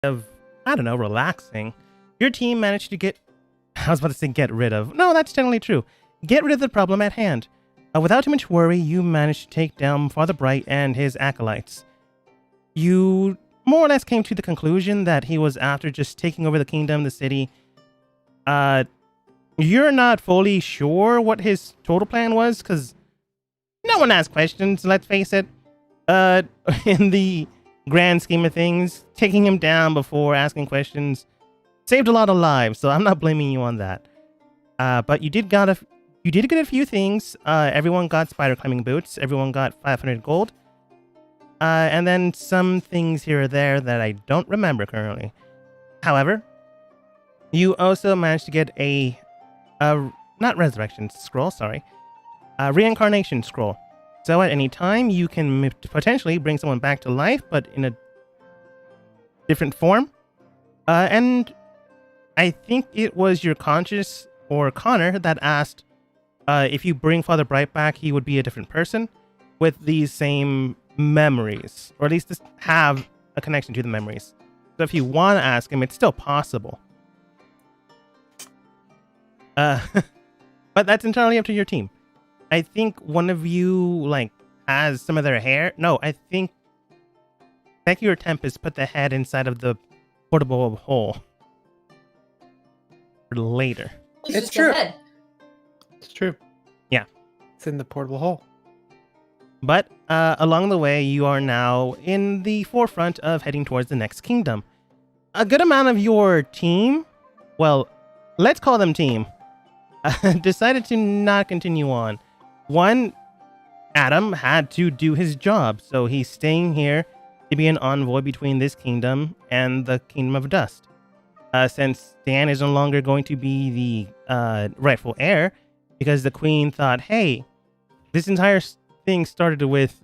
of, I don't know, relaxing, your team managed to I was about to say get rid of. No, that's generally true. Get rid of the problem at hand. Without too much worry, you managed to take down Father Bright and his acolytes. You more or less came to the conclusion that he was after just taking over the kingdom, the city. You're not fully sure what his total plan was, because no one asks questions, let's face it. In the grand scheme of things, taking him down before asking questions saved a lot of lives, so I'm not blaming you on that. But you did get a few things. Everyone got spider climbing boots. Everyone got 500 gold. And then some things here or there that I don't remember currently. However, you also managed to get a not resurrection scroll, sorry. A reincarnation scroll. So at any time, you can potentially bring someone back to life, but in a different form. And I think it was your conscious or Connor that asked if you bring Father Bright back, he would be a different person with these same memories, or at least just have a connection to the memories. So if you want to ask him, it's still possible. But that's entirely up to your team. I think one of you, has some of their hair. No, I think Becky or Tempest put the head inside of the portable hole. For later. It's true. It's true. Yeah. It's in the portable hole. But along the way, you are now in the forefront of heading towards the next kingdom. A good amount of your team, well, let's call them team, decided to not continue on. One, Adam had to do his job, so he's staying here to be an envoy between this kingdom and the Kingdom of Dust. Since Dan is no longer going to be the rightful heir, because the queen thought, hey, this entire thing started with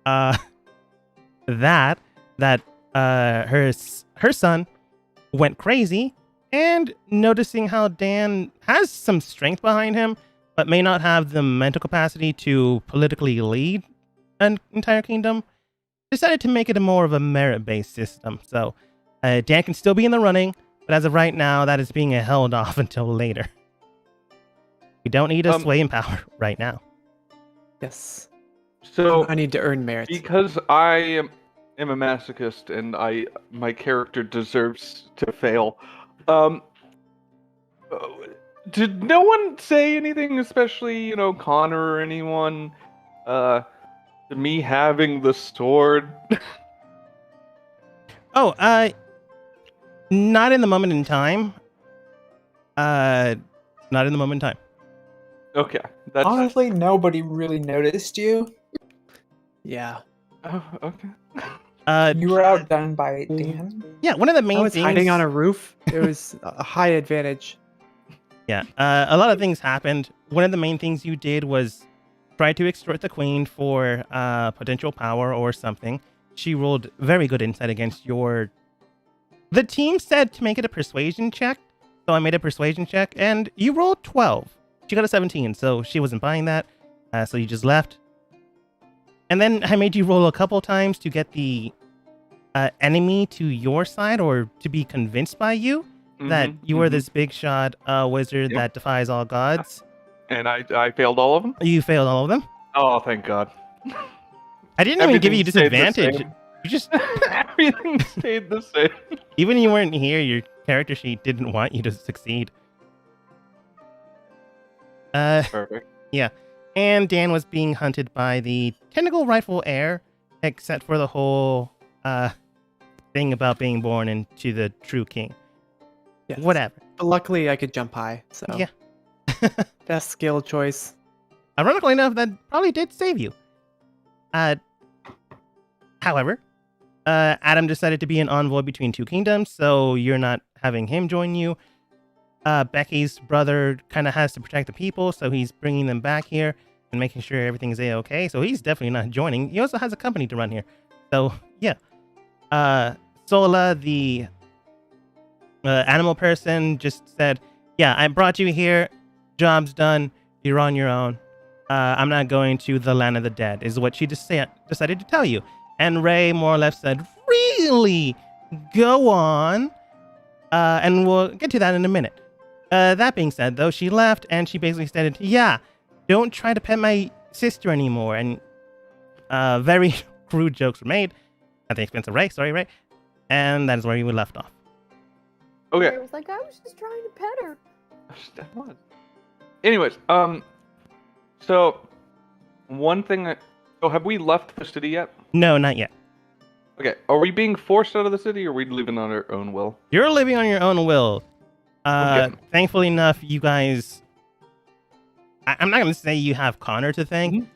her son went crazy, and noticing how Dan has some strength behind him, but may not have the mental capacity to politically lead an entire kingdom, decided to make it more of a merit-based system. So Dan can still be in the running, but as of right now, that is being held off until later. We don't need a sway in power right now. Yes. So I need to earn merit. Because I am a masochist and my character deserves to fail. Did no one say anything, especially, Connor or anyone, to me having the sword? Not in the moment in time. Not in the moment in time. Okay. Honestly, nobody really noticed you. Yeah. Oh, okay. You were outdone by Dan. Yeah, one of the main I was things... hiding on a roof. It was a high advantage. Yeah, a lot of things happened. One of the main things you did was try to extort the queen for potential power or something. She rolled very good insight against your... The team said to make it a persuasion check, so I made a persuasion check, and you rolled 12. She got a 17, so she wasn't buying that, so you just left. And then I made you roll a couple times to get the enemy to your side, or to be convinced by you that you were this big shot wizard that defies all gods. And I failed all of them? You failed all of them. Oh, thank God. I didn't even give you disadvantage. You just... Everything stayed the same. Even when you weren't here, your character sheet didn't want you to succeed. Perfect. Yeah. And Dan was being hunted by the technical rightful heir, except for the whole thing about being born into the true king. Yes. Whatever. But luckily, I could jump high, so... Yeah. Best skill choice. Ironically enough, that probably did save you. However, Adam decided to be an envoy between two kingdoms, so you're not having him join you. Becky's brother kind of has to protect the people, so he's bringing them back here and making sure everything's a-okay, so he's definitely not joining. He also has a company to run here. So, yeah. Sola, the animal person, just said, yeah, I brought you here. Job's done. You're on your own. I'm not going to the land of the dead, is what she decided to tell you. And Ray more or less said, really, go on. And we'll get to that in a minute. That being said, though, she left and she basically stated, yeah, don't try to pet my sister anymore. And very crude jokes were made at the expense of Ray. Sorry, Ray. And that is where we left off. Okay. I was like, I was just trying to pet her. That was. Anyways, so one thing that. Oh, have we left the city yet? No, not yet. Okay. Are we being forced out of the city, or are we leaving on our own will? You're living on your own will. Okay. Thankfully enough, you guys. I'm not going to say you have Connor to thank,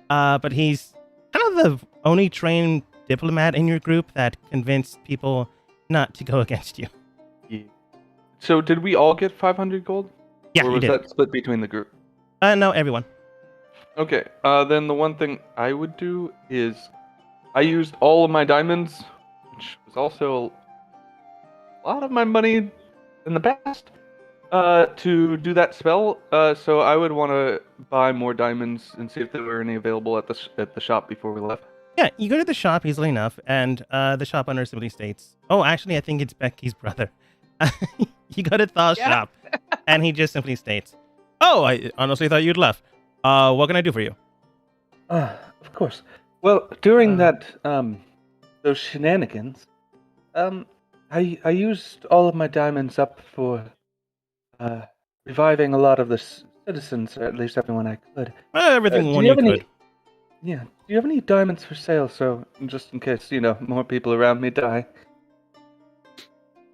but he's kind of the only trained diplomat in your group that convinced people not to go against you. Yeah. So did we all get 500 gold? Yeah, or you was did. that split between the group? No, everyone. Okay. Then the one thing I would do is I used all of my diamonds, which was also a lot of my money in the past, to do that spell. So I would want to buy more diamonds and see if there were any available at the shop before we left. Yeah, you go to the shop easily enough, and the shop owner simply states, "Oh, actually, I think it's Becky's brother." You go to Thaw's shop, and he just simply states, "Oh, I honestly thought you'd left. What can I do for you?" Of course. Well, during those shenanigans, I used all of my diamonds up for reviving a lot of the citizens, or at least everyone I could. Everything do one you you have any- could. Yeah. Do you have any diamonds for sale? So just in case more people around me die.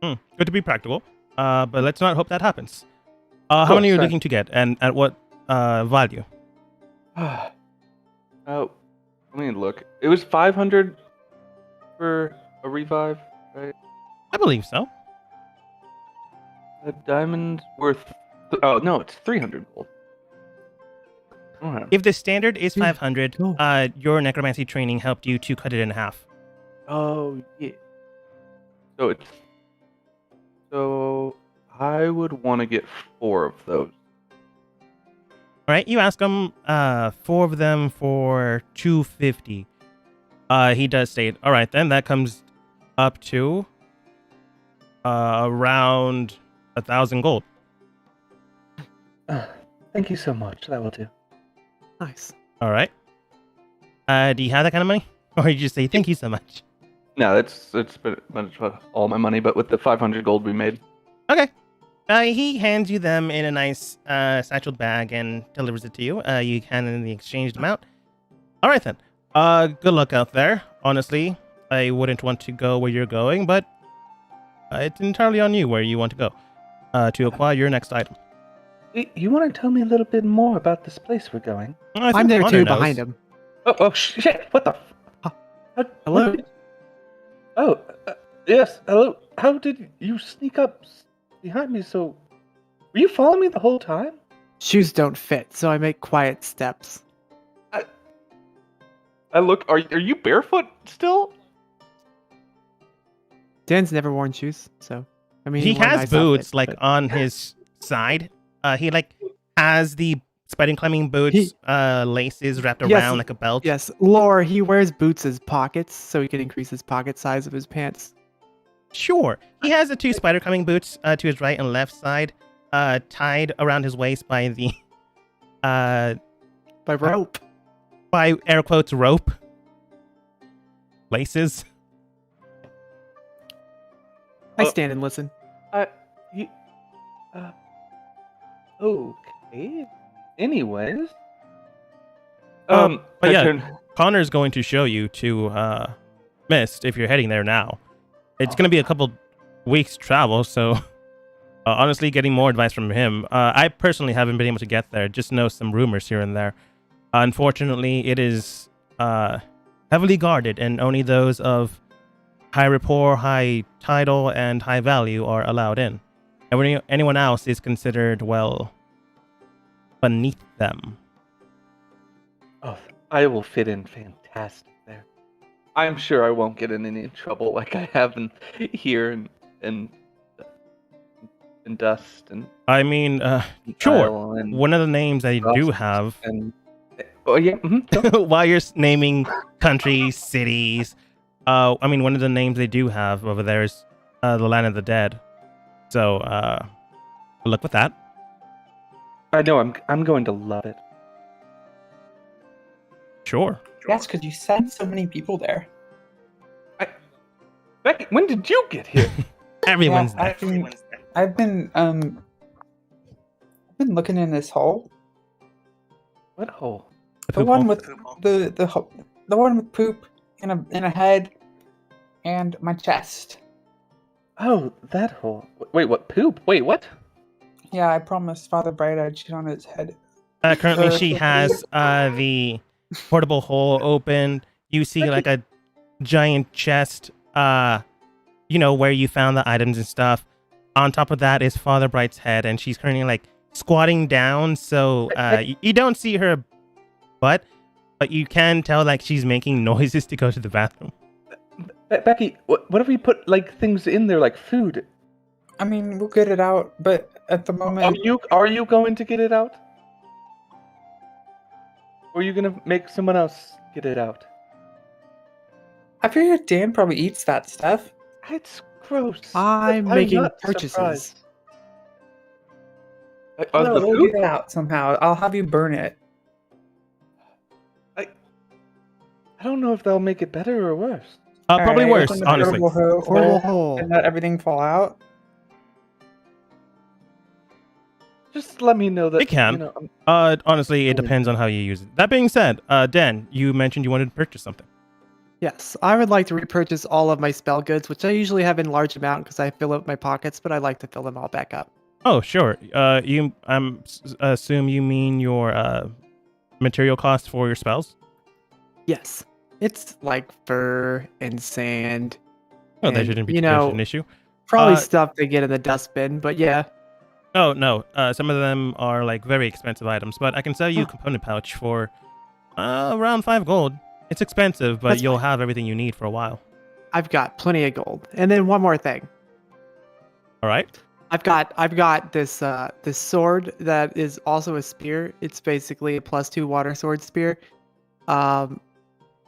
Good to be practical, but let's not hope that happens. How many are you sorry. looking to get, and at what value? Oh, let me look. It was 500 for a revive, right? I believe so. A diamond worth. Oh no, it's 300 gold. Okay. If the standard is Dude, 500, go. your necromancy training helped you to cut it in half. Oh yeah. So I would want to get 4 of those. All right, you ask him 4 of them for 250. He does state, all right, then that comes up to around 1,000 gold. Thank you so much. That will do. Nice. All right. Do you have that kind of money? Or you just say, thank you so much? No, it's pretty much all my money, but with the 500 gold we made. Okay. He hands you them in a nice satchel bag and delivers it to you. You hand in the exchanged amount. All right, then. Good luck out there. Honestly, I wouldn't want to go where you're going, but it's entirely on you where you want to go to acquire your next item. You want to tell me a little bit more about this place we're going? I think I'm there Connor too, knows. behind him. Oh shit! What the? Hello? Oh, yes. Hello. How did you sneak up behind me? So, were you following me the whole time? Shoes don't fit, so I make quiet steps. I look. Are you barefoot still? Dan's never worn shoes, so I mean He wore a has nice boots outfit, like but- on his side. He like has the spider climbing boots laces wrapped Yes, around like a belt. Yes, lore. He wears boots as pockets, so he can increase his pocket size of his pants. Sure. He has the 2 spider climbing boots to his right and left side, tied around his waist by the By rope. by air quotes rope laces. I stand and listen. Okay. Anyways, But I yeah. turn- Connor's going to show you to Mist if you're heading there now. It's going to be a couple weeks travel, so honestly, getting more advice from him. I personally haven't been able to get there. Just know some rumors here and there. Unfortunately, it is heavily guarded, and only those of high rapport, high title, and high value are allowed in. Anyone else is considered, well, beneath them. oh, I will fit in fantastic there. I'm sure I won't get in any trouble like I have in here and dust and I mean, sure. tile and One of the names I do Rust. have, and oh yeah. while you're naming countries, cities, I mean, one of the names they do have over there is the Land of the Dead. So, look with that. I know. I'm going to love it. Sure. Yes, because you sent so many people there. Becky, when did you get here? Everyone's Yeah, there. I've been looking in this hole. What hole? The The poop one hole. with the one with poop in a head and my chest. Oh, that hole. Wait, what? Poop? Wait, what? Yeah, I promised Father Bright I'd shit on his head. Currently, she has the portable hole open. You see like a giant chest, where you found the items and stuff. On top of that is Father Bright's head, and she's currently like squatting down. So you don't see her butt, but you can tell like she's making noises to go to the bathroom. Becky, what if we put like things in there, like food? I mean, we'll get it out, but at the moment, Are you going to get it out? Or are you gonna make someone else get it out? I figured Dan probably eats that stuff. It's gross. I'm making purchases. surprised. We'll The food? get it out somehow. I'll have you burn it. I don't know if that'll make it better or worse. Probably Alright, worse, open the honestly. portable Horrible hole hole. and let everything fall out. Just let me know that. It can. You know, Honestly, it depends on how you use it. That being said, Dan, you mentioned you wanted to purchase something. Yes, I would like to repurchase all of my spell goods, which I usually have in large amount because I fill up my pockets, but I like to fill them all back up. Oh, sure. Assume you mean your material cost for your spells. Yes, it's like fur and sand. Oh, that And, shouldn't be you too much know, of an issue. Probably stuff they get in the dustbin, but yeah. Oh no, some of them are like very expensive items, but I can sell you a component pouch for around 5 gold. It's expensive, but That's you'll fine. have everything you need for a while. I've got plenty of gold. And then one more thing. All right. I've got this this sword that is also a spear. It's basically a +2 water sword spear.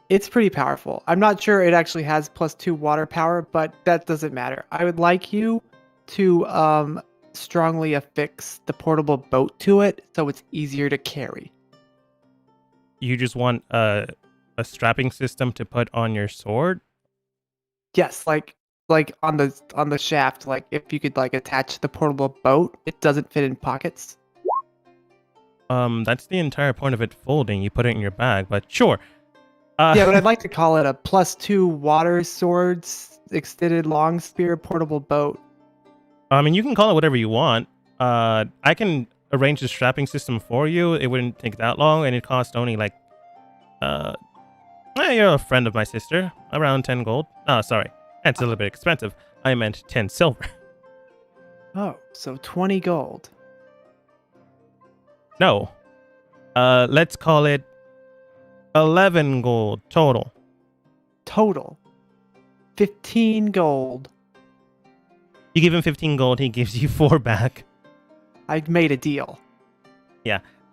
It's pretty powerful. I'm not sure it actually has +2 water power, but that doesn't matter. I would like you to strongly affix the portable boat to it so it's easier to carry. You just want a strapping system to put on your sword. Yes, like on the shaft, like if you could like attach the portable boat, it doesn't fit in pockets. That's the entire point of it folding. You put it in your bag, but sure. Yeah, but I'd like to call it a +2 water swords extended long spear portable boat. I mean, you can call it whatever you want. I can arrange the strapping system for you. It wouldn't take that long, and it costs only like, you're a friend of my sister. Around 10 gold. Oh, sorry. That's a little bit expensive. I meant 10 silver. Oh, so 20 gold. No. Let's call it 11 gold total. Total 15 gold. You give him 15 gold, he gives you 4 back. I made a deal.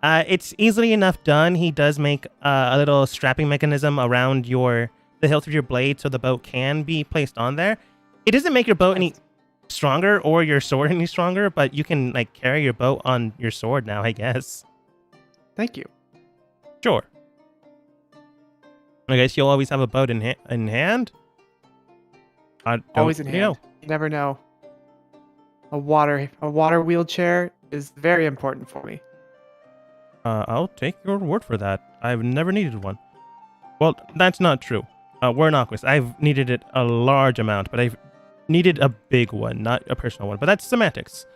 It's easily enough done. He does make a little strapping mechanism around the hilt of your blade so the boat can be placed on there. It doesn't make your boat any stronger or your sword any stronger, but you can like carry your boat on your sword now, I guess. Thank you. Sure. I guess you'll always have a boat in hand. I don't Always in hand. know. You never know. A water wheelchair is very important for me. I'll take your word for that. I've never needed one. Well, that's not true. We're Aquas. I've needed it a large amount, but I've needed a big one, not a personal one. But that's semantics.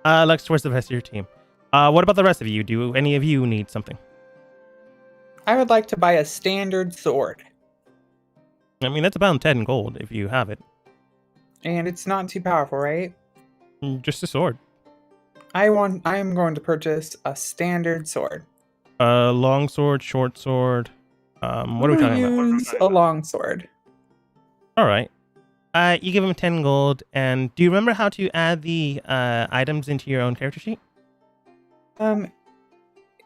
Looks towards the rest of your team. What about the rest of you? Do any of you need something? I would like to buy a standard sword, I mean, that's about 10 gold if you have it. and it's not too powerful, right? Just a sword. I am going to purchase a standard sword. Long sword, short sword. What are we talking about? Use a long sword. All right. You give him 10 gold, and do you remember how to add the items into your own character sheet?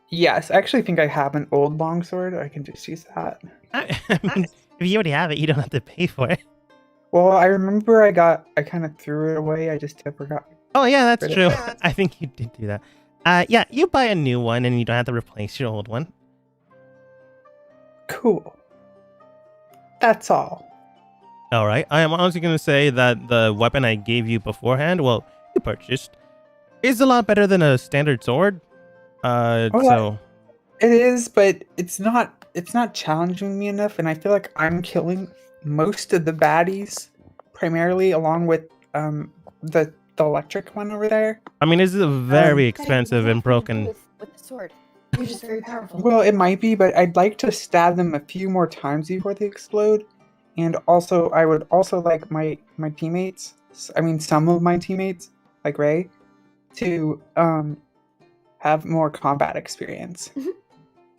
Yes, I actually think I have an old longsword. I can just use that. I mean, if If you already have it, you don't have to pay for it. Well, I remember I kind of threw it away. I just forgot. Oh yeah, that's Really? true. I think you did do that. Yeah, you buy a new one and you don't have to replace your old one. Cool. That's all. All right. I am honestly going to say that the weapon I gave you beforehand, well, you purchased, is a lot better than a standard sword. So It is, but it's not challenging me enough, and I feel like I'm killing most of the baddies, primarily along with the electric one over there. I mean, it's very Hey, expensive what and can you do broken. with the sword. You're just very powerful. Well, it might be, but I'd like to stab them a few more times before they explode. And also, I would also like my teammates, I mean some of my teammates, like Ray, to have more combat experience.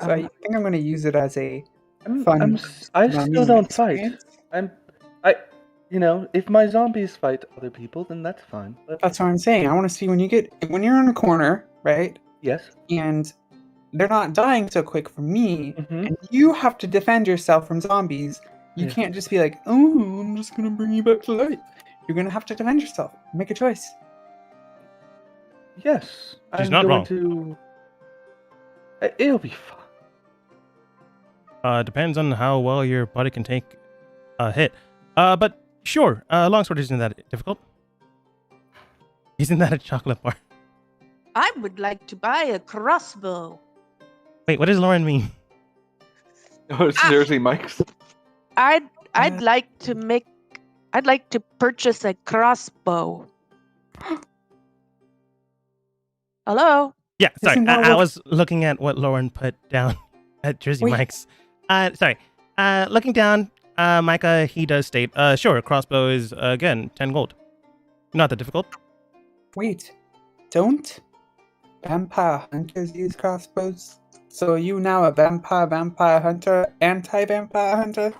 So I think I'm going to use it as a fun. I still learning don't fight. experience. If my zombies fight other people, then that's fine. But That's what I'm saying. I want to see when you're in a corner, right? yes. And they're not dying so quick from me, Mhm. and you have to defend yourself from zombies. You Yeah. can't just be like, oh, I'm just gonna bring you back to life. You're gonna have to defend yourself. Make a choice. Yes. She's I'm not going wrong. to. It'll be fun. Depends on how well your body can take a hit. But sure, longsword isn't that difficult. Isn't that a chocolate bar? I would like to buy a crossbow. Wait, what does Lauren mean? Oh, it's Jersey Mike's. I'd like to purchase a crossbow. Hello? Yeah, sorry. Isn't that I what- was looking at what Lauren put down at Jersey Wait. Mike's. Sorry. Looking down, Micah, he does state, sure, crossbow is, again, 10 gold. Not that difficult. Wait, don't vampire hunters use crossbows? So are you now a vampire hunter, anti-vampire hunter?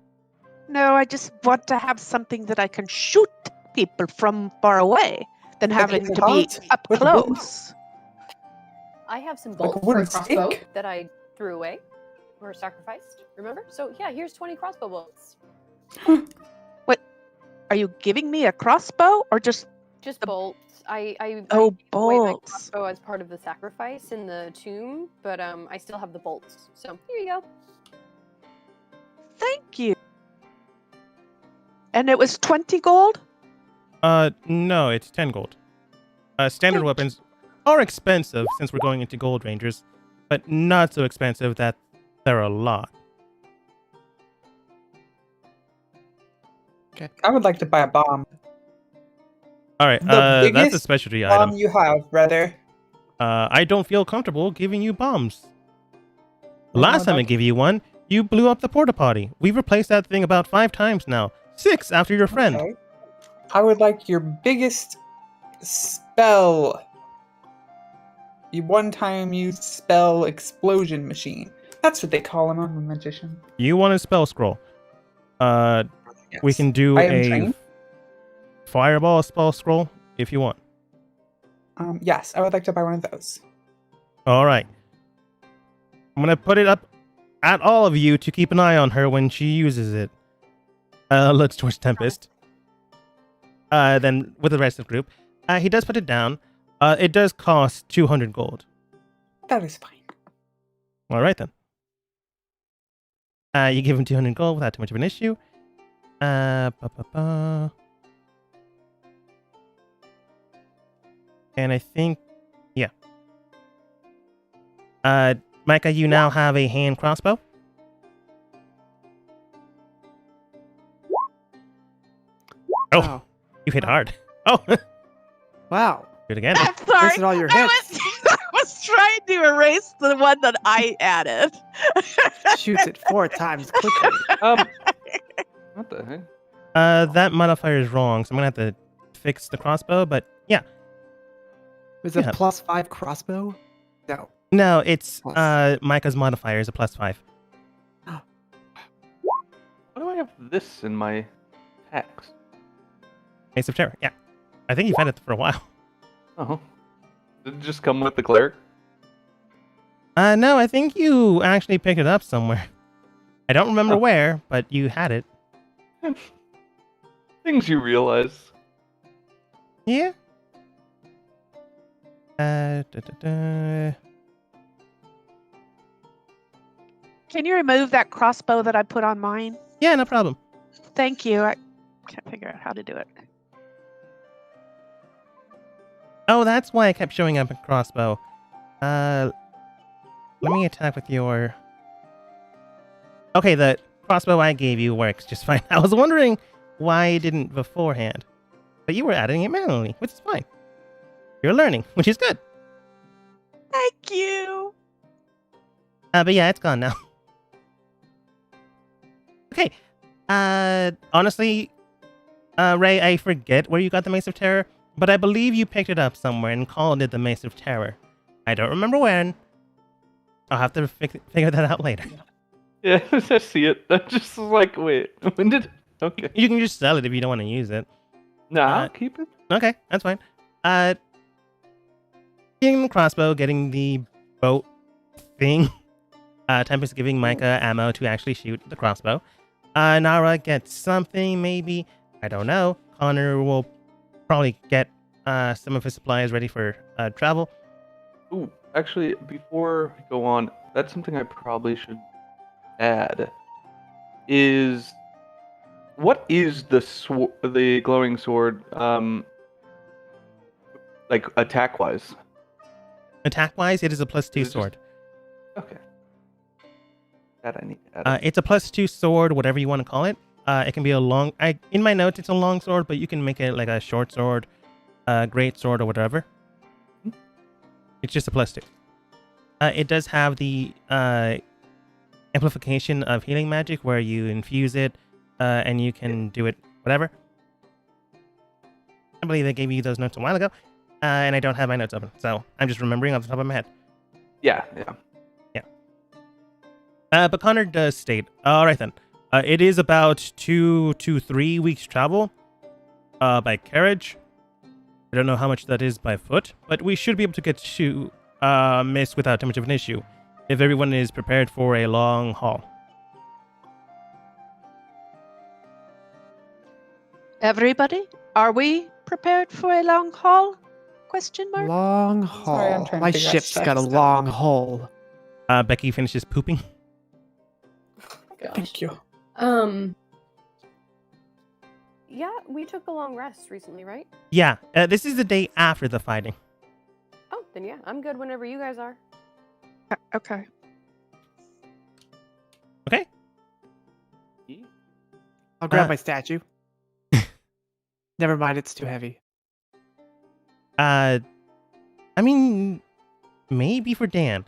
No, I just want to have something that I can shoot people from far away than having is it to be hot? up With a bow? close. I have some a bolts for a wooden crossbow stick. that I threw away or sacrificed. Remember? So yeah, here's 20 crossbow bolts. Are you giving me a crossbow or just Just The- bolts. I Oh, gave away my bolts. crossbow as part of the sacrifice in the tomb, but I still have the bolts. So here you go. thank you? And it was 20 gold? No, it's 10 gold. Standard Thank- weapons are expensive since we're going into gold rangers, but not so expensive that they're a lot. I would like to buy a bomb. All right, The that's a biggest specialty Bomb item. you have, brother. I don't feel comfortable giving you bombs. Well, Last time I that- gave you one, you blew up the porta potty. We've replaced that thing about 5 times now. 6 after your friend. Okay. I would like your biggest spell. The one-time use spell explosion machine. That's what they call him. I'm a magician. You want a spell scroll? We Yes. can do I am a trained. fireball spell scroll if you want. Yes, I would like to buy one of those. All right. I'm gonna put it up at all of you to keep an eye on her when she uses it. Let's towards Tempest. Then with the rest of the group, he does put it down. It does cost 200 gold. That is fine. All right then. You give him 200 gold without too much of an issue. And I think, yeah. Micah, you now have a hand crossbow. Oh, Wow. you hit hard. Oh, do Wow. it again. I'm sorry. Wasted all your I hits. I was trying to erase the one that I added. Shoots it 4 times quickly. What the heck? That modifier is wrong, so I'm gonna have to fix the crossbow. But yeah, Was it Yeah. +5 crossbow? No. no, it's Plus. Micah's modifier is a +5. Why do I have this in my tax? Ace of Terror. Yeah, I think you've had it for a while. Oh. Did it just come with the cleric? No, I think you actually picked it up somewhere. I don't remember Oh. where, but you had it. Things you realize. Yeah. Da, da, da. Can you remove that crossbow that I put on mine? Yeah, no problem. Thank you. I can't figure out how to do it. Oh, that's why I kept showing up a crossbow. Let me attack with your... Okay, the crossbow I gave you works just fine. I was wondering why it didn't beforehand. But you were adding it manually, which is fine. You're learning, which is good. Thank you. But yeah, it's gone now. Okay. Honestly, Ray, I forget where you got the Mace of Terror, but I believe you picked it up somewhere and called it the Mace of Terror. I don't remember when. I'll have to figure that out later. Yeah, I see it. I'm just like, wait, when did? Okay. You can just sell it if you don't want to use it. Nah, I'll keep it. Okay, that's fine. Getting the crossbow, getting the boat thing. Tempest giving Micah ammo to actually shoot the crossbow. Nara gets something, maybe. I don't know. Connor will probably get some of his supplies ready for travel. Ooh, actually, before we go on, that's something I probably should add. What is the glowing sword? Like attack wise. Attack-wise, it is a +2 sword. Okay. That I need to add. It's a +2 sword, whatever you want to call it. It can be a long... in my notes, it's a long sword, but you can make it like a short sword, great sword, or whatever. It's just a +2. It does have the amplification of healing magic, where you infuse it, and you can do it whatever. I believe I gave you those notes a while ago, and I don't have my notes open, so I'm just remembering off the top of my head. Yeah. But Connor does state, all right then, it is about 2 to 3 weeks travel by carriage. I don't know how much that is by foot, but we should be able to get to Mist without too much of an issue if everyone is prepared for a long haul. Everybody, are we prepared for a long haul? Question mark. Long haul. Sorry, I'm trying to My figure out ship's got a sex. long hull. Becky finishes pooping. Thank you. Yeah, we took a long rest recently, right? Yeah, this is the day after the fighting. Oh, then yeah, I'm good whenever you guys are. Okay. Okay. I'll grab Uh, my statue. Never mind, it's too heavy. I mean, maybe for Dan.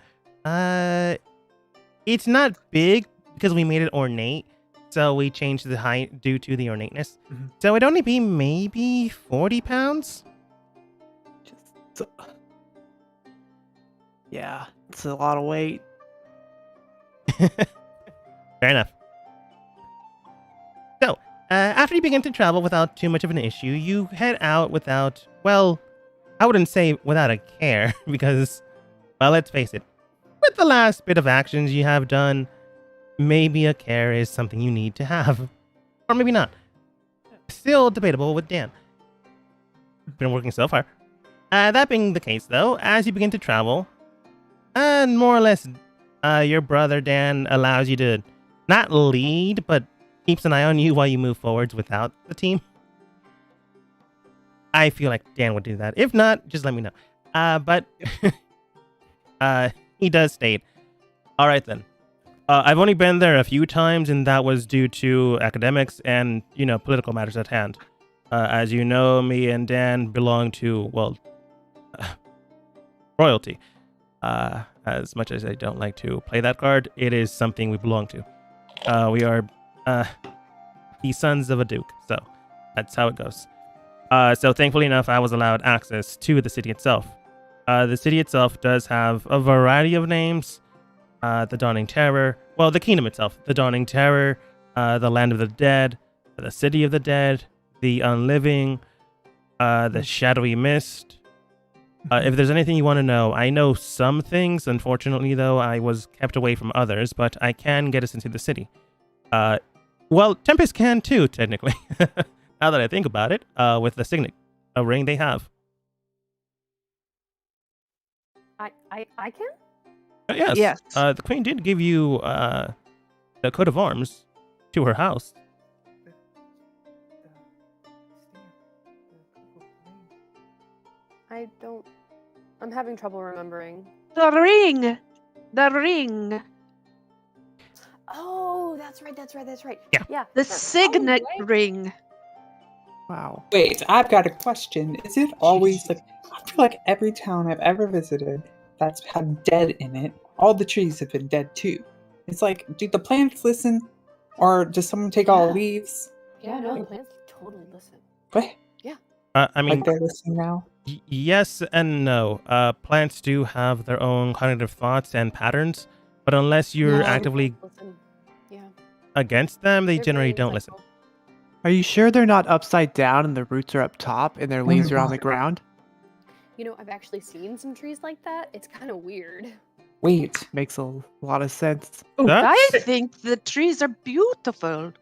It's not big because we made it ornate, so we changed the height due to the ornateness. Mhm. So it'd only be maybe 40 pounds. Yeah, it's a lot of weight. Fair enough. So, after you begin to travel without too much of an issue, you head out without, well, I wouldn't say without a care, because, well, let's face it, with the last bit of actions you have done, maybe a care is something you need to have. Or maybe not. Still debatable with Dan. Been working so far. That being the case, though, as you begin to travel, and more or less, your brother Dan allows you to not lead, but keeps an eye on you while you move forwards without the team. I feel like Dan would do that. If not, just let me know. But he does state, all right then. I've only been there a few times, and that was due to academics and, political matters at hand. As you know, me and Dan belong to, well, royalty. As much as I don't like to play that card, it is something we belong to. We are the sons of a duke, so that's how it goes. So thankfully enough, I was allowed access to the city itself. The city itself does have a variety of names. The Dawning Terror, well, the kingdom itself, the Dawning Terror, the Land of the Dead, the City of the Dead, the Unliving, the Shadowy Mist. If there's anything you want to know, I know some things. Unfortunately, though, I was kept away from others, but I can get us into the city. Well, Tempest can too, technically. Now that I think about it, with the signet ring they have. I can? Yes. Yes. The queen did give you the coat of arms to her house. I don't. I'm having trouble remembering. The ring. The ring. Oh, that's right. That's right. Yeah. Yeah. The sure. signet Oh, right. ring. Wow. Wait, I've got a question. Is it always like, I feel like every town I've ever visited that's had dead in it, all the trees have been dead too. It's like, do the plants listen? Or does someone take all the Yeah. leaves? Yeah, no, the plants totally listen. What? I mean, Like they're listening now? yes and no. Plants do have their own cognitive thoughts and patterns, but unless you're Yeah. actively Listen. Yeah. against them, they They're generally very don't listen. insightful. Are you sure they're not upside down and the roots are up top and their No, leaves they're are on the not. ground? You know, I've actually seen some trees like that. It's kind of weird. Wait. Makes a lot of sense. Oh, I That's think the trees are beautiful.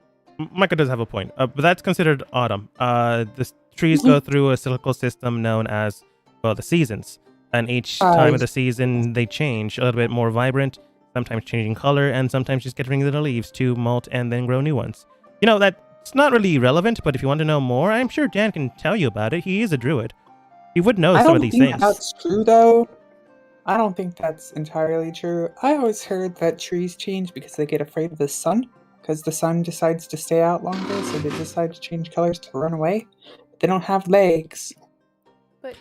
Micah does have a point, but that's considered autumn. The trees go through a cyclical system known as, well, the seasons. And each time of the season, they change a little bit more vibrant, sometimes changing color, and sometimes just getting rid of the leaves to molt and then grow new ones. You know, that's not really relevant, but if you want to know more, I'm sure Dan can tell you about it. He is a druid. He would know I some don't of these think things. that's true though. I don't think that's entirely true. I always heard that trees change because they get afraid of the sun, because the sun decides to stay out longer, so they decide to change colors to run away. But they don't have legs. But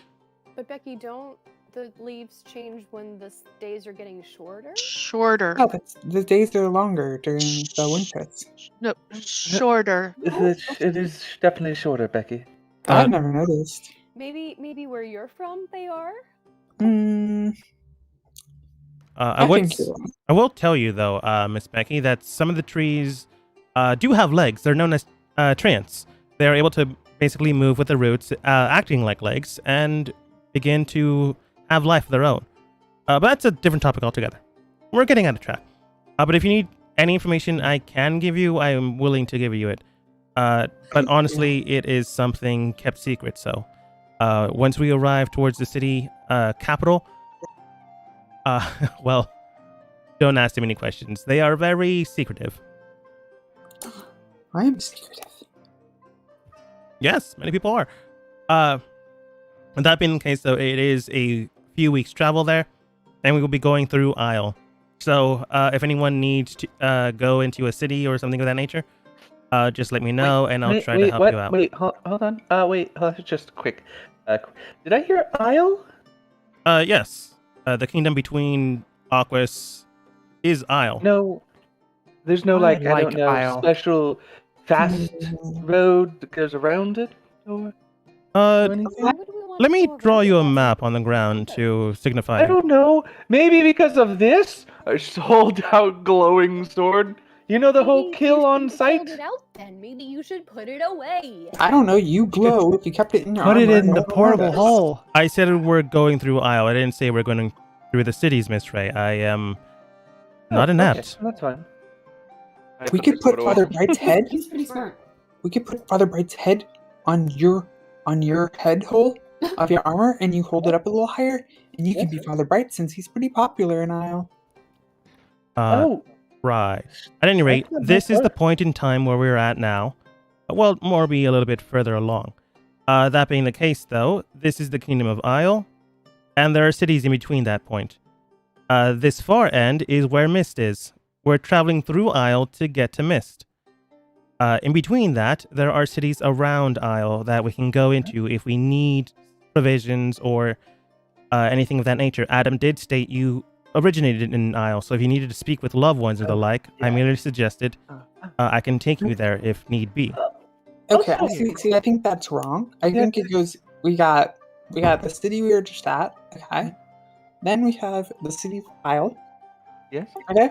Becky, don't the leaves change when the days are getting shorter? Shorter. No, the days are longer during the winters. No, shorter. it is definitely shorter, Becky. I've never noticed. Maybe where you're from, they are. I think you're right. will tell you though, Miss Becky, that some of the trees do have legs. They're known as treants. They're able to basically move with the roots, acting like legs, and begin to have life of their own. But that's a different topic altogether. We're getting out of track. But if you need any information I can give you, I am willing to give you it. But honestly, it is something kept secret. So once we arrive towards the city capital, well, don't ask too many questions. They are very secretive. I am secretive. Yes, many people are. That being the case, though, it is a few weeks travel there, and we will be going through Isle. So if anyone needs to go into a city or something of that nature, just let me know, and I'll try to help you out. Wait, hold on. Just quick. Did I hear Isle? Yes. The kingdom between Aquas is Isle. No, there's no I I like don't know, Isle. special fast road that goes around it, or anything? Why would we want Let to me go draw around you a it? map on the ground to signify. I don't know. Maybe because of this, I hold out glowing sword. You know the whole Maybe kill you on shouldn't sight. hold it out then. Maybe you should put it away. I don't know, you glow. If you kept it in your Put it armor, in no the one would portable notice. hole. I said we're going through Isle. I didn't say we're going through the cities, Miss Ray. I am not inept. Okay, that's fine. I We put could the put photo Father up. Bright's head. He's pretty smart. We could put Father Bright's head on your head hole of your armor, and you hold it up a little higher, and you can be Father Bright since he's pretty popular in Isle. Right. At any rate, That's not this bad is the work. point in time where we're at now. Well, more be a little bit further along. That being the case, though, this is the Kingdom of Isle, and there are cities in between that point. This far end is where Mist is. We're traveling through Isle to get to Mist. In between that, there are cities around Isle that we can go into if we need provisions or anything of that nature. Adam did state you originated in Isle, so if you needed to speak with loved ones or the like, I merely suggested I can take you there if need be. Okay, Okay. see, I think that's wrong. I think it goes. We got the city we were just at. Okay, then we have the city of Isle. Yes. Okay,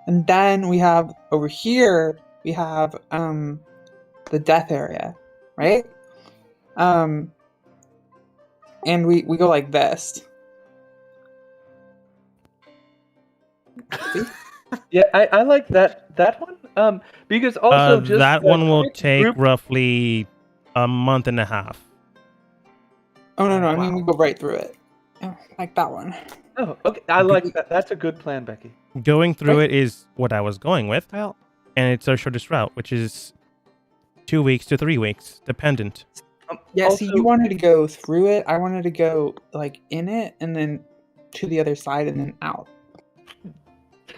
and then we have over here. We have the death area, right? And we go like this. Yeah, I like that one. Because also just that one will quick take group- roughly a month and a half. Oh no, I Wow. mean we go right through it. Oh, like that one. Oh, okay. I like that. That's a good plan, Becky. Going through it is what I was going with, Well, and it's our shortest route, which is 2 weeks to 3 weeks, dependent. Yeah, see, Also- you wanted to go through it. I wanted to go like in it and then to the other side and then out.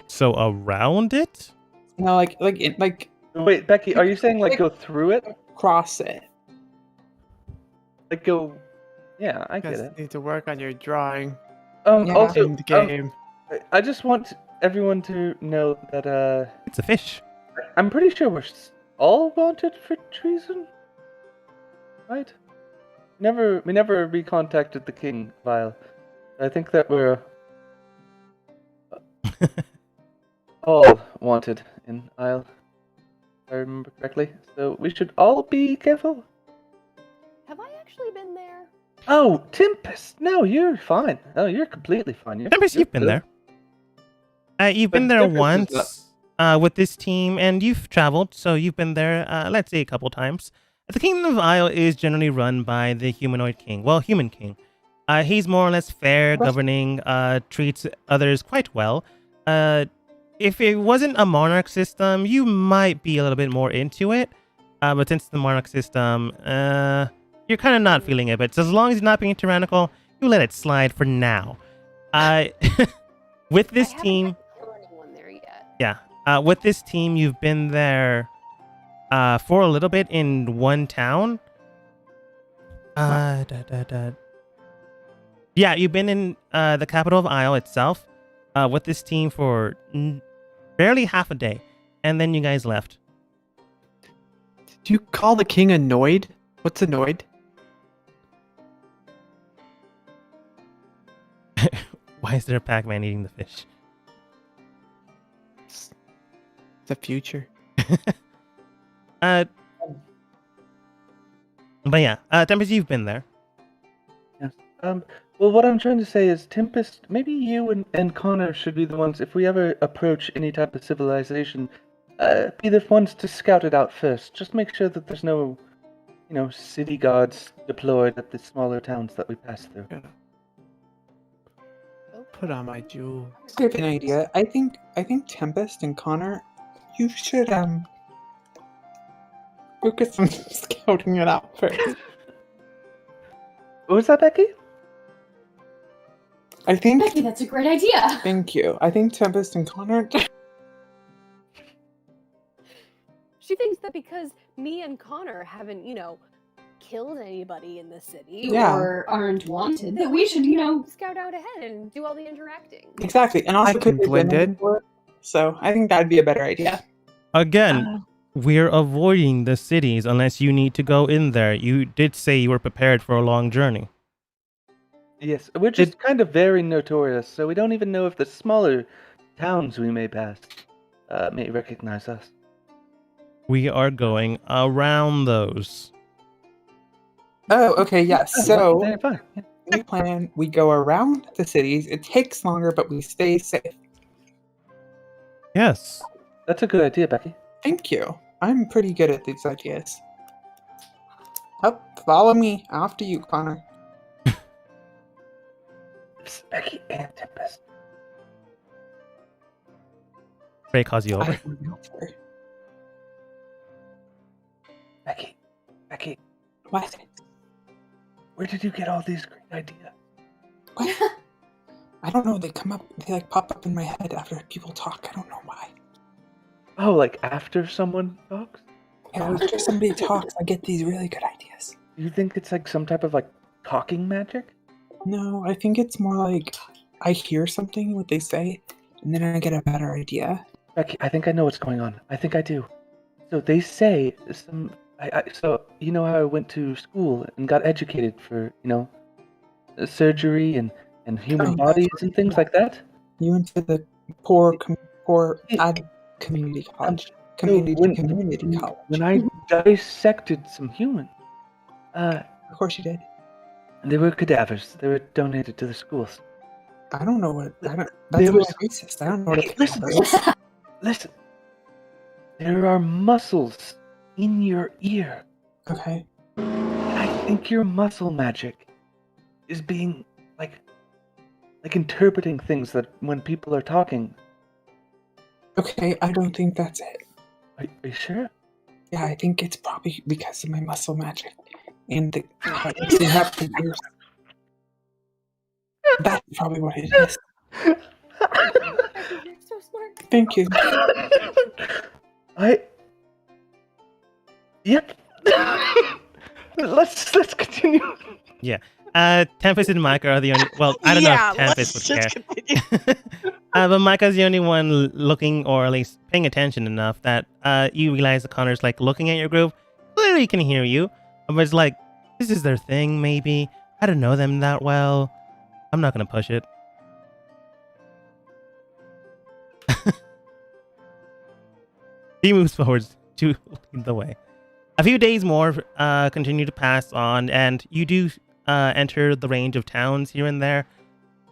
So around it? No, like Wait, Becky, are you saying like go through it? cross it. Like go? Yeah, I you get guys it. need to work on your drawing Yeah. Also, in the game. I just want everyone to know that It's a fish. I'm pretty sure we're all wanted for treason, right? We never recontacted the king, Vile. I think that we're all wanted in Isle, if I remember correctly. So we should all be careful. Have I actually been there? Oh, Tempest! No, you're fine. Oh, you're completely fine. Tempest, you've been there. You've been But there Tempest is once with this team, and you've traveled, so you've been there, let's say, a couple times. The Kingdom of Isle is generally run by the humanoid king. Well, human king. He's more or less fair, governing, treats others quite well. If it wasn't a monarch system, you might be a little bit more into it. But since the monarch system, you're kind of not feeling it. But so as long as you're not being tyrannical, you let it slide for now. With this I haven't team, had to kill anyone there yet. yeah. With this team, you've been there for a little bit in one town. Yeah, you've been in the capital of Isle itself with this team for barely half a day, and then you guys left. Did you call the king annoyed? What's annoyed? Why is there a Pac-Man eating the fish? It's the future. But yeah, Tempest, you've been there. Yes. Well, what I'm trying to say is, Tempest, maybe you and Connor should be the ones, if we ever approach any type of civilization, be the ones to scout it out first. Just make sure that there's no, city guards deployed at the smaller towns that we pass through. Put on my jewel. I have an idea. I think Tempest and Connor, you should focus on scouting it out first. What was that, Becky? I think. Becky, that's a great idea. Thank you. I think Tempest and Connor. She thinks that because me and Connor haven't, killed anybody in the city Yeah. or aren't wanted, that we should, scout out ahead and do all the interacting. Exactly, and also I can could they blend been in. before? So I think that'd be a better idea. Again, we're avoiding the cities unless you need to go in there. You did say you were prepared for a long journey. Yes, we're just kind of very notorious, so we don't even know if the smaller towns we may pass may recognize us. We are going around those. Oh, okay, yes. So Very fine. Yeah. new plan: we go around the cities. It takes longer, but we stay safe. Yes. That's a good idea, Becky. Thank you. I'm pretty good at these ideas. Oh, follow me. After you, Connor. It's Becky and Tempest. Ray calls you over. I don't know her. Becky, What? where did you get all these great ideas? What? I don't know. They pop up in my head after people talk. I don't know why. Oh, like after someone talks? Yeah, after somebody talks, I get these really good ideas. You think it's like some type of like talking magic? No, I think it's more like I hear something, what they say, and then I get a better idea. Becky, I think I know what's going on. I think I do. So they say some. So you know how I went to school and got educated for surgery and human Oh, bodies and things like that. You went to the poor community college. Community college. When I dissected some humans, Of course you did. they were cadavers. They were donated to the schools. I don't know what. That's There was- racist. I don't know what. Hey, listen. there are muscles in your ear. Okay. I think your muscle magic is being like interpreting things that when people are talking. Okay, I don't think that's it. Are you sure? Yeah, I think it's probably because of my muscle magic and the mixing up the ears. That's probably what it is. Becky, you're so smart. Thank you. Yep. Let's continue. Tempest and Micah are the only. Well, I don't know if Tempest would care. Continue. But Micah's the only one looking, or at least paying attention enough that you realize that Connor's like looking at your group. Clearly, he can hear you, but it's like this is their thing. Maybe I don't know them that well. I'm not gonna push it. He moves forwards to lead the way. A few days more continue to pass on, and you do enter the range of towns here and there.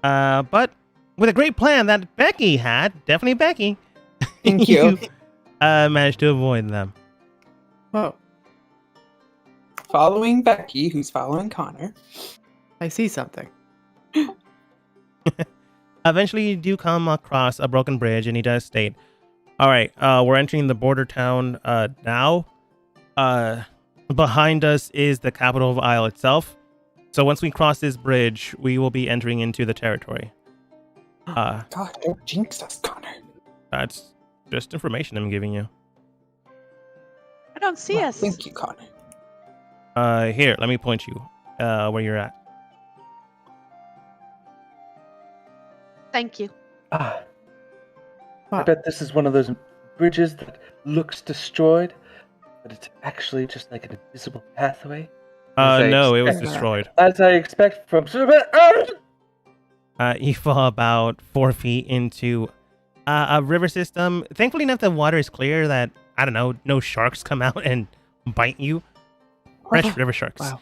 But with a great plan that Becky had, definitely Becky, Thank you. managed to avoid them. Whoa, Following Becky, who's following Connor. I see something. Eventually, you do come across a broken bridge, and he does state, "All right, we're entering the border town now. Behind us is the capital of Isle itself. So once we cross this bridge, we will be entering into the territory." God, don't jinx us, Connor. That's just information I'm giving you. I don't see Well, us. Thank you, Connor. Here, let me point you where you're at. Thank you. I Wow. bet this is one of those bridges that looks destroyed, but it's actually just like an invisible pathway. No, it was expect- destroyed. As I expect from. You fall about 4 feet into a river system. Thankfully enough, the water is clear that, I don't know, no sharks come out and bite you. Fresh river sharks. Wow.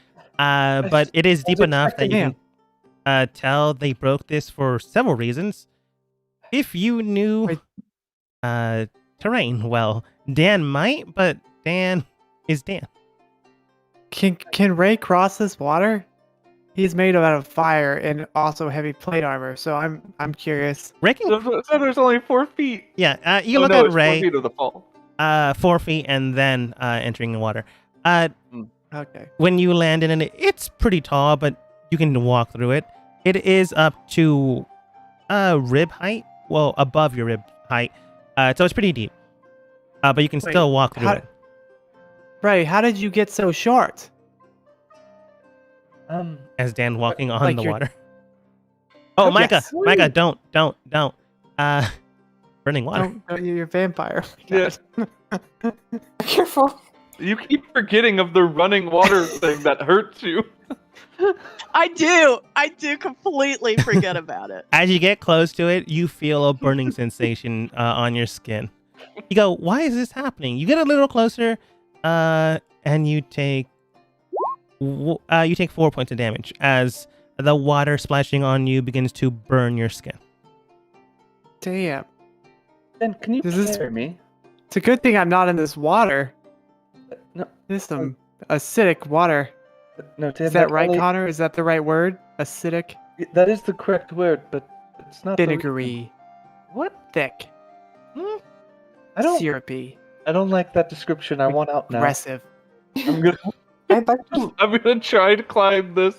But it is deep enough that you Damn. can tell they broke this for several reasons. If you knew terrain well, Dan might, but Dan is Dan. Can Ray cross this water? He's made out of fire and also heavy plate armor, so I'm curious. Ray can, So there's only 4 feet. yeah, you Oh, look no, at it's 4 Ray, feet of the fall. 4 feet, and then entering the water. Okay. When you land in it, it's pretty tall, but you can walk through it. It is up to rib height, well, above your rib height, so it's pretty deep. But you can Wait, still walk through how- it. Ray, how did you get so short? As Dan walking on like the you're- water. Oh, Oh, Micah, yes. Micah, don't. Burning water. Don't, you're a vampire. Yeah. Careful. You keep forgetting of the running water thing that hurts you. I do completely forget about it. As you get close to it, you feel a burning sensation on your skin. You go, why is this happening? You get a little closer, and you take 4 points of damage as the water splashing on you begins to burn your skin. Damn. Then can you This is- carry me? It's a good thing I'm not in this water. No, This is some acidic water. no, Tim, Is that right, only- Connor? Is that the right word? Acidic? That is the correct word, but it's not. the reason. Vinegary. What? Thick. I don't. Syrupy. I don't like that description. I want out now. Aggressive. I'm gonna I'd like to try to climb this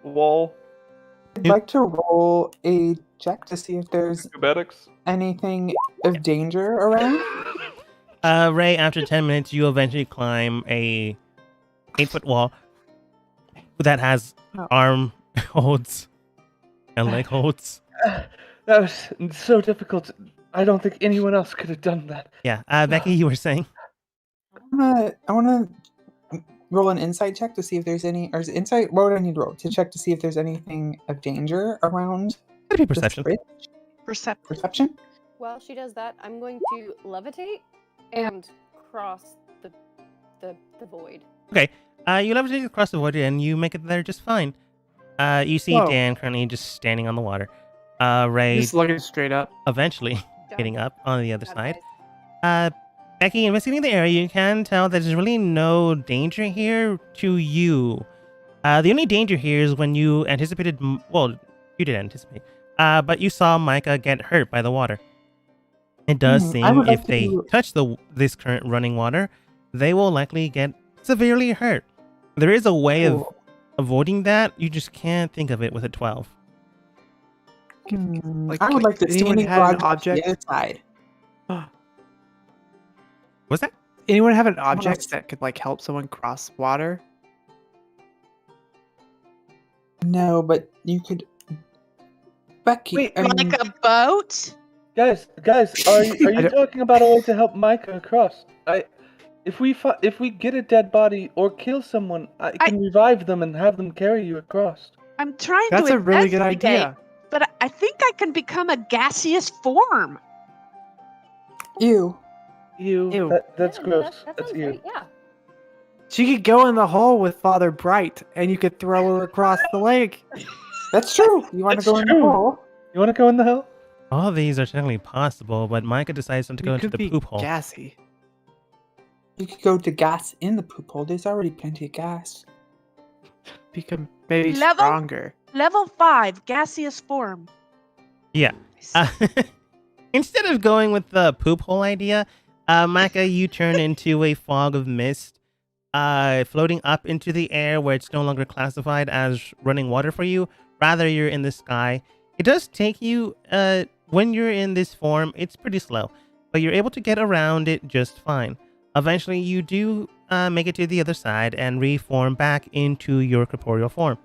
wall. I'd like to roll a check to see if there's Acrobatics. anything of danger around. Ray, after 10 minutes, you eventually climb a 8-foot wall that has Oh. arm holds and leg holds. That was so difficult. I don't think anyone else could have done that. Yeah, Becky, you were saying? I wanna roll an insight check to see if there's any, or is it insight? What would I need to roll to check to see if there's anything of danger around? It'd be this perception. bridge? Perception. While she does that, I'm going to levitate and cross the void. You levitate across the water and you make it there just fine. You see Whoa. Dan currently just standing on the water. Ray Just looking straight up. eventually Done. getting up on the other Got it, side. guys. Becky, investigating the area, you can tell that there's really no danger here to you. The only danger here is when you anticipated. Well, you did anticipate, but you saw Micah get hurt by the water. It does I seem would like if they to- touch this current running water, they will likely get severely hurt. There is a way of Cool. avoiding that. You just can't think of it with a 12. Like, I would like to anyone standing had an broad jump to object? the other side. What's that? Anyone have an object else? that could like help someone cross water? No, but you could. Becky, Wait, I mean, Like a boat? Guys, are you don't- talking about a way to help Micah across? If we get a dead body or kill someone, I can revive them and have them carry you across. I'm trying That's to a really good investigate, idea. but I think I can become a gaseous form. ew. Ew. That's Yeah, gross. That That's sounds you. great. Yeah. She could go in the hole with Father Bright, and you could throw her across the lake. That's true. You want to That's go in the true. hole? You want to go in the hell? All these are technically possible, but Micah decides not to You go into could the be poop hole. gassy. You could go to gas in the poop hole. There's already plenty of gas. Become maybe Level? stronger. Level 5, gaseous form. Yeah. Instead of going with the poop hole idea, Micah, you turn into a fog of mist, floating up into the air where it's no longer classified as running water for you. Rather, you're in the sky. It does take you, when you're in this form, it's pretty slow, but you're able to get around it just fine. Eventually, you do make it to the other side and reform back into your corporeal form.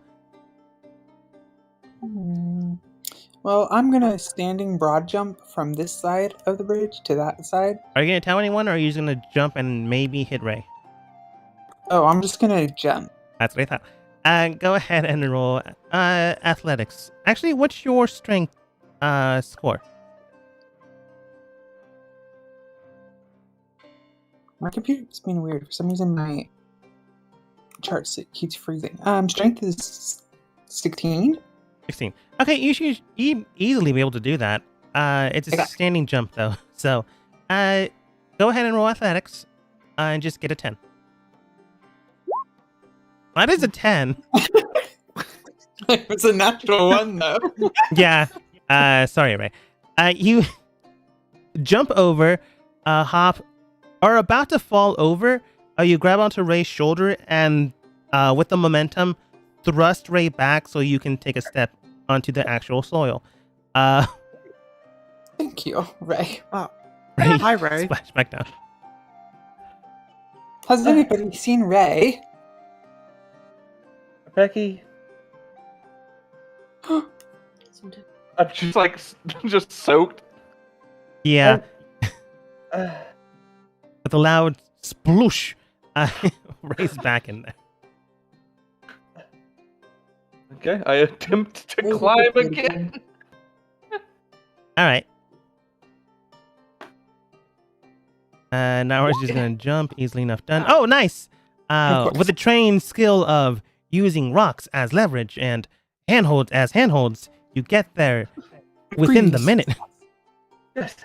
Well, I'm gonna standing broad jump from this side of the bridge to that side. Are you going to tell anyone, or are you just going to jump and maybe hit Ray? Oh, I'm just gonna jump. That's what I thought. Go ahead and roll athletics. Actually, what's your strength score? My computer's being weird. For some reason, my chart keeps freezing. Strength is 16. 16. Okay, you should easily be able to do that. It's a Okay. standing jump, though. So, go ahead and roll athletics and just get a 10. That is a 10. It's a natural one, though. Yeah. Sorry, Ray. You jump over, hop, are about to fall over. You grab onto Ray's shoulder and, with the momentum, thrust Ray back so you can take a step onto the actual soil. Thank you, Ray. Ray, Hi, Ray. splash back down. Has anybody seen Ray? Becky, I'm just like just soaked. Yeah, uh, with a loud sploosh, Ray's back in there. Okay, I attempt to climb again. All right. Now we're just gonna jump easily enough. Done. Oh, nice. course. With the trained skill of using rocks as leverage and handholds as handholds, you get there within the Please. minute. yes,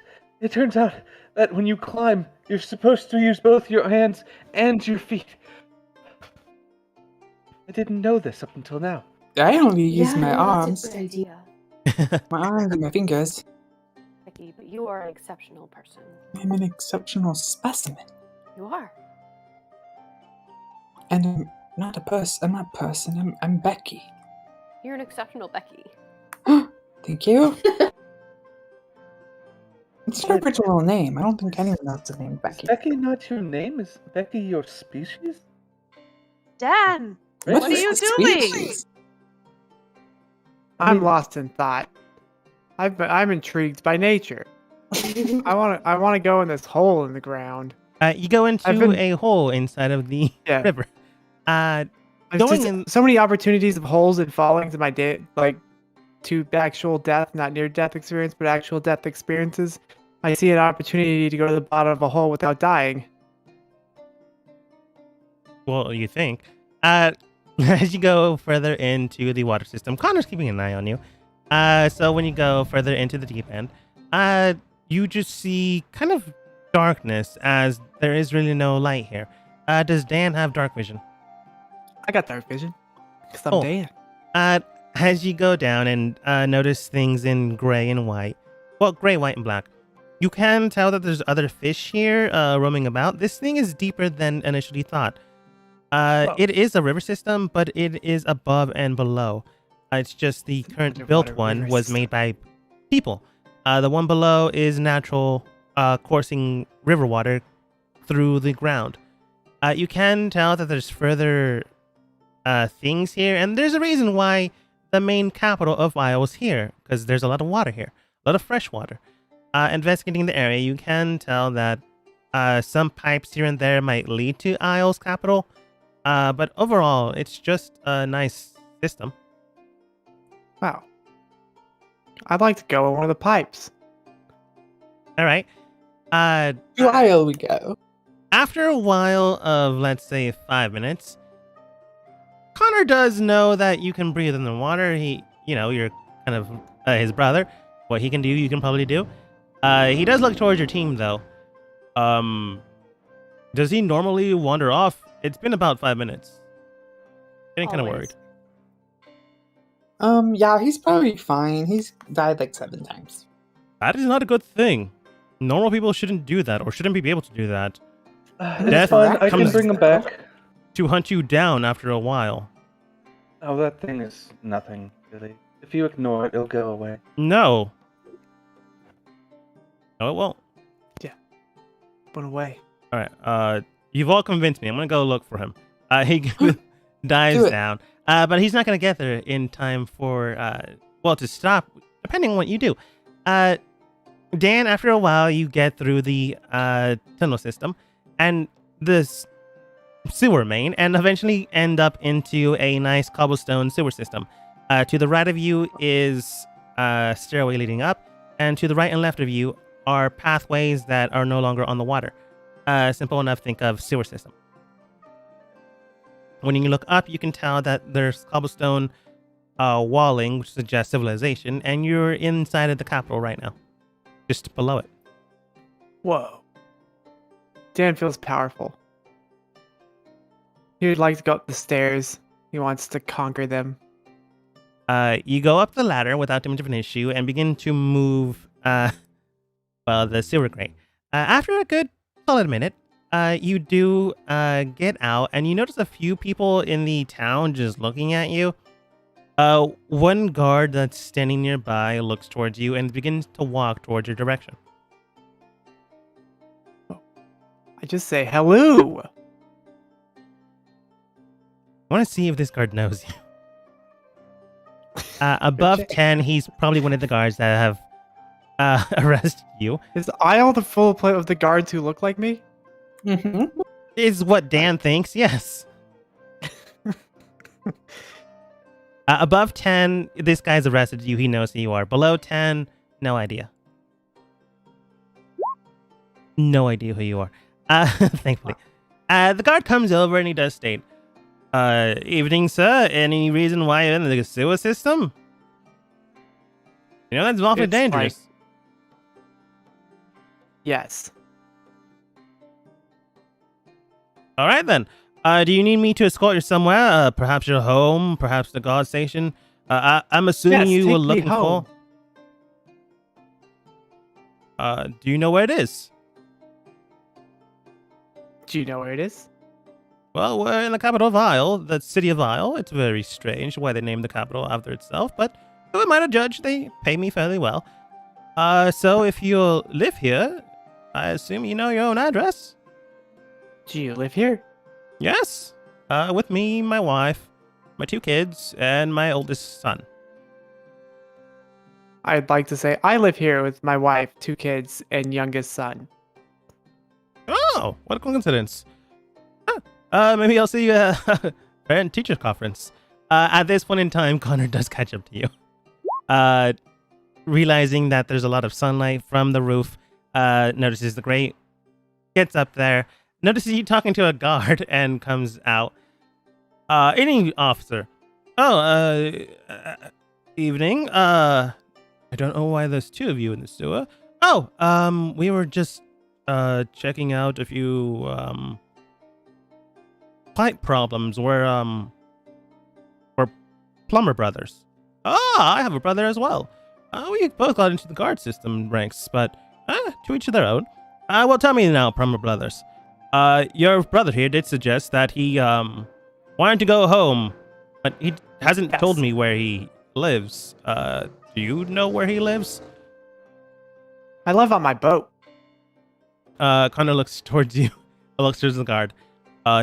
it turns out that when you climb, you're supposed to use both your hands and your feet. I didn't know this up until now. I only use Yeah, my no, arms. That's a good idea, My arms and my fingers. Becky. But you are an exceptional person. I'm an exceptional specimen. You are. And I'm not a person. I'm not a person. I'm Becky. You're an exceptional Becky. Thank you. It's an original name. I don't think anyone knows the name Is Becky. Becky not your name? Is Becky your species? Dan, what are is you the doing? species? I'm lost in thought. I'm intrigued by nature. I want to go in this hole in the ground. You go into I've been- a hole inside of the Yeah. river. There's Going just in- so many opportunities of holes and fallings in my day, like to actual death, not near death experience, but actual death experiences. I see an opportunity to go to the bottom of a hole without dying. Well, you think. As you go further into the water system, Connor's keeping an eye on you. So when you go further into the deep end, you just see kind of darkness as there is really no light here. Does Dan have dark vision? I got dark vision. Because I'm Oh. Dan. As you go down and notice things in gray and white, well, gray, white, and black, you can tell that there's other fish here roaming about. This thing is deeper than initially thought. It is a river system, but it is above and below. It's just the current built Underwater one river was system. made by people. The one below is natural coursing river water through the ground. You can tell that there's further things here, and there's a reason why the main capital of Isle is here, because there's a lot of water here, a lot of fresh water. Investigating the area, you can tell that some pipes here and there might lead to Isle's capital, but overall, it's just a nice system. Wow. I'd like to go on one of the pipes. All right. To Isle we go. After a while of, let's say, 5 minutes, Connor does know that you can breathe in the water. You're kind of his brother. What he can do, you can probably do. He does look towards your team, though. Does he normally wander off? It's been about 5 minutes. Getting kind of worried. Always. Yeah, he's probably fine. He's died like 7 times. That is not a good thing. Normal people shouldn't do that, or shouldn't be able to do that. It's Death fine. I can comes- bring him back. To hunt you down after a while. Oh, that thing is nothing, really. If you ignore it, it'll go away. No. No, it won't. Went away. All right. You've all convinced me. I'm gonna go look for him. He dives Do it. down. But he's not gonna get there in time for to stop. Depending on what you do. Dan, after a while, you get through the tunnel system and this sewer main, and eventually end up into a nice cobblestone sewer system. To the right of you is a stairway leading up, and to the right and left of you are pathways that are no longer on the water. Simple enough, think of sewer system. When you look up, you can tell that there's cobblestone walling, which suggests civilization, and you're inside of the capital right now, just below it. Whoa. Dan feels powerful. He would like to go up the stairs. He wants to conquer them. You go up the ladder without too much of an issue and begin to move the sewer grate. After a good solid minute, you do get out, and you notice a few people in the town just looking at you. One guard that's standing nearby looks towards you and begins to walk towards your direction. I just say hello. I want to see if this guard knows you. Above 10, he's probably one of the guards that have arrested you. Is Isle the full play of the guards who look like me? Mm-hmm. Is what Dan thinks, yes. Above 10, this guy's arrested you. He knows who you are. Below 10, no idea. No idea who you are. Thankfully. The guard comes over and he does state, evening, sir. Any reason why you're in the sewer system? You know, that's awfully It's dangerous. Yes. All right, then. Do you need me to escort you somewhere? Perhaps your home, perhaps the guard station? I'm assuming Yes, you take were me looking home. for... do you know where it is? Do you know where it is? Well, we're in the capital of Isle, the city of Isle. It's very strange why they named the capital after itself, but who am I to judge? They pay me fairly well. So if you live here, I assume you know your own address? Do you live here? Yes. With me, my wife, my 2 kids, and my oldest son. I'd like to say I live here with my wife, 2 kids, and youngest son. Oh, what a coincidence. Maybe I'll see you at parent teacher conference. At this point in time, Connor does catch up to you. Realizing that there's a lot of sunlight from the roof, notices the grate, gets up there, notices you talking to a guard, and comes out. Evening, officer. Oh, evening. I don't know why there's 2 of you in the sewer. Oh, we were just checking out a few pipe problems. We're plumber brothers. Ah, I have a brother as well. We both got into the guard system ranks, but to each their own. Well, tell me now, plumber brothers. Your brother here did suggest that he wanted to go home, but he hasn't told me where he lives. Do you know where he lives? I live on my boat. Connor looks towards you. Looks towards the guard.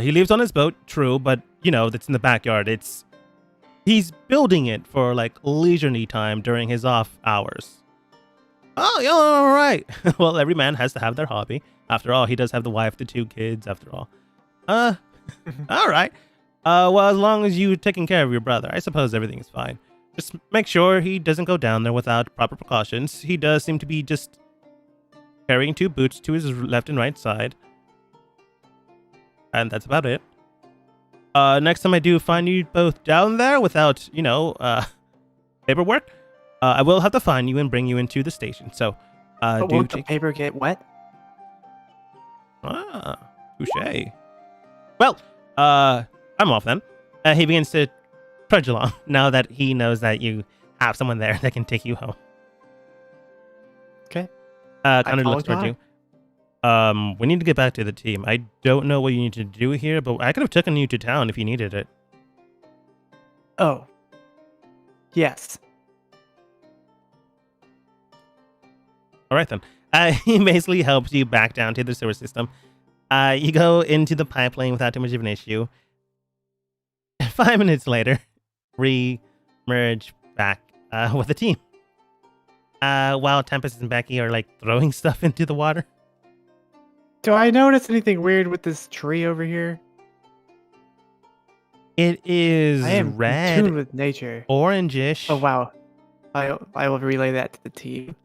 He lives on his boat, true, but that's in the backyard. He's building it for like leisurely time during his off hours. Oh, yeah, all right. Well, every man has to have their hobby. After all, he does have the wife, the 2 kids. After all, all right. Well, as long as you're taking care of your brother, I suppose everything is fine. Just make sure he doesn't go down there without proper precautions. He does seem to be just carrying 2 boots to his left and right side. And that's about it. Next time I do find you both down there without, paperwork, I will have to find you and bring you into the station. So, But won't the paper get wet? Touche. Well, I'm off then. He begins to trudge along now that he knows that you have someone there that can take you home. Okay. Kind of looks towards you. We need to get back to the team. I don't know what you need to do here, but I could have taken you to town if you needed it. Oh. Yes. All right, then. He basically helps you back down to the sewer system. You go into the pipeline without too much of an issue. 5 minutes later, re-merge back with the team. While Tempest and Becky are like throwing stuff into the water. Do I notice anything weird with this tree over here? It is I am red, in tune with nature. orangish. Oh wow. I will relay that to the team.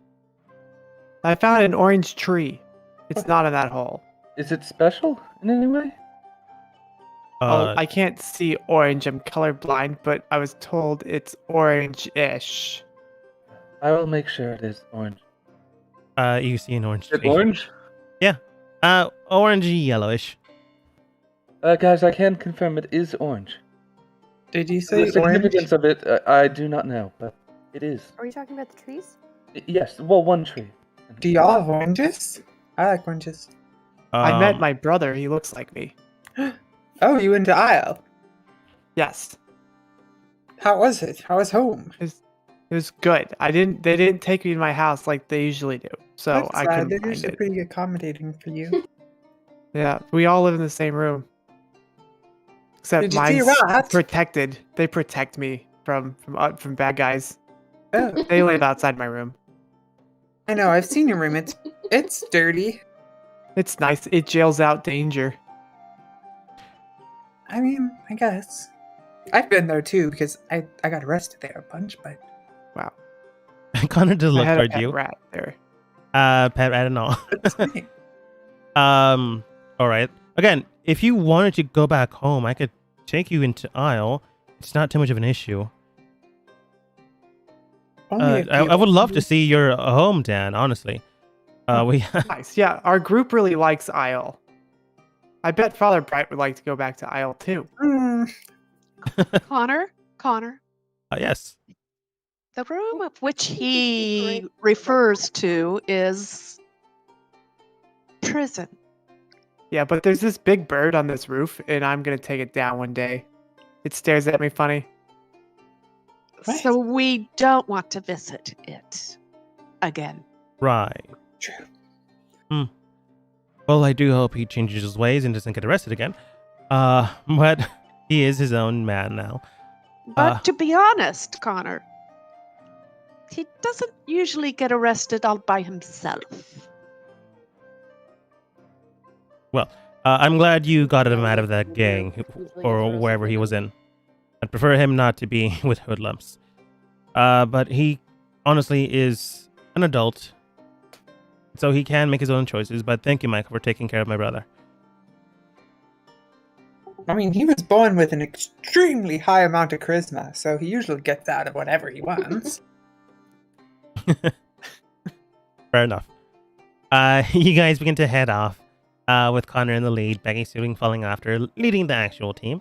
I found an orange tree. It's not in that hole. Is it special in any way? I can't see orange. I'm colorblind, but I was told it's orange-ish. I will make sure it is orange. You see an orange Is it tree. orange? Orangey yellowish. Guys, I can confirm it is orange. Did you The say significance orange? of it, I do not know, but it is. Are we talking about the trees? Yes, well, one tree. Do y'all have oranges? I like oranges. I met my brother. He looks like me. Oh, you went to Isle. Yes. How was it? How was home? It was good. They didn't take me to my house like they usually do. So That's I sad. couldn't They're find usually it. pretty accommodating for you. Yeah, we all live in the same room. Except Did you see mine's rats? protected. They protect me from bad guys. Oh, They live outside my room. I know. I've seen your room. It's dirty. It's nice. It jails out danger. I mean, I guess. I've been there too because I got arrested there a bunch, but Wow. Connor does I look had a towards pet you. rat there. Pet rat and all. it's nice. All right. Again, if you wanted to go back home, I could take you into Isle. It's not too much of an issue. Only a I few. would love to see your home, Dan, honestly. We Nice. Yeah, our group really likes Isle. I bet Father Bright would like to go back to Isle too. Mm, Connor, yes. the room of which he refers to is prison. Yeah, but there's this big bird on this roof, and I'm gonna take it down one day. It stares at me funny. What? So we don't want to visit it again. Right. true. Well, I do hope he changes his ways and doesn't get arrested again. But he is his own man now. But to be honest, Connor, he doesn't usually get arrested all by himself. I'm glad you got him out of that gang or wherever he was in. I'd prefer him not to be with hoodlums. But he honestly is an adult, so he can make his own choices. But thank you, Michael, for taking care of my brother. I mean, he was born with an extremely high amount of charisma, so he usually gets out of whatever he wants. Fair enough. You guys begin to head off with Connor in the lead, Becky falling after, leading the actual team.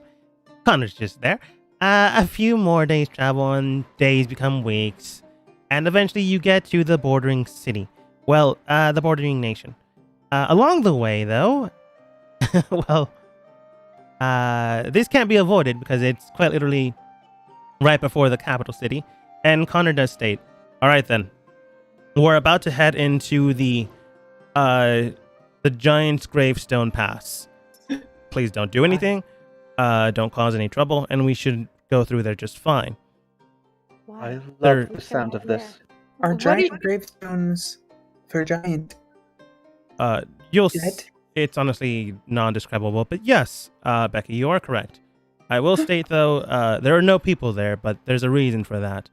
Connor's just there. A few more days travel and days become weeks. And eventually you get to the bordering city. Well, the bordering nation. Along the way, though, well, this can't be avoided because it's quite literally right before the capital city. And Connor does state, all right then, we're about to head into the Giant's Gravestone Pass. Please don't do anything. Don't cause any trouble, and we should go through there just fine. Wow. I There- love the sound of this. Are What do you- giant gravestones for giant You'll dead? it's honestly non-describable, but yes, Becky, you are correct. I will state though, there are no people there, but there's a reason for that.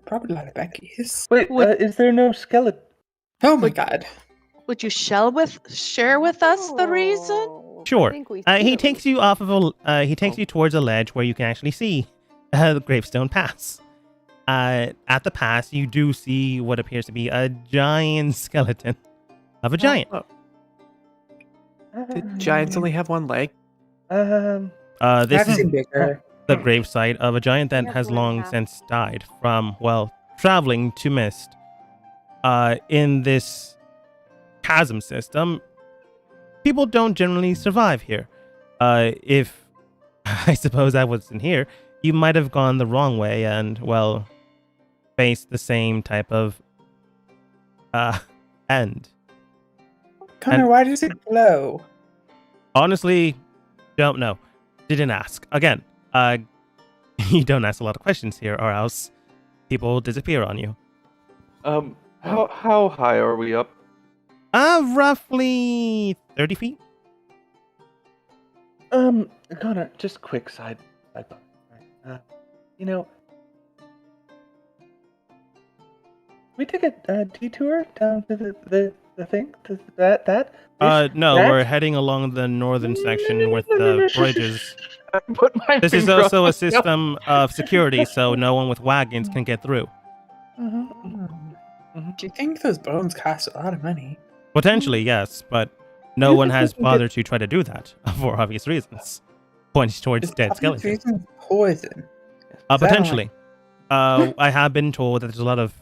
Probably a lot of Becky's. Wait, is there no skeleton? Oh my god. Would you share with us the reason? Oh, I Sure. think we He do. takes you off of he takes you towards a ledge where you can actually see the Gravestone Pass. At the pass, you do see what appears to be a giant skeleton of a giant. Oh, did giants only have one leg? This I've is seen bigger. the gravesite of a giant that Yeah, has 1.5. long since died from, well, traveling to Mist. In this chasm system, people don't generally survive here. If I suppose I wasn't here, you might have gone the wrong way and, well, faced the same type of end. Connor, why does it glow? Honestly, don't know. Didn't ask. Again, you don't ask a lot of questions here, or else people disappear on you. How high are we up? Roughly 30 feet. Connor, just quick side thought. Right. You know, we took a detour down to the thing, to that. No, that- we're heading along the northern section with the bridges. I put my This is finger also on a my system of security, so no one with wagons can get through. Do you think those bones cost a lot of money? Potentially, yes, but no one has bothered to try to do that for obvious reasons. Points towards Is dead obvious skeletons. reason poison? that Potentially. I have been told that there's a lot of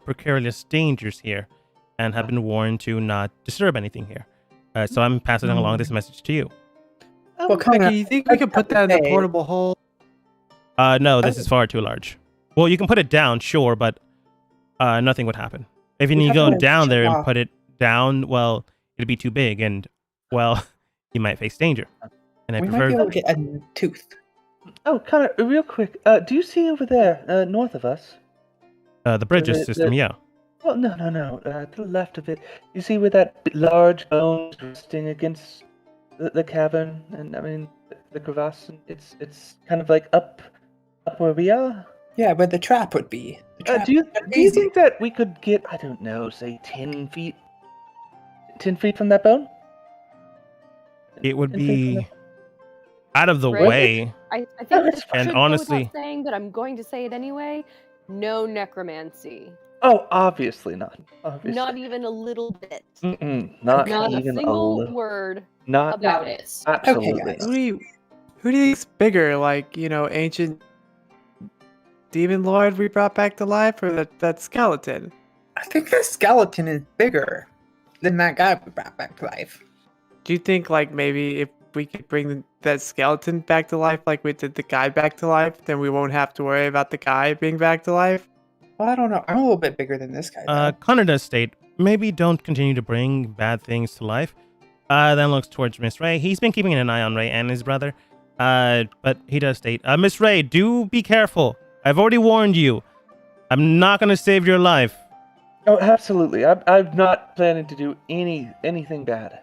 precarious dangers here and have been warned to not disturb anything here. So I'm passing along this message to you. Well, Connor, Becky, you think we could put that in the Hey. portable hole? No, this is far too large. Well, you can put it down, sure, but nothing would happen. If you We need to have go to down there and chop. put it down, well, it'd be too big and, well, you might face danger. And I we might be able prefer... to get a tooth. Oh, Connor, real quick. Do you see over there, north of us? the bridges the- system, yeah. Well, no. To the left of it, you see where that large bone is resting against the cavern, and I mean the crevasse. And it's kind of like up where we are. Yeah, where the trap would be. The trap Do you would be do you easy. think that we could get, I don't know, say 10 feet? 10 feet from that bone? It would 10 feet from be out of the Right. way. I think that's this fine. And should honestly- go without saying, but I'm going to say it anyway. No necromancy. Oh, obviously not. Obviously. Not even a little bit. Not Not a even single little. word Not about it. absolutely. guys. not. Who do you think's bigger? Like, ancient demon lord we brought back to life, or that skeleton? I think the skeleton is bigger than that guy we brought back to life. Do you think, like, maybe if we could bring that skeleton back to life, like we did the guy back to life, then we won't have to worry about the guy being back to life? Well, I don't know. I'm a little bit bigger than this guy. though. Connor does state, maybe don't continue to bring bad things to life. Then looks towards Miss Ray. He's been keeping an eye on Ray and his brother. But he does state, Miss Ray, do be careful. I've already warned you. I'm not going to save your life. Oh, absolutely. I'm not planning to do anything bad.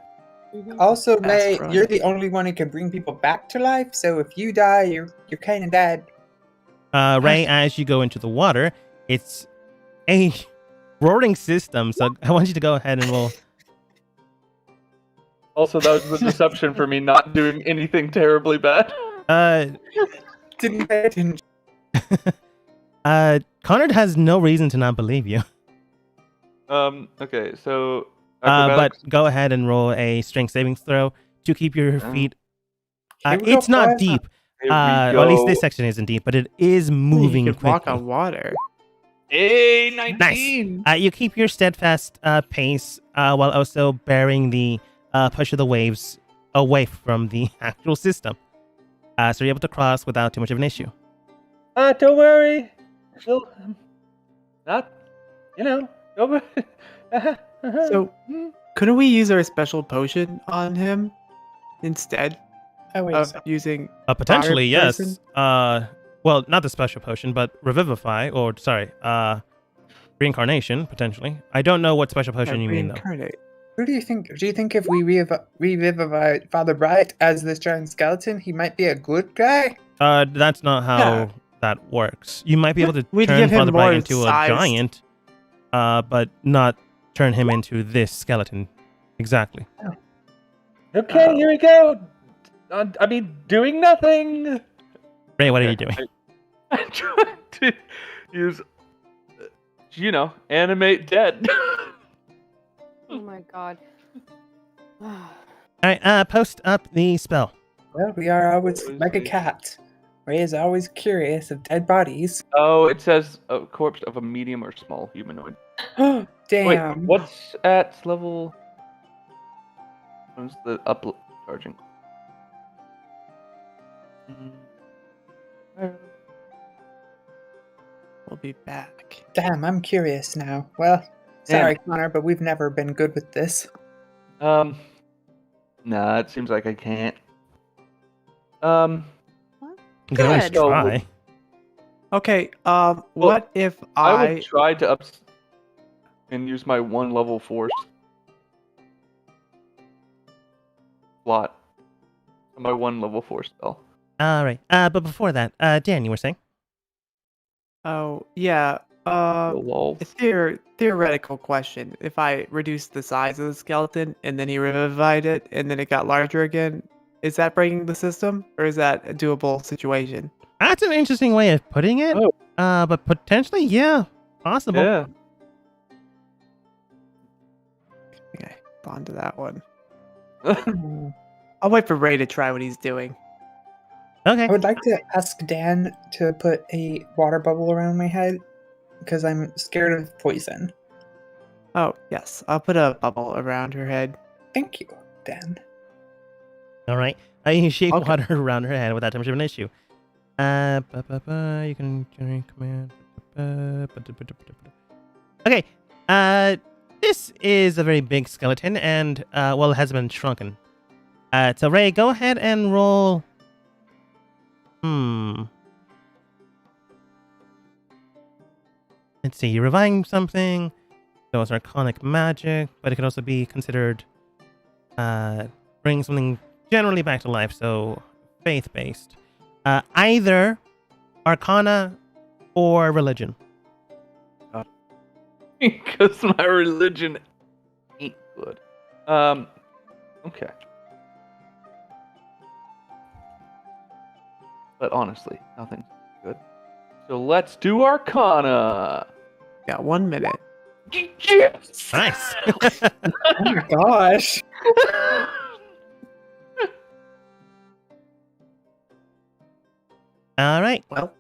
Mhm. Also, That's Ray, right. you're the only one who can bring people back to life. So if you die, you're kind of dead. Ray, as you go into the water, it's a roaring system. So I want you to go ahead and roll. Also, that was the deception for me not doing anything terribly bad. Didn't pay attention. Connor has no reason to not believe you. Okay, so But Acrobatics? go ahead and roll a strength savings throw to keep your feet. Here we It's go, not boys. deep. Here we Or at least this go. section isn't deep, but it is You moving could walk quickly. on water. Hey, Nice. 19. You keep your steadfast pace while also bearing the push of the waves away from the actual system. So you're able to cross without too much of an issue. Don't worry. She'll not, don't worry. So, couldn't we use our special potion on him instead Oh wait, of so using? Potentially, Fire yes. person? Well, not the special potion, but revivify, or sorry, reincarnation, potentially. I don't know what special potion you mean, though. Reincarnate. who do you think? Do you think if we revivify Father Bright as this giant skeleton, he might be a good guy? That's not how that works. You might be able to We'd turn give him Father Bright more into a size. giant, but not turn him into this skeleton. Exactly. Okay, here we go. Doing nothing. Ray, what are you doing? I'm trying to use, animate dead. Oh my god. All right, post up the spell. Well, we are always What is like a it? cat. Ray is always curious of dead bodies. Oh, it says a corpse of a medium or small humanoid. Damn. Wait, what's at level? What's the up charging? We'll be back. Damn, I'm curious now. Well, sorry, Connor, but we've never been good with this. Nah, it seems like I can't. You can always Good. try. Okay. What if I would try to up and use my 1 level force slot. My 1 level force spell. All right. But before that, Dan, you were saying? Oh yeah. Lol. A theoretical question. If I reduced the size of the skeleton and then he revived it and then it got larger again, is that breaking the system or is that a doable situation? That's an interesting way of putting it. Oh. But potentially, yeah, possible. Yeah. Okay, on to that one. I'll wait for Ray to try what he's doing. Okay. I would like to ask Dan to put a water bubble around my head because I'm scared of poison. Oh yes, I'll put a bubble around her head. Thank you, Dan. All right. You shake Okay. water around her head without too much of an issue. You can generate command. Okay. This is a very big skeleton, and it has been shrunken. So Ray, go ahead and roll. Let's see. You're reviving something. So it's arcanic magic, but it could also be considered bringing something generally back to life. So faith-based. Either arcana or religion. Because my religion ain't good. Okay. But honestly, nothing's good. So let's do Arcana. Got 1 minute. Yes! Nice. Oh my gosh. All right. Well,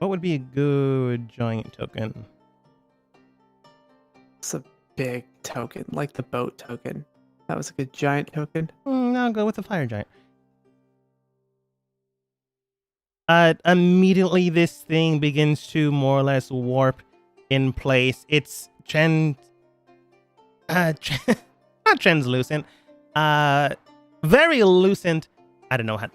What would be a good giant token? it's a big token, like the boat token. That was a good giant token. I'll go with the fire giant. Immediately this thing begins to more or less warp in place. It's not translucent. Very lucent. I don't know how.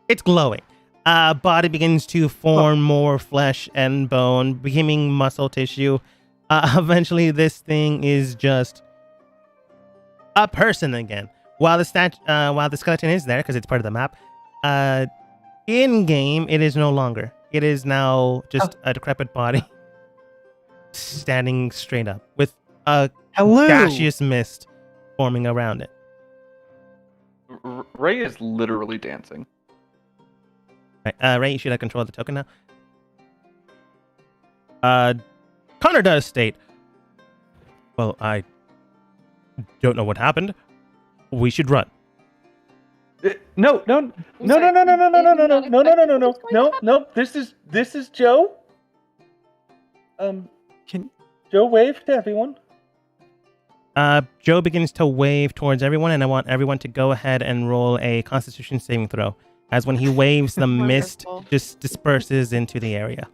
It's glowing. Body begins to form more flesh and bone, becoming muscle tissue. Eventually, this thing is just a person again. While the skeleton is there because it's part of the map, in game it is no longer. It is now just a decrepit body standing straight up with a Hello. gaseous mist forming around it. Ray is literally dancing. Right, Ray, you should have control of the token now. Connor does state, well, I don't know what happened. We should run. No. This is Joe. Can Joe wave to everyone. Joe begins to wave towards everyone, and I want everyone to go ahead and roll a Constitution saving throw. As when he waves, the mist Wonderful. just disperses into the area.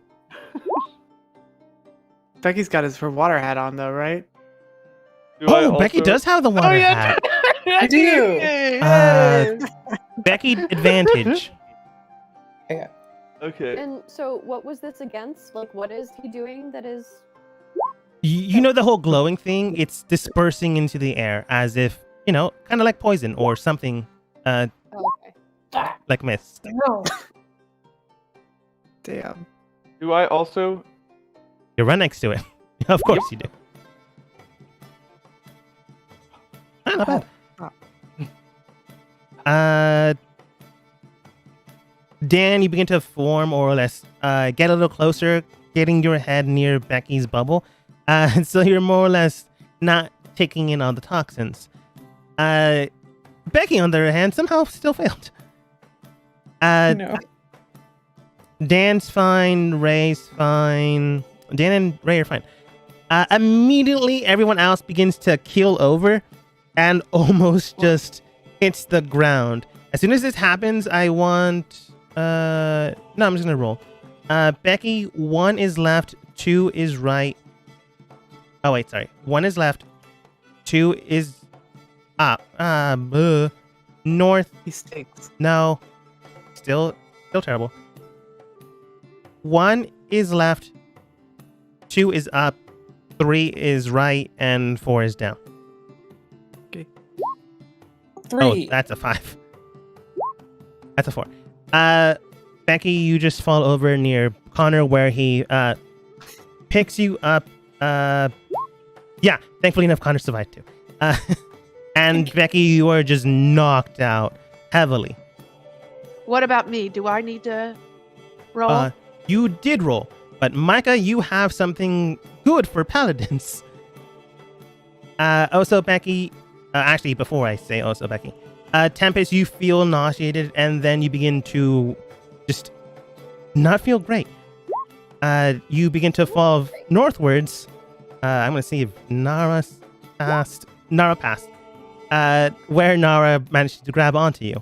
Becky's got his water hat on though, right? Oh, Becky does have the water hat. I do. Becky, advantage. Okay. And so, what was this against? Like, what is he doing that is? You know the whole glowing thing? It's dispersing into the air as if, kind of like poison or something, Oh, okay. like mist. No. Damn. Do I also? You run next to it. Of course you do. Not bad. Dan, you begin to form more or less, get a little closer, getting your head near Becky's bubble. So you're more or less not taking in all the toxins. Becky, on the other hand, somehow still failed. No. Dan's fine, Ray's fine. Dan and Ray are fine. Immediately, everyone else begins to keel over and almost just hits the ground. As soon as this happens, I want... no, I'm just going to roll. Becky, 1 is left, 2 is right. Oh, wait, sorry. 1 is left, 2 is up. North. He stinks. No. Still terrible. 1 is left, 2 is up, 3 is right, and 4 is down. Okay. 3. Oh, that's a 5. That's a 4. Becky, you just fall over near Connor where he picks you up. Yeah, thankfully enough, Connor survived too. And Becky, you are just knocked out heavily. What about me? Do I need to roll? You did roll, but Micah, you have something good for paladins. Also, Becky, actually, before I say also, Becky, Tempest, you feel nauseated, and then you begin to just not feel great. You begin to fall northwards. I'm going to see if Nara passed, where Nara managed to grab onto you.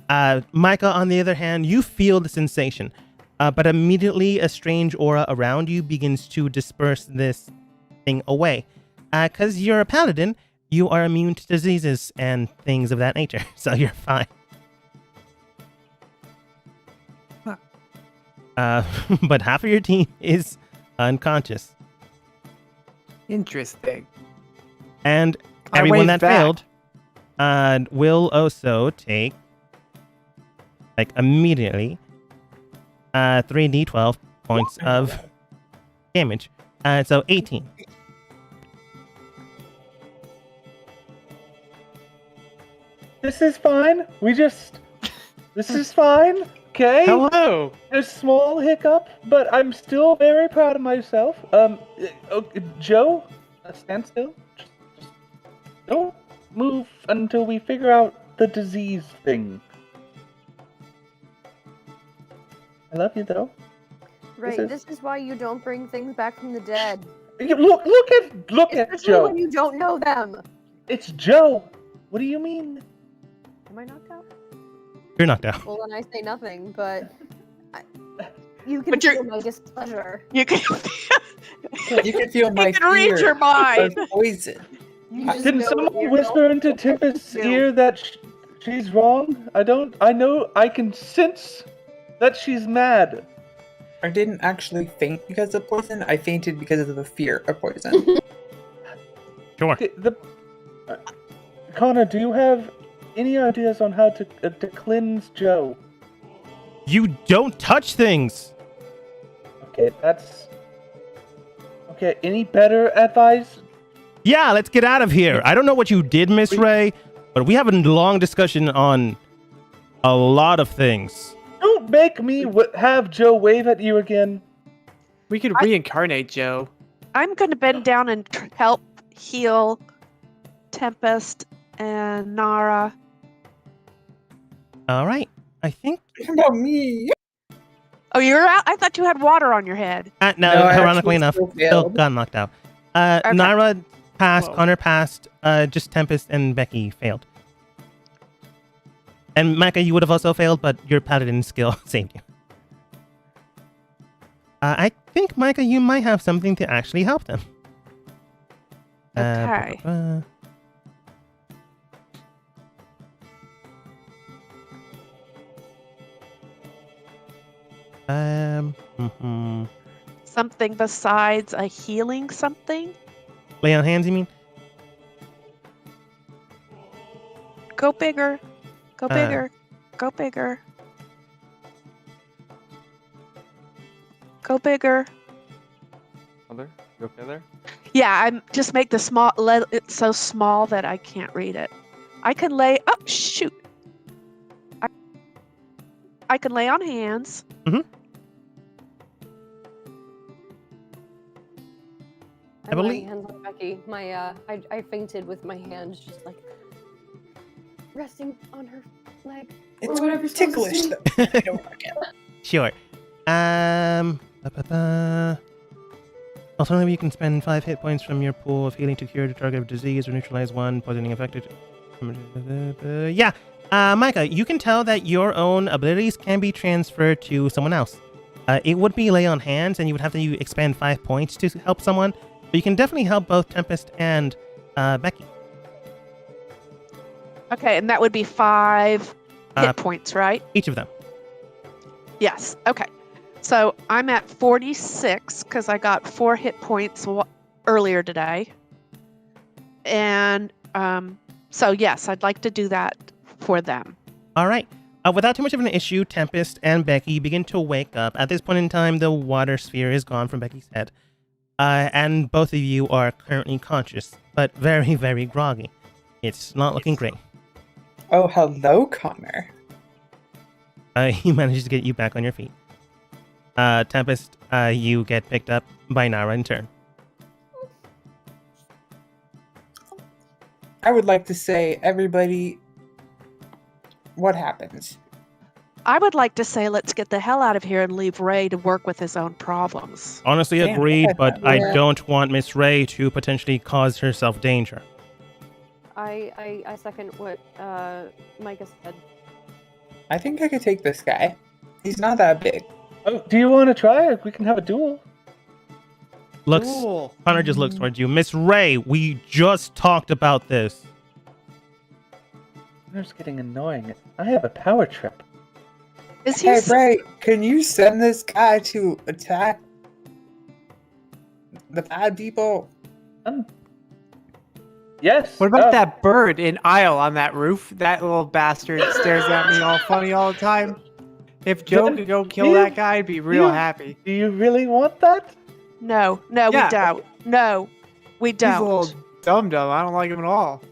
Micah, on the other hand, you feel the sensation, but immediately a strange aura around you begins to disperse this thing away. Because you're a paladin, you are immune to diseases and things of that nature, so you're fine. But half of your team is unconscious. Interesting. And I everyone wave that back. failed will also take, like, immediately 3d12 points of damage. So 18. This is fine. This is fine. Okay. Hello. A small hiccup, but I'm still very proud of myself. Joe, stand still. Just don't move until we figure out the disease thing. I love you, though. Right. is- This is why you don't bring things back from the dead. Look at Especially Joe. when you don't know them. It's Joe. What do you mean? Am I knocked out? You're knocked out. Well, then I say nothing, but you can But you're- feel my displeasure. You can, You can feel my you can read fear your mind. of poison. You just Didn't know someone you're whisper into not- Tempest's No. ear that she's wrong? I can sense that she's mad. I didn't actually faint because of poison. I fainted because of the fear of poison. Sure. Okay, Connor, do you have any ideas on how to cleanse Joe? You don't touch things. Okay, that's... Okay, any better advice? Yeah, let's get out of here. I don't know what you did, Miss Ray, but we have a long discussion on a lot of things. Don't make me have Joe wave at you again. We could reincarnate Joe. I'm going to bend down and help heal Tempest and Nara. All right. I think. What about me? Oh, you're out? I thought you had water on your head. No, No, I ironically actually enough, still Phil failed. got knocked out. Okay. Nara passed, Whoa. Connor passed, just Tempest and Becky failed. And Micah, you would have also failed, but your paladin skill saved you. I think, Micah, you might have something to actually help them. Okay. Mhm. Something besides a healing something? Lay on hands, you mean? Go bigger. Go bigger. Go bigger. Go bigger. Mother, you okay there? Yeah, I'm just make the small. Let it so small that I can't read it. I can lay. Oh shoot! I can lay on hands. I'm believe- laying hands on Becky. I fainted with my hands just like resting on her leg. It's whatever you're supposed to ticklish see. though. I don't like it. Sure. Alternatively, you can spend 5 hit points from your pool of healing to cure the target of disease or neutralize one poisoning affected. Yeah. Micah, you can tell that your own abilities can be transferred to someone else. It would be lay on hands, and you would have to expend 5 points to help someone. But you can definitely help both Tempest and Becky. Okay, and that would be 5 Uh, hit points, right? Each of them. Yes. Okay. So I'm at 46 because I got 4 hit points earlier today. And so yes, I'd like to do that for them. All right. Without too much of an issue, Tempest and Becky begin to wake up. At this point in time, the water sphere is gone from Becky's head. And both of you are currently conscious, but very, very groggy. It's not looking great. Oh, hello, Connor. He manages to get you back on your feet. Tempest, you get picked up by Nara in turn. I would like to say, everybody, what happens? I would like to say let's get the hell out of here and leave Ray to work with his own problems. Honestly, Damn, agreed, but I yeah. don't want Miss Ray to potentially cause herself danger. I second what Micah said. I think I could take this guy. He's not that big. Oh, do you want to try? We can have a duel. Looks, Cool. Connor just looks towards you. Miss Ray, we just talked about this. It's getting annoying. I have a power trip. Is he? Hey, Ray, can you send this guy to attack the bad people? Yes. What about that bird in Isle on that roof? That little bastard stares at me all funny all the time. If Joe could go kill that guy, I'd be real happy. Do you really want that? No, we Yeah. don't. No, we He's a don't. little dum-dum. I don't like him at all.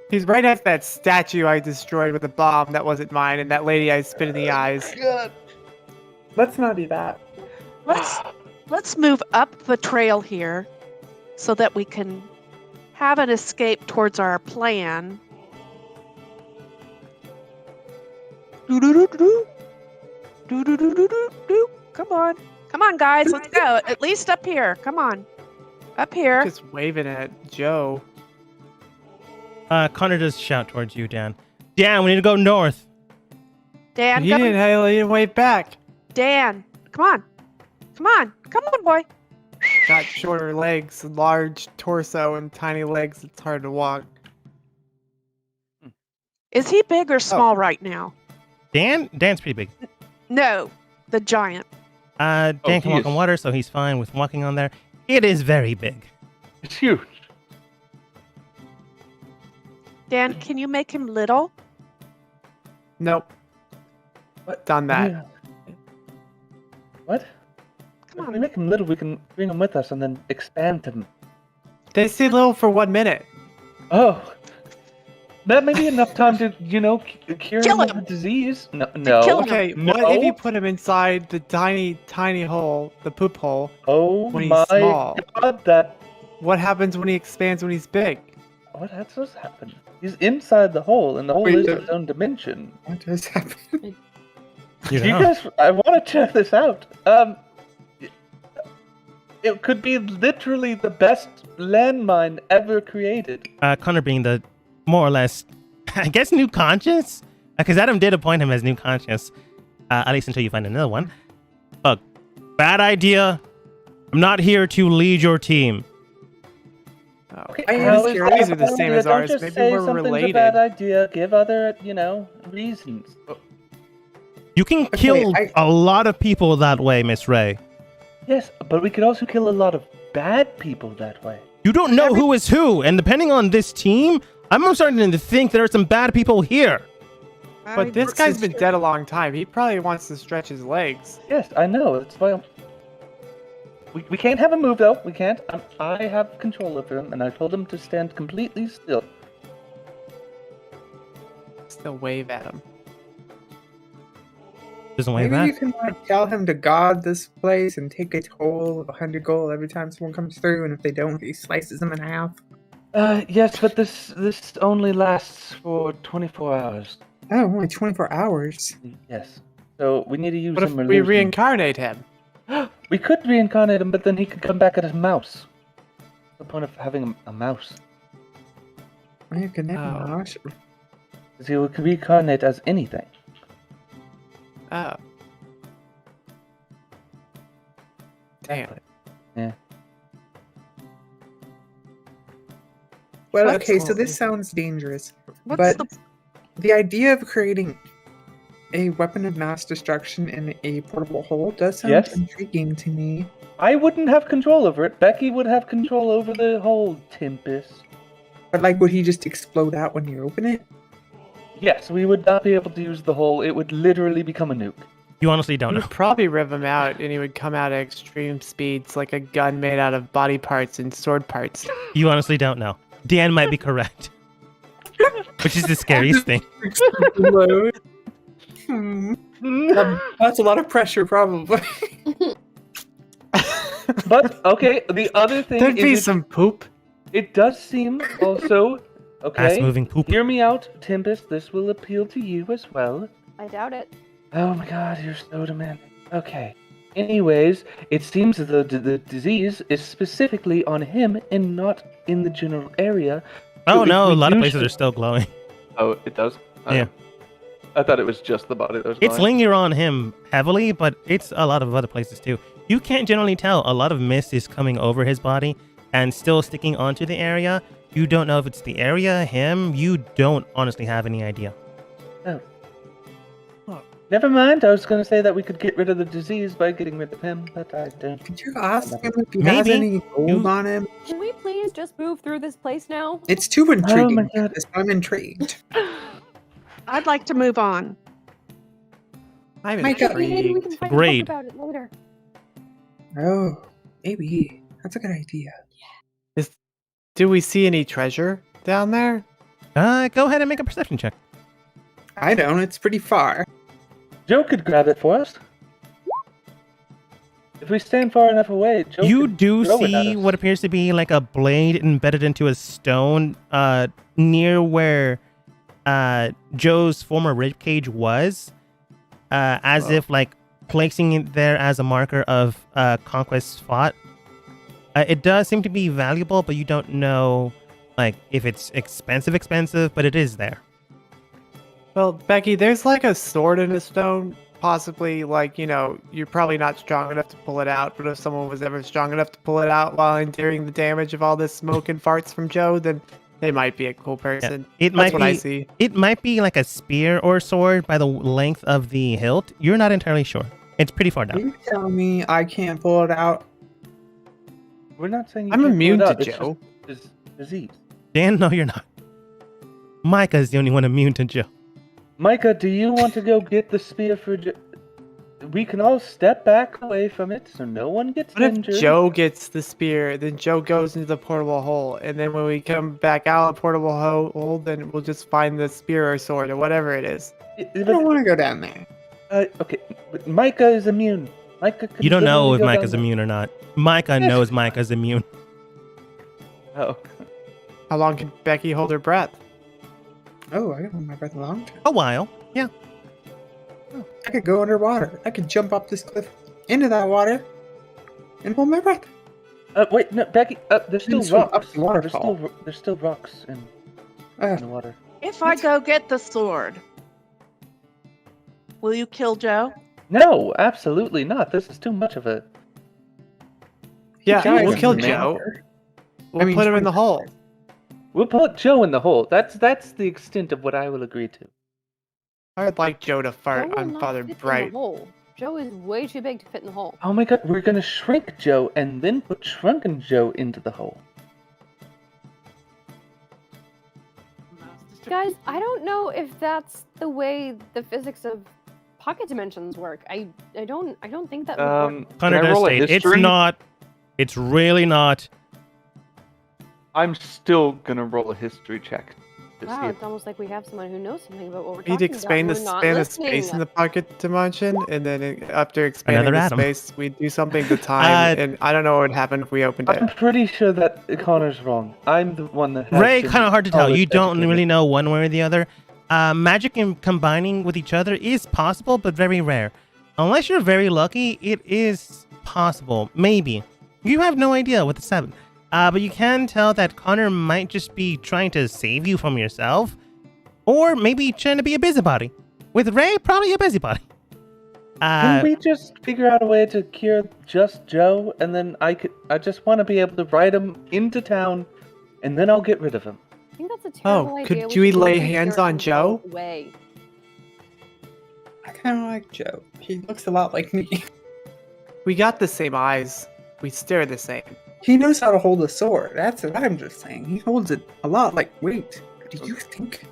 He's right next to that statue I destroyed with a bomb that wasn't mine, and that lady I spit in the eyes. Good. Let's not do that. Let's move up the trail here so that we can have an escape towards our plan. Do-do-do-do-do. Do-do-do-do-do-do. Come on. Come on, guys. Let's go. At least up here. Come on. Up here. Just waving at Joe. Connor does shout towards you, Dan. Dan, we need to go north. Dan, He come didn't wave back. Dan. Come on. Come on. Come on, boy. Got shorter legs, large torso, and tiny legs. It's hard to walk. Is he big or small right now? Dan's pretty big. No, the giant. Dan he can walk is. on water, so he's fine with walking on there. It is very big. It's huge. Dan, can you make him little? Nope. What? Done that. Yeah. What? Come If on. we make him little, we can bring him with us and then expand him. They stayed little for 1 minute. Oh. That may be enough time to, cure Kill him of him. the disease. No. kill him. Okay, No. what if you put him inside the tiny hole, the poop hole? Oh When he's my small. god, that... What happens when he expands when he's big? What does happen? He's inside the hole, and the hole Wait, is the- its own dimension. What does happen? You You know. guys, I want to check this out. It could be literally the best landmine ever created. Connor being the more or less, I guess, new conscious, because Adam did appoint him as new conscious, at least until you find another one. Look, bad idea. I'm not here to lead your team. Oh, Okay, I how was is curious that if they're the a same bad as idea? ours. Don't just Maybe say we're something's a bad related. idea. Give other, reasons. You can kill I- a lot of people that way, Miss Ray. Yes, but we could also kill a lot of bad people that way. You don't know who is who, and depending on this team, I'm starting to think there are some bad people here. But this guy's been dead a long time. He probably wants to stretch his legs. Yes, I know. That's why we can't have him move, though. We can't. I have control over him, and I told him to stand completely still. Still wave at him. Doesn't wave Maybe you back. can tell him to guard this place and take a toll of 100 gold every time someone comes through, and if they don't, he slices them in half. Yes, but this only lasts for 24 hours. Oh, only 24 hours. Yes. So we need to use What if him. we reincarnate him? We could reincarnate him, but then he could come back as a mouse. What's the point of having a mouse? Yeah, good night, Oh. Mosh. Because he would reincarnate as anything. Oh. Damn. Well, What's okay, so wrong? this sounds dangerous. What's but the the idea of creating a weapon of mass destruction in a portable hole does sound Yes. intriguing to me. I wouldn't have control over it. Becky would have control over the whole Tempest. But, like, would he just explode out when you open it? Yes, we would not be able to use the hole. It would literally become a nuke. You honestly don't You know. would probably rev him out and he would come out at extreme speeds like a gun made out of body parts and sword parts. You honestly don't know. Dan might be correct. Which is the scariest thing. Explode? That's a lot of pressure, probably. But, okay, the other thing There'd be is some poop. it does seem also... Fast Okay, moving poop. hear me out, Tempest. This will appeal to you as well. I doubt it. Oh my god, you're so demanding. Okay. Anyways, it seems that the disease is specifically on him and not in the general area. Oh So if no, a we lot of do places sh- are still glowing. Oh, it does? Yeah. I thought it was just the body that was It's glowing. linger on him heavily, but it's a lot of other places too. You can't generally tell. A lot of mist is coming over his body and still sticking onto the area. You don't know if it's the area, him. You don't honestly have any idea. Never mind, I was going to say that we could get rid of the disease by getting rid of him, but I don't. Could you ask him if he has Maybe. any gold You- on him? Can we please just move through this place now? It's too intriguing. my God. I'm intrigued. I'd like to move on. I'm My God. Maybe we intrigued. can find Grade. out about it later. Oh, maybe. That's a good idea. Do we see any treasure down there? Go ahead and make a perception check. I don't. It's pretty far. Joe could grab it for us. If we stand far enough away, Joe You could do throw it at see us. what appears to be like a blade embedded into a stone near where Joe's former ribcage was, as if like placing it there as a marker of conquest fought. It does seem to be valuable, but you don't know like if it's expensive, but it is there. Well, Becky, there's like a sword in a stone. Possibly, like, you know, you're probably not strong enough to pull it out, but if someone was ever strong enough to pull it out while enduring the damage of all this smoke and farts from Joe, then they might be a cool person. It That's might what be. I see. It might be like a spear or sword by the length of the hilt. You're not entirely sure. It's pretty far down. You tell me I can't pull it out. We're not saying you I'm can't pull immune it to out, it's Joe. just disease. Dan, no, you're not. Micah's the only one immune to Joe. Micah, do you want to go get the spear for we can all step back away from it so no one gets What if injured. Joe gets the spear, then Joe goes into the portable hole, and then when we come back out of the portable hole, then we'll just find the spear or sword or whatever it is. I don't want to go down there. Okay, but Micah is immune. Micah can You don't know literally if go Micah's down immune or not. Micah knows Micah's immune. there. Oh. How long can Becky hold her breath? Oh, I can hold my breath a long time. A while. Yeah. I could go underwater. I could jump up this cliff into that water and hold my breath. Wait, no, Becky. There's still Didn't swim up rocks. the waterfall. There's still rocks in the water. If I go get the sword, will you kill Joe? No, absolutely not. This is too much of a. Yeah, Guys, we'll kill man. Joe. We'll I mean, put him in the hole. We'll put Joe in the hole. That's the extent of what I will agree to. I would like Joe to Joe fart will on not Father fit in Bright. the hole. Joe is way too big to fit in the hole. Oh my god, we're gonna shrink Joe and then put shrunken Joe into the hole. Guys, I don't know if that's the way the physics of pocket dimensions work. I don't think that would work. Can Connor I does roll a say it's history? not. It's really not. I'm still gonna roll a history check. To see Wow, if- it's almost like we have someone who knows something about what we're He'd talking expand the about. We're not span of listening. space in the pocket dimension, and then after expanding Another the atom. space, we'd do something to time, Uh, and I don't know what would happen if we opened I'm it. pretty sure that Connor's wrong. I'm the one that has Ray, been kind of hard to tell. college You don't educated. really know one way or the other. Magic and combining with each other is possible, but very rare. Unless you're very lucky, it is possible. Maybe. You have no idea with the 7. But you can tell that Connor might just be trying to save you from yourself. Or maybe trying to be a busybody. With Ray, probably a busybody. Can we just figure out a way to cure just Joe, and then I just want to be able to ride him into town, and then I'll get rid of him. I think that's a terrible idea. could We you should lay make hands sure on it Joe? goes away. I kind of like Joe. He looks a lot like me. We got the same eyes. We stare the same. He knows how to hold a sword. That's what I'm just saying. He holds it a lot like weight. Do you think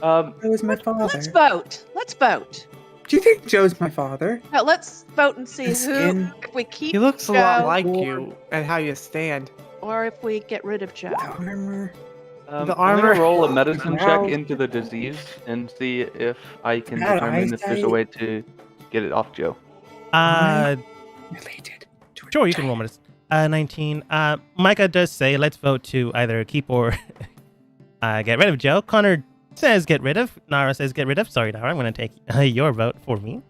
Joe is my father? Let's vote. Let's vote. Do you think Joe's my father? Now let's vote and see His who. skin. If we keep He looks a lot Joe, like Lord. you and how you stand. or if we get rid of Joe. The armor. The I'm armor- gonna roll a medicine Wow. check into the disease and see if I can Bad determine if there's a eyesight. way to get it off Joe. Related to a Sure, you can roll giant. minus. 19. Micah does say, let's vote to either keep or get rid of Joe. Connor says get rid of. Nara says get rid of. Sorry, Nara, I'm going to take your vote for me.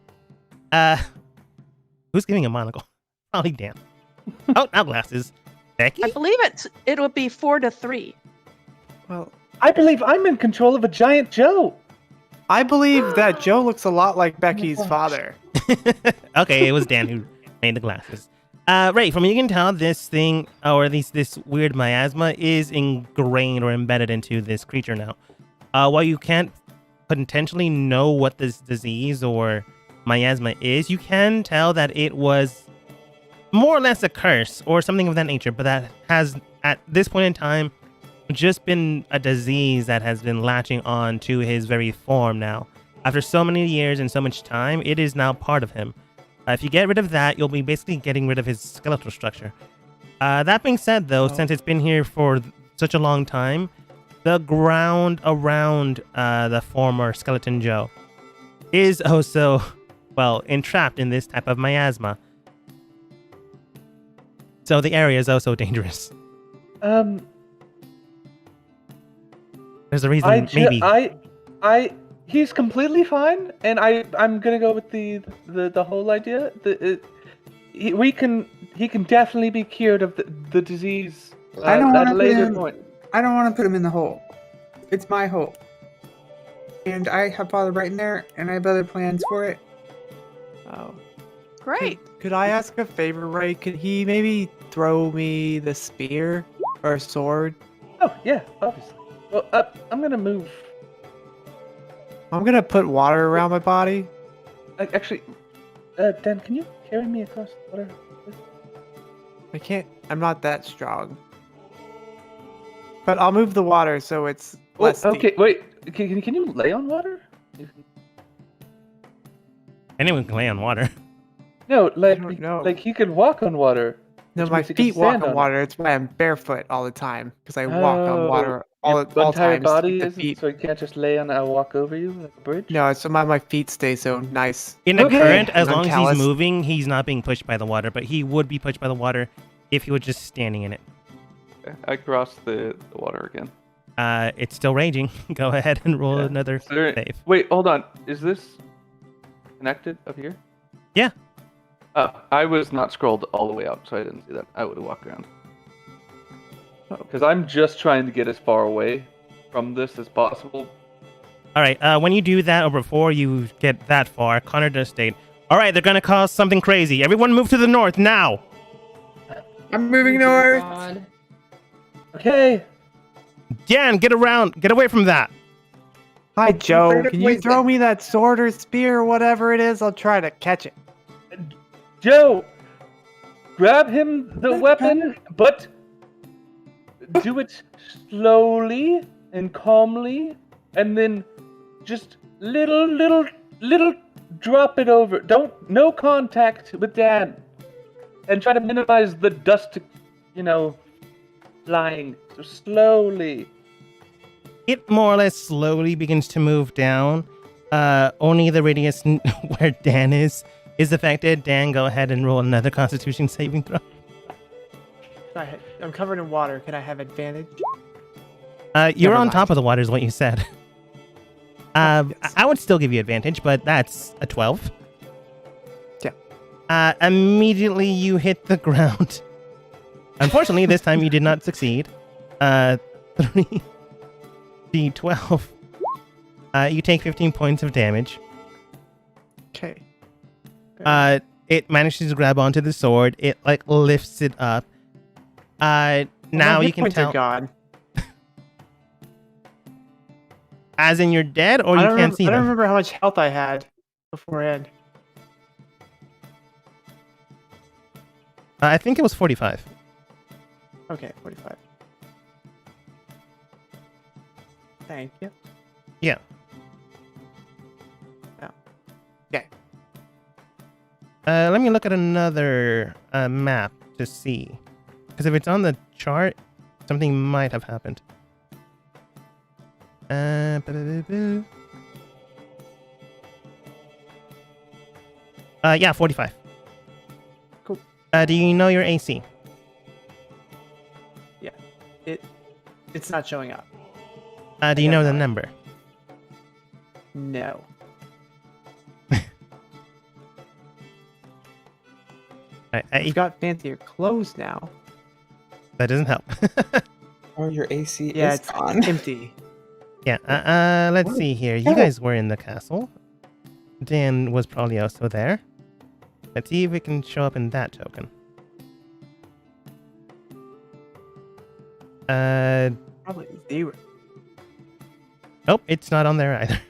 Who's giving a monocle? Probably Dan. Oh, now glasses. Becky? I believe it would be 4-3. Well, I believe I'm in control of a giant Joe. I believe that Joe looks a lot like Becky's gosh. father. Okay, it was Dan who made the glasses. Ray, from you can tell this thing, or at least this weird miasma, is ingrained or embedded into this creature now. While you can't potentially know what this disease or miasma is, you can tell that it was more or less a curse or something of that nature, but that has, at this point in time, just been a disease that has been latching on to his very form now. After so many years and so much time, it is now part of him. If you get rid of that, you'll be basically getting rid of his skeletal structure. That being said, though, since it's been here for such a long time, the ground around the former skeleton Joe is also, well, entrapped in this type of miasma. So the area is also dangerous. There's a reason, maybe. He's completely fine, and I'm gonna go with the whole idea. He can definitely be cured of the disease. I don't at wanna a put later him- point. I don't want to put him in the hole. It's my hole. And I have Father Bright in there, and I have other plans for it. Oh. Great. Could I ask a favor, Ray? Could he maybe throw me the spear or sword? Oh yeah, obviously. Well, I'm gonna move. I'm gonna put water around my body. Actually, Dan, can you carry me across the water? I can't. I'm not that strong. But I'll move the water so it's less okay, deep. wait. Can you lay on water? Anyone can lay on water. No, I don't know. like he could walk on water. No, which my means he can feet walk stand on it. water. It's why I'm barefoot all the time because I walk on water all Your entire times. body The isn't, feet. so he can't just lay on a walk over you like a bridge. No, it's my feet stay so nice. In the Okay. current, as I'm long as he's callous. moving, he's not being pushed by the water, but he would be pushed by the water if he was just standing in it. Okay, I cross the water again. It's still raging. Go ahead and roll Yeah. another Is there- save. Wait, hold on. Is this connected up here? Yeah. I was not scrolled all the way up, so I didn't see that. I would have walked around. Because I'm just trying to get as far away from this as possible. All right. When you do that, or before you get that far, Connor does state, "All right, they're gonna cause something crazy. Everyone, move to the north now." I'm moving Oh, dear north. God. Okay. Dan, get around. Get away from that. Hi, Joe. afraid of Can you poison. throw me that sword or spear or whatever it is? I'll try to catch it. Joe, grab him the weapon, but do it slowly and calmly, and then just little drop it over. No contact with Dan, and try to minimize the dust, flying. So slowly. It more or less slowly begins to move down. Only the radius where Dan is affected. Dan, go ahead and roll another Constitution saving throw. I'm covered in water. Can I have advantage? You're Never on mind. top of the water, is what you said. Yes. I would still give you advantage, but that's a 12. Yeah. Immediately you hit the ground. Unfortunately, this time you did not succeed. 3d12. You take 15 points of damage. Okay. It manages to grab onto the sword. It lifts it up. Now My you hit can points tell. are gone. As in you're dead, or I you don't can't see I don't them. remember how much health I had beforehand. I think it was 45. Okay, 45. Thank you. Yeah. Oh. Okay. Let me look at another map to see. Because if it's on the chart, something might have happened. Yeah, 45. Cool. Do you know your AC? It's not showing up. Do you got know the mine. number? No. You've got fancier clothes now. That doesn't help. Oh, your AC Yeah, is it's gone. empty. Yeah, let's see here. You guys were in the castle. Dan was probably also there. Let's see if it can show up in that token. Probably 0. Nope, it's not on there either.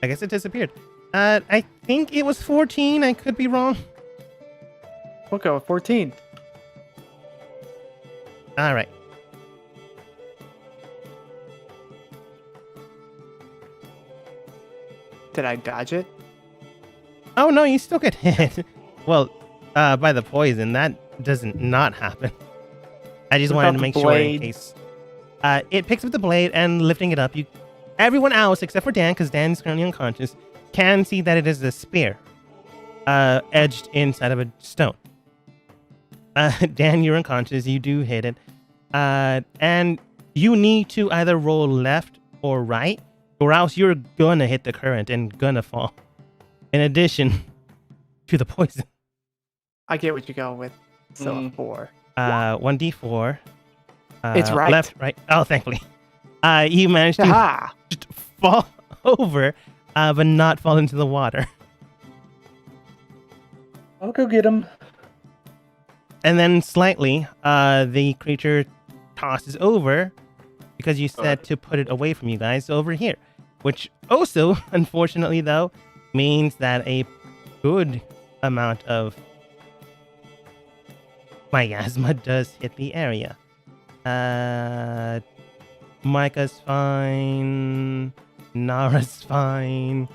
I guess it disappeared. I think it was 14. I could be wrong. We'll go with 14. All right. Did I dodge it? Oh no, you still get hit. Well, by the poison. That doesn't not happen. I just What wanted about to the make sure in blade? case. It picks up the blade and lifting it up. Everyone else except for Dan, because Dan's currently unconscious, can see that it is a spear, edged inside of a stone. Dan, you're unconscious. You do hit it, and you need to either roll left or right, or else you're gonna hit the current and gonna fall. In addition to the poison. I get what you're going with. So a 4. 1d4. It's right. Left, right. Oh, thankfully. You managed to Aha! just fall over, but not fall into the water. I'll go get him. And then slightly, the creature tosses over, because you said to put it away from you guys, over here. Which also, unfortunately though, means that a good amount of miasma does hit the area. Micah's fine. Nara's fine.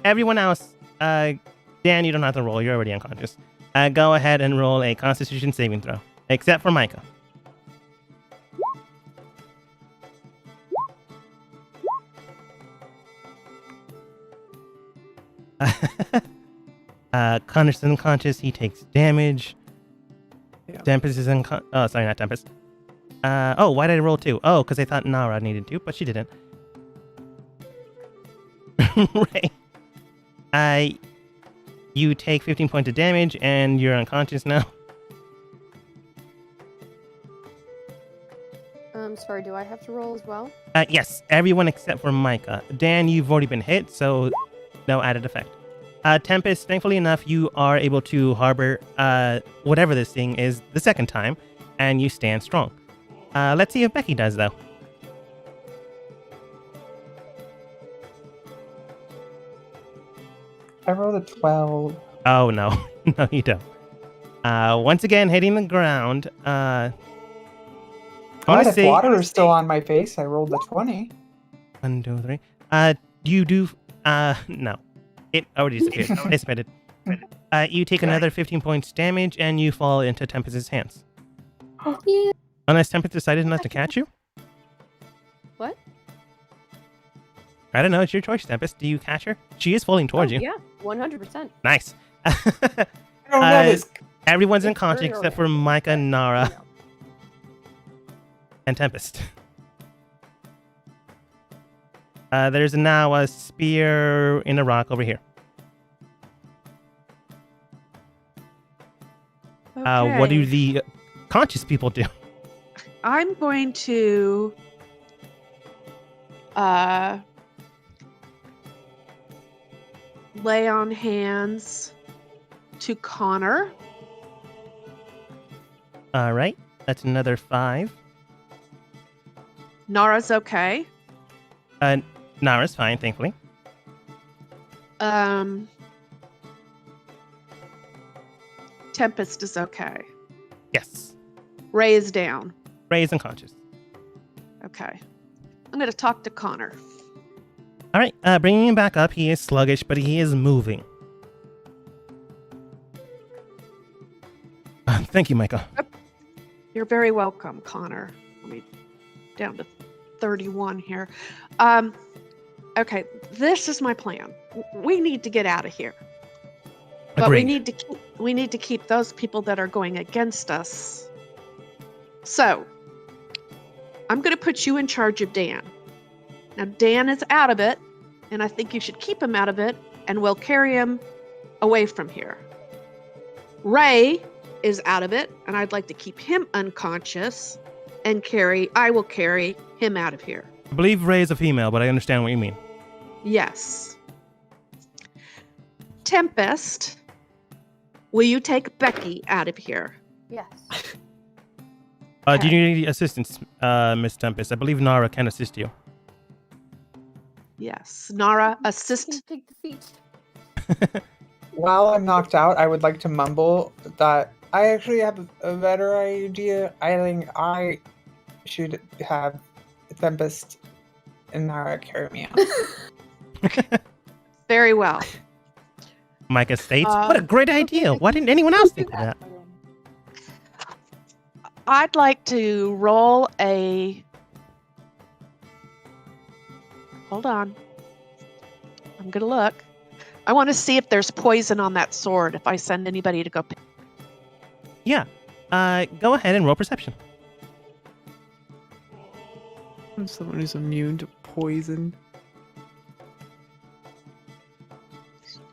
Everyone else Dan, you don't have to roll. You're already unconscious. Go ahead and roll a Constitution saving throw, except for Micah. Connor's unconscious. He takes damage. Yeah. Tempest is unconscious. Oh, sorry, not Tempest. Why did I roll 2? Oh, because I thought Nara needed to, but she didn't. Ray. You take 15 points of damage, and you're unconscious now. Sorry, do I have to roll as well? Yes, everyone except for Micah. Dan, you've already been hit, so no added effect. Tempest, thankfully enough, you are able to harbor whatever this thing is the second time, and you stand strong. Let's see if Becky does, though. I rolled a 12. Oh, no. No, you don't. Once again, hitting the ground. I want to If say... water is still on my face, I rolled a 20. 1, 2, 3. You do... no. It already disappeared. It's sped. You take another 15 points damage, and you fall into Tempest's hands. Yeah. Unless Tempest decided not to catch you? What? I don't know. It's your choice, Tempest. Do you catch her? She is falling towards you. Yeah, 100%. Nice. I don't know this. Everyone's It's unconscious very except for Micah, Nara, and Tempest. There's now a spear in a rock over here. What do Okay. the conscious people do? I'm going to lay on hands to Connor. All right. That's another 5. Nara's okay. Nara's fine, thankfully. Tempest is okay. Yes. Ray is down. Ray is unconscious. Okay. I'm going to talk to Connor. All right. Bringing him back up. He is sluggish, but he is moving. Thank you, Micah. You're very welcome, Connor. Let me down to 31 here. Okay, this is my plan. We need to get out of here. But we Agreed. need to keep those people that are going against us. So, I'm going to put you in charge of Dan. Now, Dan is out of it, and I think you should keep him out of it, and we'll carry him away from here. Ray is out of it, and I'd like to keep him unconscious, and I will carry him out of here. I believe Ray is a female, but I understand what you mean. Yes. Tempest, will you take Becky out of here? Yes. Do you need assistance, Miss Tempest? I believe Nara can assist you. Yes. Nara, assist. Take the feet. While I'm knocked out, I would like to mumble that I actually have a better idea. I think I should have Tempest and Nara carry me out. Very well. Micah states, what a great idea. Why didn't anyone else think of that? I'd like to roll a... Hold on. I'm going to look. I want to see if there's poison on that sword if I send anybody to go pick. Yeah. Go ahead and roll perception. I'm someone who's immune to poison.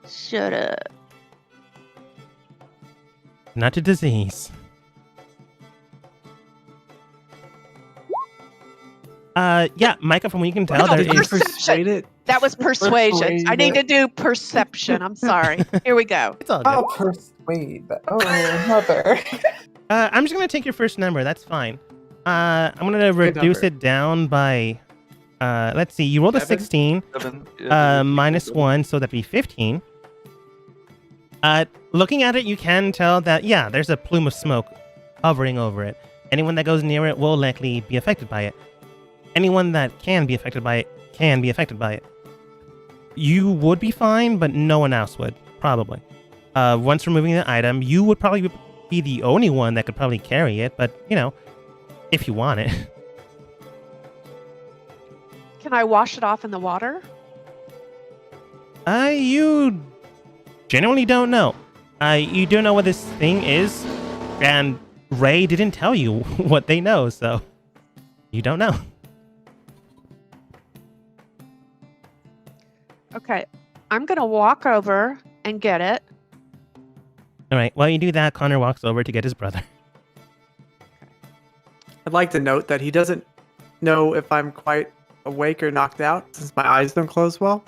Shut up. Not to disease. Yeah, Micah, from what you can tell, No, there Did you is... persuade it? That was persuasion. I need to do perception. I'm sorry. Here we go. It's all good. Oh, persuade. Oh, mother. I'm just going to take your first number. That's fine. I'm going to reduce number. it down by... let's see. You rolled a 7? 16. 7. Minus 1, so that'd be 15. Looking at it, you can tell that, yeah, there's a plume of smoke hovering over it. Anyone that goes near it will likely be affected by it. Anyone that can be affected by it can be affected by it. you would be fine, but no one else would, probably. Once removing the item, you would probably be the only one that could probably carry it, but, if you want it. Can I wash it off in the water? You genuinely don't know. You don't know what this thing is, and Ray didn't tell you what they know, so you don't know. Okay, I'm gonna walk over and get it. All right, while you do that, Connor walks over to get his brother. I'd like to note that he doesn't know if I'm quite awake or knocked out since my eyes don't close well.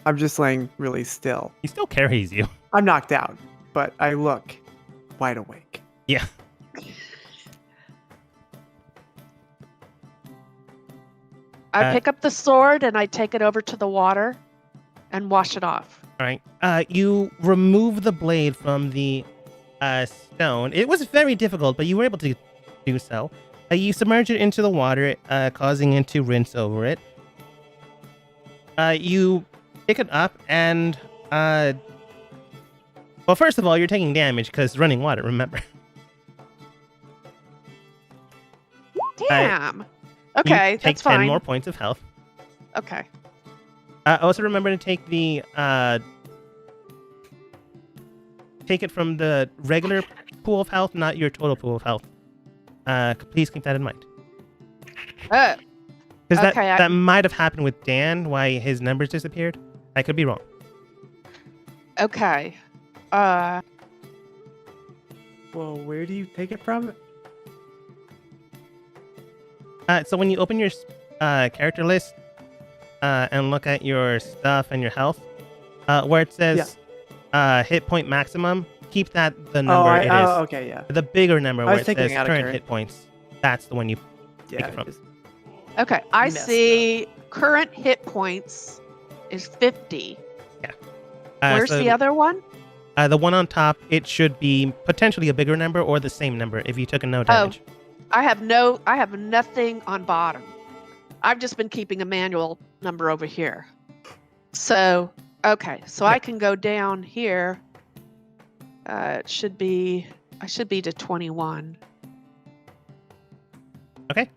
I'm just laying really still. He still carries you. I'm knocked out, but I look wide awake. Yeah. I pick up the sword and I take it over to the water and wash it off. All right. You remove the blade from the stone. It was very difficult, but you were able to do so. You submerge it into the water, causing it to rinse over it. You pick it up and, well, first of all, you're taking damage because running water, remember. Damn. Okay, you take that's 10 fine. more points of health. Okay. Also remember to take the, take it from the regular pool of health, not your total pool of health. Please keep that in mind. Because that might have happened with Dan, why his numbers disappeared. I could be wrong. Okay. Well, where do you take it from? So when you open your character list and look at your stuff and your health, where it says hit point maximum, keep that the number it is. Oh, okay, yeah. The bigger number where it says out current hit points. That's the one you take it from. Okay, I messed see current hit points is 50. Yeah. Where's so the other one? The one on top, it should be potentially a bigger number or the same number if you took a no damage. I have nothing on bottom. I've just been keeping a manual number over here. So, okay, so I can go down here. I should be to 21. Okay.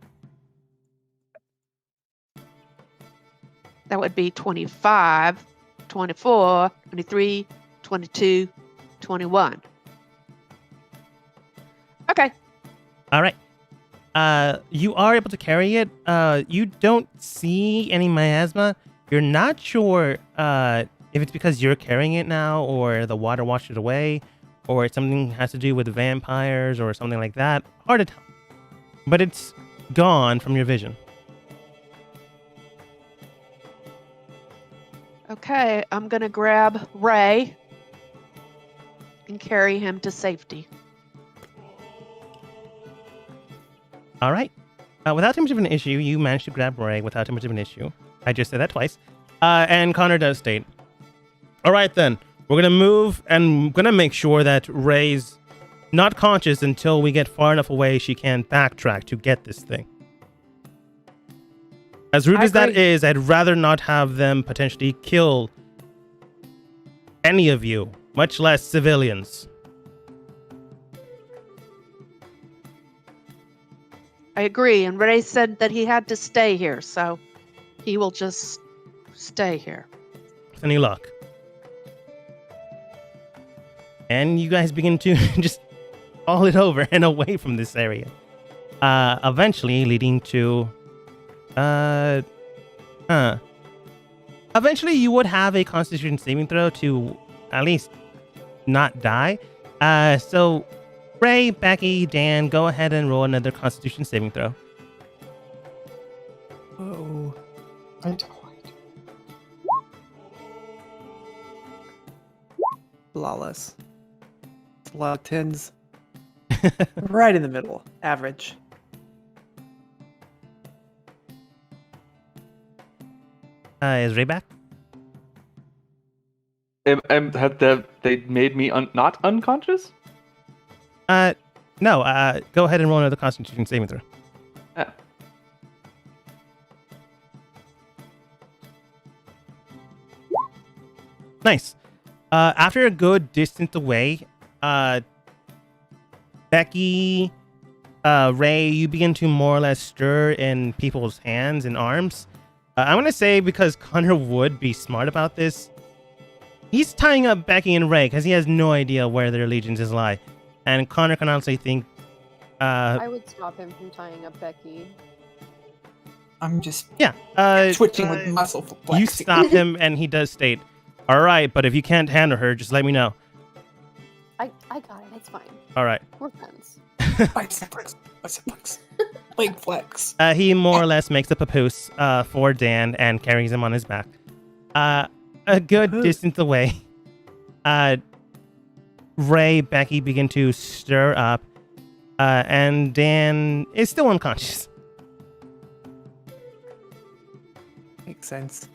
That would be 25, 24, 23, 22, 21. Okay. All right. You are able to carry it. You don't see any miasma. You're not sure if it's because you're carrying it now or the water washed it away or it's something has to do with vampires or something like that. Hard to tell. But it's gone from your vision. Okay, I'm going to grab Ray and carry him to safety. All right. Without too much of an issue, you managed to grab Ray without too much of an issue. I just said that twice. And Connor does state, all right, then. We're going to move and going to make sure that Ray's not conscious until we get far enough away she can backtrack to get this thing. As rude as that is, I'd rather not have them potentially kill any of you, much less civilians. I agree, and Ray said that he had to stay here, so he will just stay here. With any luck. And you guys begin to just haul it over and away from this area. Eventually leading to... Eventually you would have a Constitution saving throw to at least not die. So Ray, Becky, Dan, go ahead and roll another Constitution saving throw. Oh, I died. Flawless. It's a lot of tens. Right in the middle. Average. Is Ray back? Have they made me not unconscious? No. Go ahead and roll another Constitution saving throw. Yeah. Nice. After a good distance away, Becky, Ray, you begin to more or less stir in people's hands and arms. I'm gonna say, because Connor would be smart about this, he's tying up Becky and Ray because he has no idea where their allegiances lie, and Connor can honestly think. I would stop him from tying up Becky. I'm just Yeah. twitching with muscle flexing. You stop him, and he does state, "All right, but if you can't handle her, just let me know." I got it. It's fine. All right. We're friends. Bicep flex. Leg flex. He more or less makes a papoose for Dan and carries him on his back. A good distance away, Ray, Becky begin to stir up, and Dan is still unconscious. Makes sense.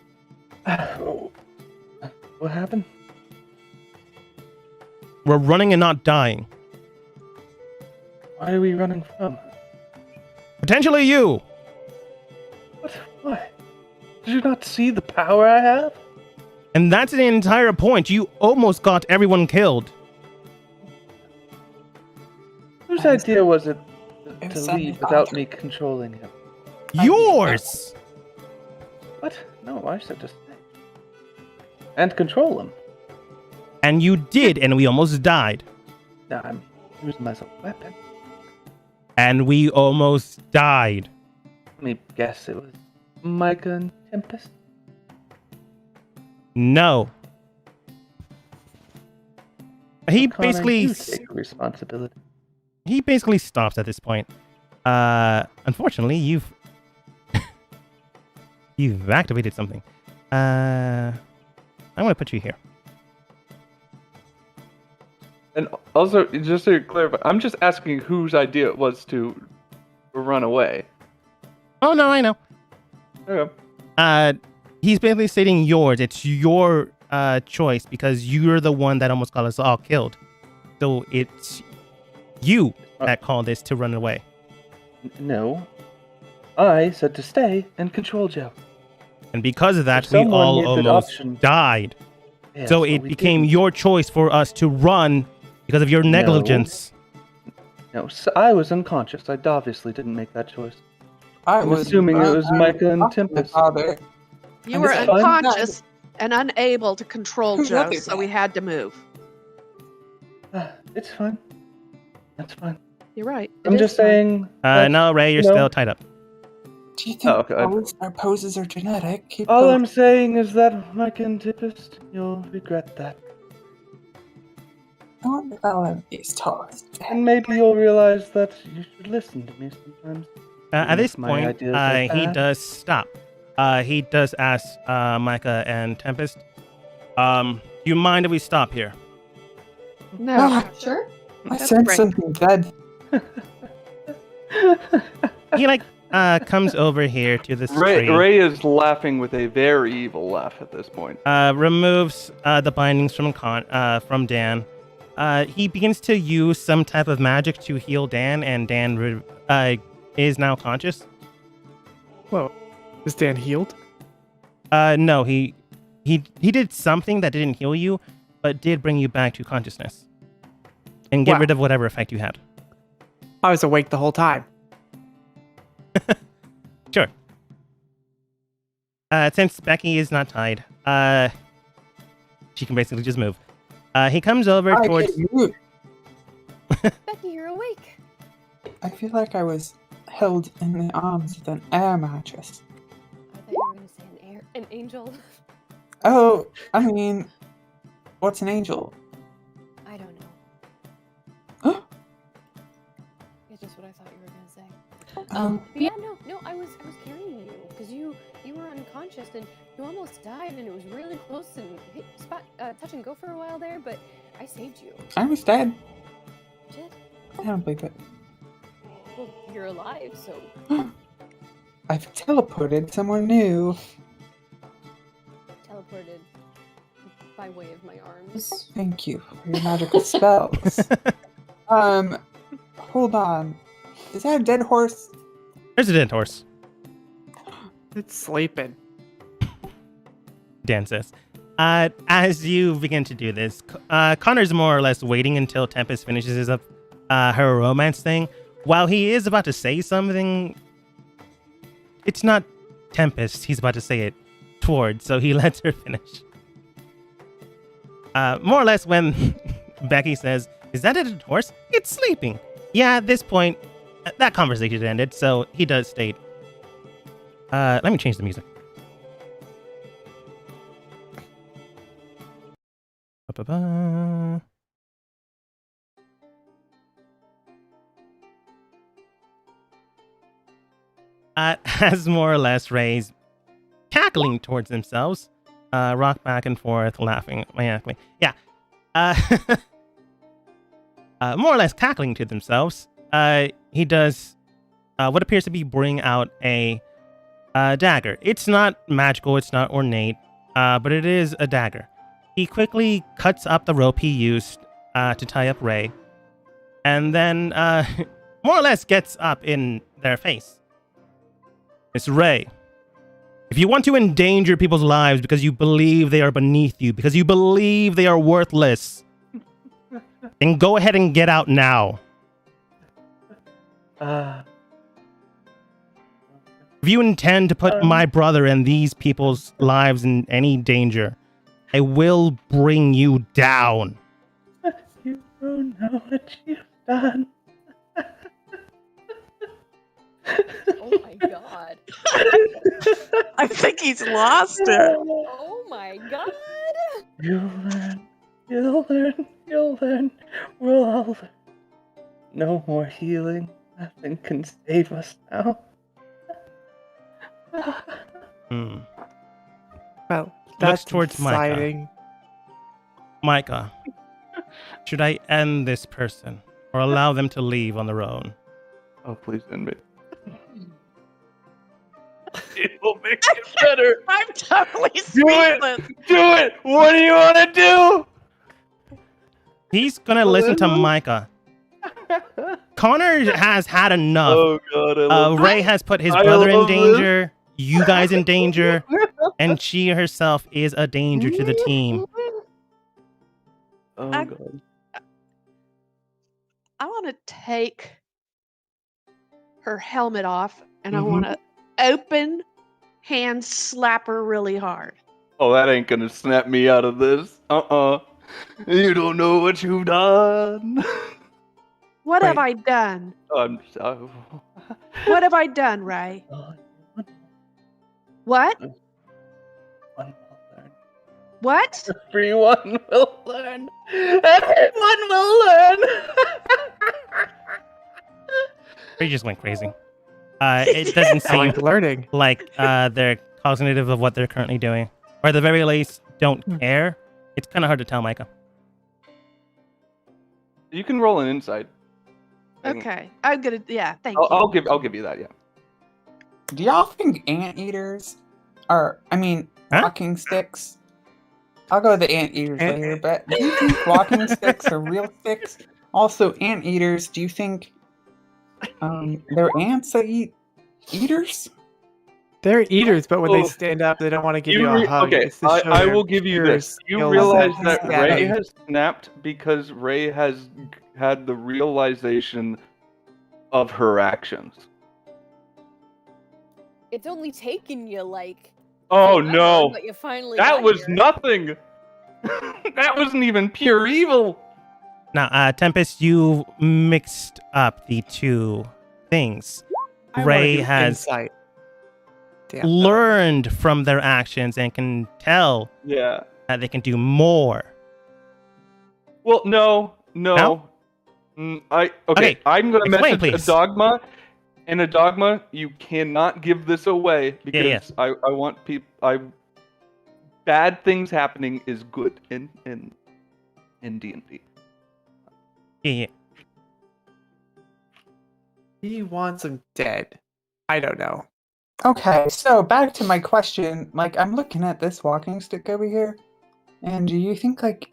What happened? We're running and not dying. Why are we running from? Potentially you. What? Why? Did you not see the power I have? And that's the entire point. You almost got everyone killed. Whose idea was it It to was leave something without odd. me controlling him? Yours. What? No, I said to stay. And control him. And you did, and we almost died. Now I'm using my weapon. And we almost died. Let me guess, it was Micah and Tempest? No. He Connor, basically you take responsibility. stops at this point. Unfortunately, you've activated something. I'm gonna put you here. And also, just to clarify, I'm just asking whose idea it was to run away. Oh no, I know. Okay. He's basically stating yours. It's your choice because you're the one that almost got us all killed. So it's you that called this to run away. No. I said to stay and control Joe. And because of that, If we someone all made that almost option- died. Yes, So but it we became didn't. your choice for us to run because of your negligence. No, so I was unconscious. I obviously didn't make that choice. I I'm was assuming it was Micah and my Tempest. father. You And were it's fun. unconscious and unable to control Who Joe, other so we guy? had to move. It's fine. That's fine. You're right. I'm just saying. that, No, Ray, you're you know, still tied up. Do you think okay. our poses are genetic? Keep All going. I'm saying is that, Micah and Tempest, you'll regret that. Don't develop these toes. And maybe you'll realize that you should listen to me sometimes. At Even this if my point, ideas are he bad. does stop. He does ask Micah and Tempest, do you mind if we stop here? No. Sure. I That's sense great. something dead. He comes over here to this Ray, tree. Ray is laughing with a very evil laugh at this point. Removes the bindings from Dan. He begins to use some type of magic to heal Dan, and Dan is now conscious. Whoa. Is Dan healed? No, he did something that didn't heal you, but did bring you back to consciousness and get Wow. rid of whatever effect you had. I was awake the whole time. Sure. Since Becky is not tied, she can basically just move. He comes over I towards. can't move. Becky, you're awake. I feel like I was held in the arms of an air mattress. I thought you were gonna say an angel. Oh, I mean, what's an angel? I don't know. Huh? It's just what I thought you were gonna say. Um, Yeah, no, I was carrying you because you were unconscious and you almost died and it was really close and hit touch and go for a while there, but I saved you. I was dead. Shit. I don't believe it. Well, you're alive, so I've teleported somewhere new. teleported by way of my arms. Thank you for your magical spells. Hold on. Is that a dead horse? There's a dead horse, It's sleeping. Dan says. As you begin to do this, Connor's more or less waiting until Tempest finishes up her romance thing. While he is about to say something, it's not Tempest he's about to say it towards, so he lets her finish. More or less when Becky says, "Is that a horse? It's sleeping." Yeah, at this point, that conversation ended, so he does state, let me change the music. Ba-ba-ba. As more or less Ray's cackling towards themselves, rock back and forth, laughing maniacally. Yeah. More or less cackling to themselves, he does what appears to be bring out a dagger. It's not magical, it's not ornate, but it is a dagger. He quickly cuts up the rope he used to tie up Ray, and then more or less gets up in their face. Miss Ray, if you want to endanger people's lives because you believe they are beneath you, because you believe they are worthless, then go ahead and get out now. If you intend to put my brother and these people's lives in any danger, I will bring you down. You don't know what you've done. Oh my god. I think he's lost it. Oh my god. You'll learn. You'll learn. You'll learn. We'll all learn. No more healing. Nothing can save us now. Well, that's towards Micah. exciting. Micah, should I end this person or allow them to leave on their own? Oh, please end me. It will make it better. I'm totally Do speechless. it! Do it! What do you want to do? He's gonna listen to Micah. Connor has had enough. Oh god, I love Ray has put his I brother in love this. danger, you guys in danger, and she herself is a danger to the team. Oh I- god. I want to take her helmet off and I want to open hand slap her really hard. Oh, that ain't gonna snap me out of this. You don't know what you've done. What have Wait. I done? I'm so... What have I done, Ray? Oh, What? one will learn. What? Everyone will learn. Everyone will learn. Ray just went crazy. It doesn't I like seem learning. like they're cognitive of what they're currently doing, or at the very least, don't care. It's kind of hard to tell, Micah. You can roll an insight. Okay. I'm gonna. Yeah. Thank I'll you. give you that. Yeah. Do y'all think anteaters are, Huh? walking sticks? I'll go with the anteaters Ant- later, but do you think walking sticks are real sticks? Also, anteaters, do you think they're ants that eat eaters? They're eaters, but when Oh. they stand up, they don't want to give you a hug. Okay, It's to show I their will give you pure this. You skills realize at that Ray stabbing. has snapped because Ray has had the realization of her actions. It's only taken you like. Oh forever, no! But you finally. That got was here. nothing! That wasn't even pure evil! Now, Tempest, you mixed up the two things. I wanna Ray do has insight. Damn. learned from their actions and can tell Yeah. that they can do more. Well, no. No? Okay, I'm gonna explain, message please. a dogma. In a dogma, you cannot give this away because Yeah. I want people. Bad things happening is good in D&D. Yeah. He wants him dead. I don't know. Okay, so back to my question. Like, I'm looking at this walking stick over here, and do you think, like,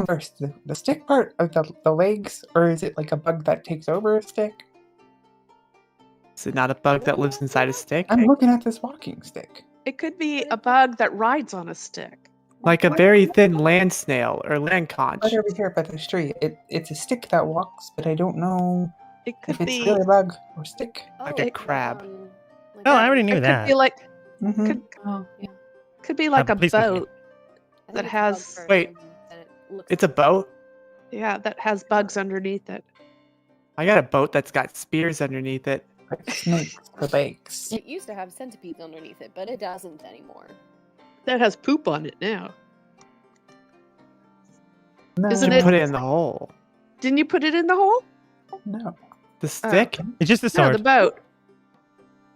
first, the stick part of the legs, or is it like a bug that takes over a stick? Is it not a bug that lives inside a stick? I'm looking at this walking stick. It could be a bug that rides on a stick. Like a very thin land snail or land conch. Right over here by this tree. It's a stick that walks, but I don't know It if could it's be. really a bug or stick. Like a crab. Oh, I already knew It could that. be like Mm-hmm. could be like a please continue. boat. that has- Wait, It's a boat? Yeah, that has bugs underneath it. I got a boat that's got spears underneath it. Like snakes for legs. It used to have centipedes underneath it, but it doesn't anymore. That has poop on it now. No, Isn't You it- put it in the hole. Didn't you put it in the hole? No. The stick? It's just the No, sword. the boat.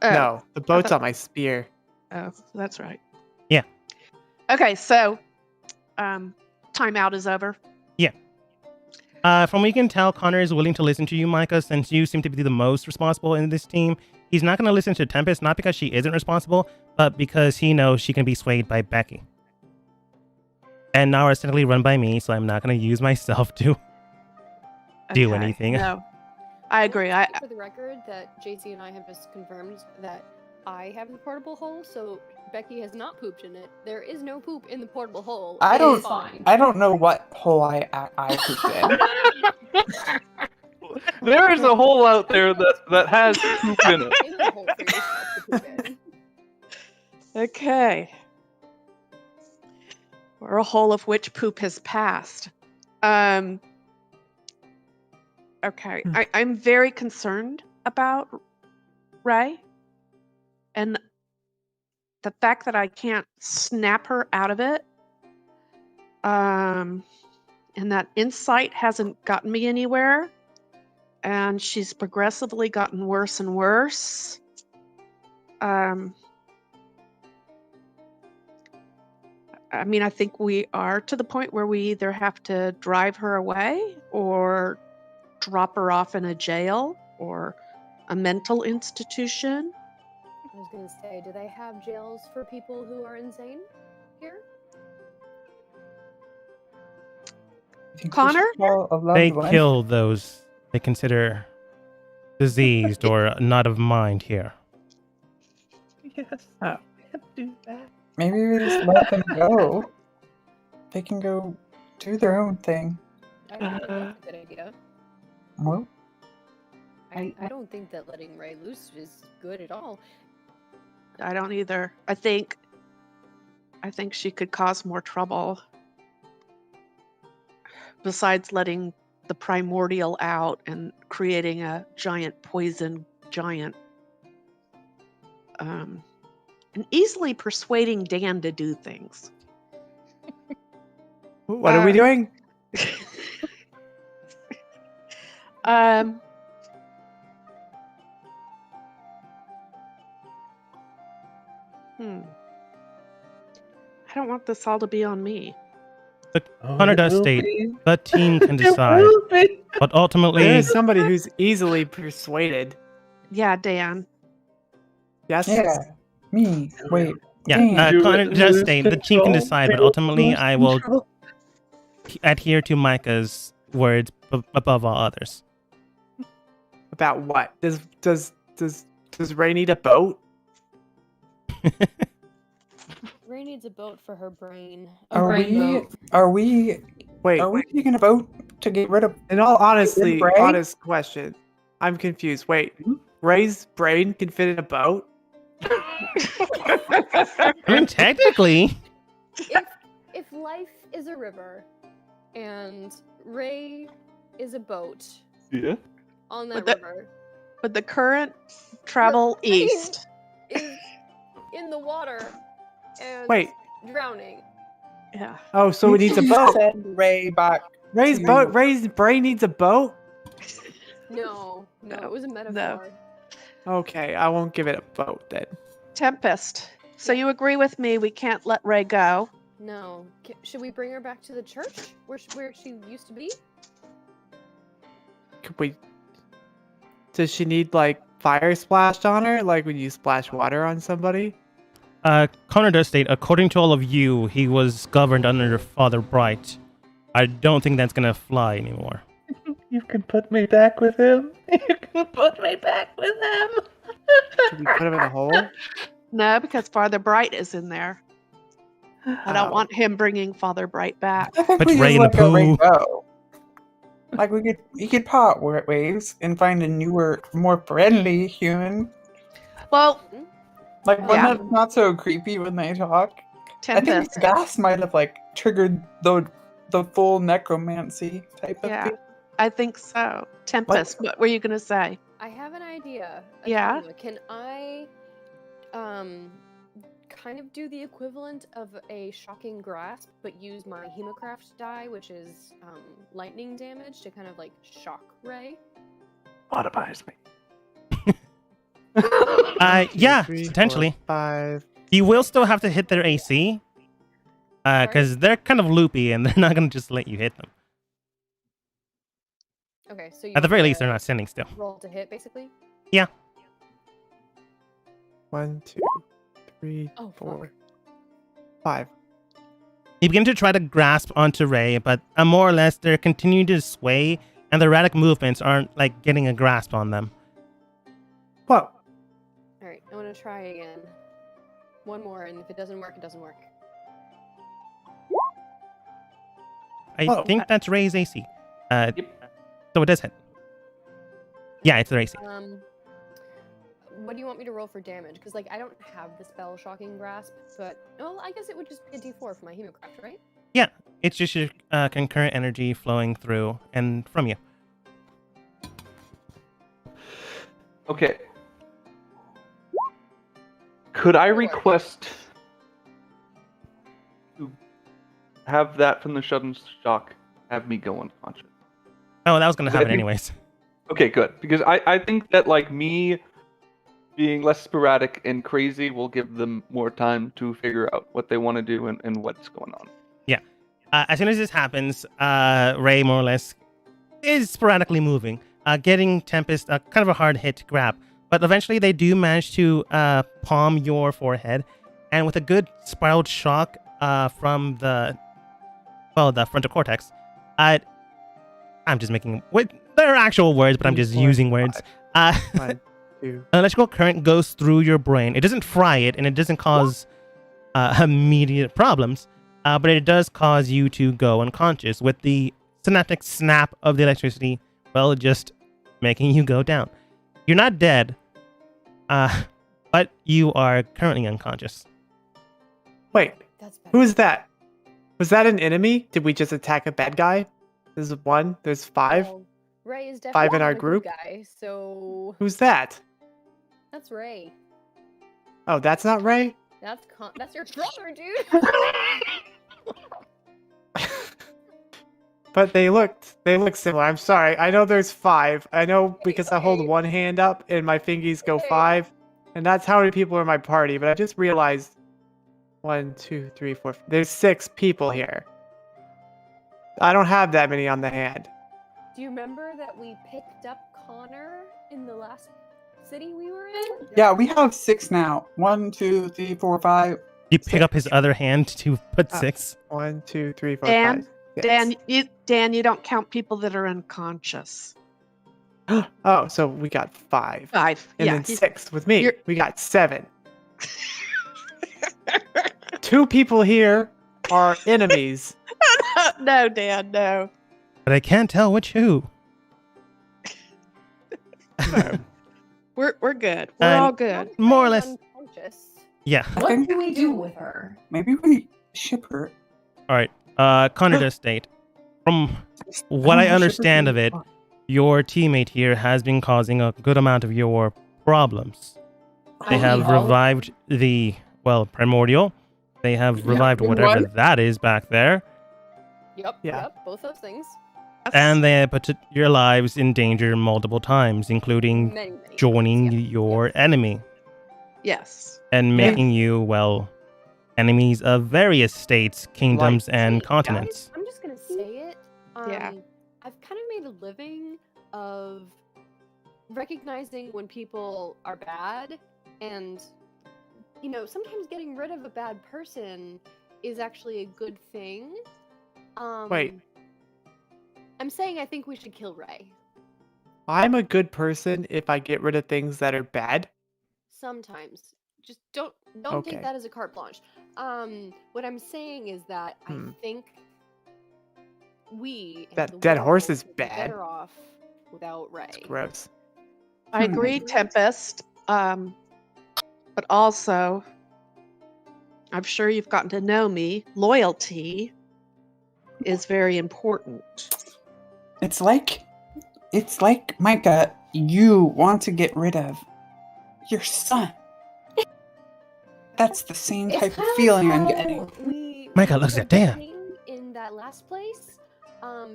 Oh, No, the boat's thought- on my spear. Oh, that's right. Yeah. Okay, so timeout is over. From what you can tell, Connor is willing to listen to you, Micah, since you seem to be the most responsible in this team. He's not going to listen to Tempest, not because she isn't responsible, but because he knows she can be swayed by Becky. And now it's technically run by me, so I'm not going to use myself to do Okay, anything. No, I agree. For the record, that JC and I have just confirmed that I have the portable hole, so Becky has not pooped in it. There is no poop in the portable hole. I It don't- is fine. I don't know what hole I pooped in. There is a hole out there that has poop in it. In the hole for yourself to poop in. Okay. Or a hole of which poop has passed. Okay. I'm very concerned about Ray. And the fact that I can't snap her out of it. And that insight hasn't gotten me anywhere. And she's progressively gotten worse and worse. I mean, I think we are to the point where we either have to drive her away or drop her off in a jail or a mental institution. I was gonna say, do they have jails for people who are insane here? I think we Connor? should call a loved They one. kill those they consider diseased or not of mind here. Yes. Oh. I can't do that. Maybe we just let them go. They can go do their own thing. I think that's a good idea. Well, I don't think that letting Ray loose is good at all. I don't either. I think she could cause more trouble. Besides letting the primordial out and creating a giant poison giant. And easily persuading Dan to do things. What are we doing? I don't want this all to be on me. Connor does it will state be. the team can It decide, will be. but ultimately, There is somebody who's easily persuaded. Yeah, Dan. Yes? yeah. Me. Wait. yeah, Damn. You Connor lose does state the team can control, decide, but you ultimately, lose I will control. adhere to Micah's words above all others. About what? Does Ray need a boat? Ray needs a boat for her brain. Are we Wait, taking a vote to get rid of? in all honesty, Ray? honest question. I'm confused. Wait, Ray's brain can fit in a boat? I mean, technically, If life is a river and Ray is a boat Yeah. on that But that- river But the current travel Rain east. is in the water and Wait. drowning. Yeah. Oh, so it needs a boat. Send Ray back. Ray's brain needs a boat? No, No, it was a metaphor. Okay, I won't give it a boat then. Tempest. So you agree with me we can't let Ray go? No. Should we bring her back to the church where she used to be? Could we... Does she need, like, fire splashed on her? Like when you splash water on somebody? Connor does state, according to all of you, he was governed under Father Bright. I don't think that's gonna fly anymore. You can put me back with him. You can put me back with him. Should we put him in a hole? No, because Father Bright is in there. I don't want him bringing Father Bright back. I think Put we just Ray in the let Ray poo. go. Like we could part ways and find a newer, more friendly human. Well, Like one Yeah. that's not so creepy when they talk. I think Tempest. the gas might have like triggered the full necromancy type of Yeah, thing. I think so. Tempest, what were you gonna say? I have an idea. Yeah? Can I kind of do the equivalent of a shocking grasp, but use my Hemocraft die, which is lightning damage, to kind of like shock Ray? Lobotomize me. Yeah, 3, 4, potentially. 5. You will still have to hit their AC. Because they're kind of loopy and they're not going to just let you hit them. Okay, so you At the want very me least, to they're not standing still. roll to hit, basically. 1, 2, 3, Oh, 4, fuck. 5. You begin to try to grasp onto Ray, but more or less they're continuing to sway, and the erratic movements aren't like getting a grasp on them. Whoa. All right, I'm gonna try again. One more, and if it doesn't work, it doesn't work. I Whoa. think that's Ray's AC. So it does hit. Yeah, it's their AC. What do you want me to roll for damage? Because like I don't have the spell Shocking Grasp, but well, I guess it would just be a D4 for my Hemocraft, right? Yeah, it's just your concurrent energy flowing through and from you. Okay. Could I Sure. request to have that from the sudden shock have me go unconscious? Oh, that was going to I happen think- anyways. Okay, good. Because I think that like me being less sporadic and crazy will give them more time to figure out what they want to do and what's going on. As soon as this happens, Ray more or less is sporadically moving, getting Tempest kind of a hard hit to grab. But eventually they do manage to palm your forehead, and with a good spiraled shock from the frontal cortex, I'm just making they're actual words, but I'm just 3, 4, using words. 1, 2. Electrical current goes through your brain. It doesn't fry it, and it doesn't cause immediate problems, but it does cause you to go unconscious with the synaptic snap of the electricity, well, just making you go down. You're not dead, but you are currently unconscious. Wait, That's better. who is that? Was that an enemy? Did we just attack a bad guy? There's 1, there's 5. Well, Ray is 5 definitely in our not a good group? guy, so Who's that? that's Ray. Oh, that's not Ray? That's your brother, dude. But they look similar. I'm sorry. I know there's 5. I know because I hold Okay. one hand up and my fingies go Okay. 5. And that's how many people are in my party. But I just realized 1, 2, 3, 4. There's 6 people here. I don't have that many on the hand. Do you remember that we picked up Connor in the last city we were in? Yeah, we have 6 now. 1, 2, 3, 4, 5. You pick up his other hand to put 6. 1, 2, 3, 4, Dan? 5. 6. Dan, you don't count people that are unconscious. Oh, so we got 5. 5. And yeah. then 6 with me. you're- We got 7. 2 people here are enemies. No, Dan, no. But I can't tell which who. We're good. We're all good. More or Ray's less. unconscious. Yeah. What What do we do with her? Maybe we ship her. All right. Connor does state, from what I understand of it, your teammate here has been causing a good amount of your problems. They Oh, have no. revived the, primordial. They have revived the whatever what? that is back there. Yep. Yeah. Yep. Both those things. And they have put your lives in danger multiple times, including Many, many joining times, yeah. your enemy Yes. and making you, enemies of various states, kingdoms, and Hey, continents. guys, I'm just gonna say it. Yeah. I've kind of made a living of recognizing when people are bad, and sometimes getting rid of a bad person is actually a good thing. Wait. I'm saying I think we should kill Ray. I'm a good person if I get rid of things that are bad. Sometimes. just don't Okay. take that as a carte blanche. What I'm saying is that I think we and That the dead horse world is would be bad. better off without Ray. It's gross. I agree, Tempest. But also, I'm sure you've gotten to know me. Loyalty is very important. It's like Micah, you want to get rid of your son. That's the same It's type of kinda feeling like I'm how getting. we Micah looks at killed the Dan. king in that last place,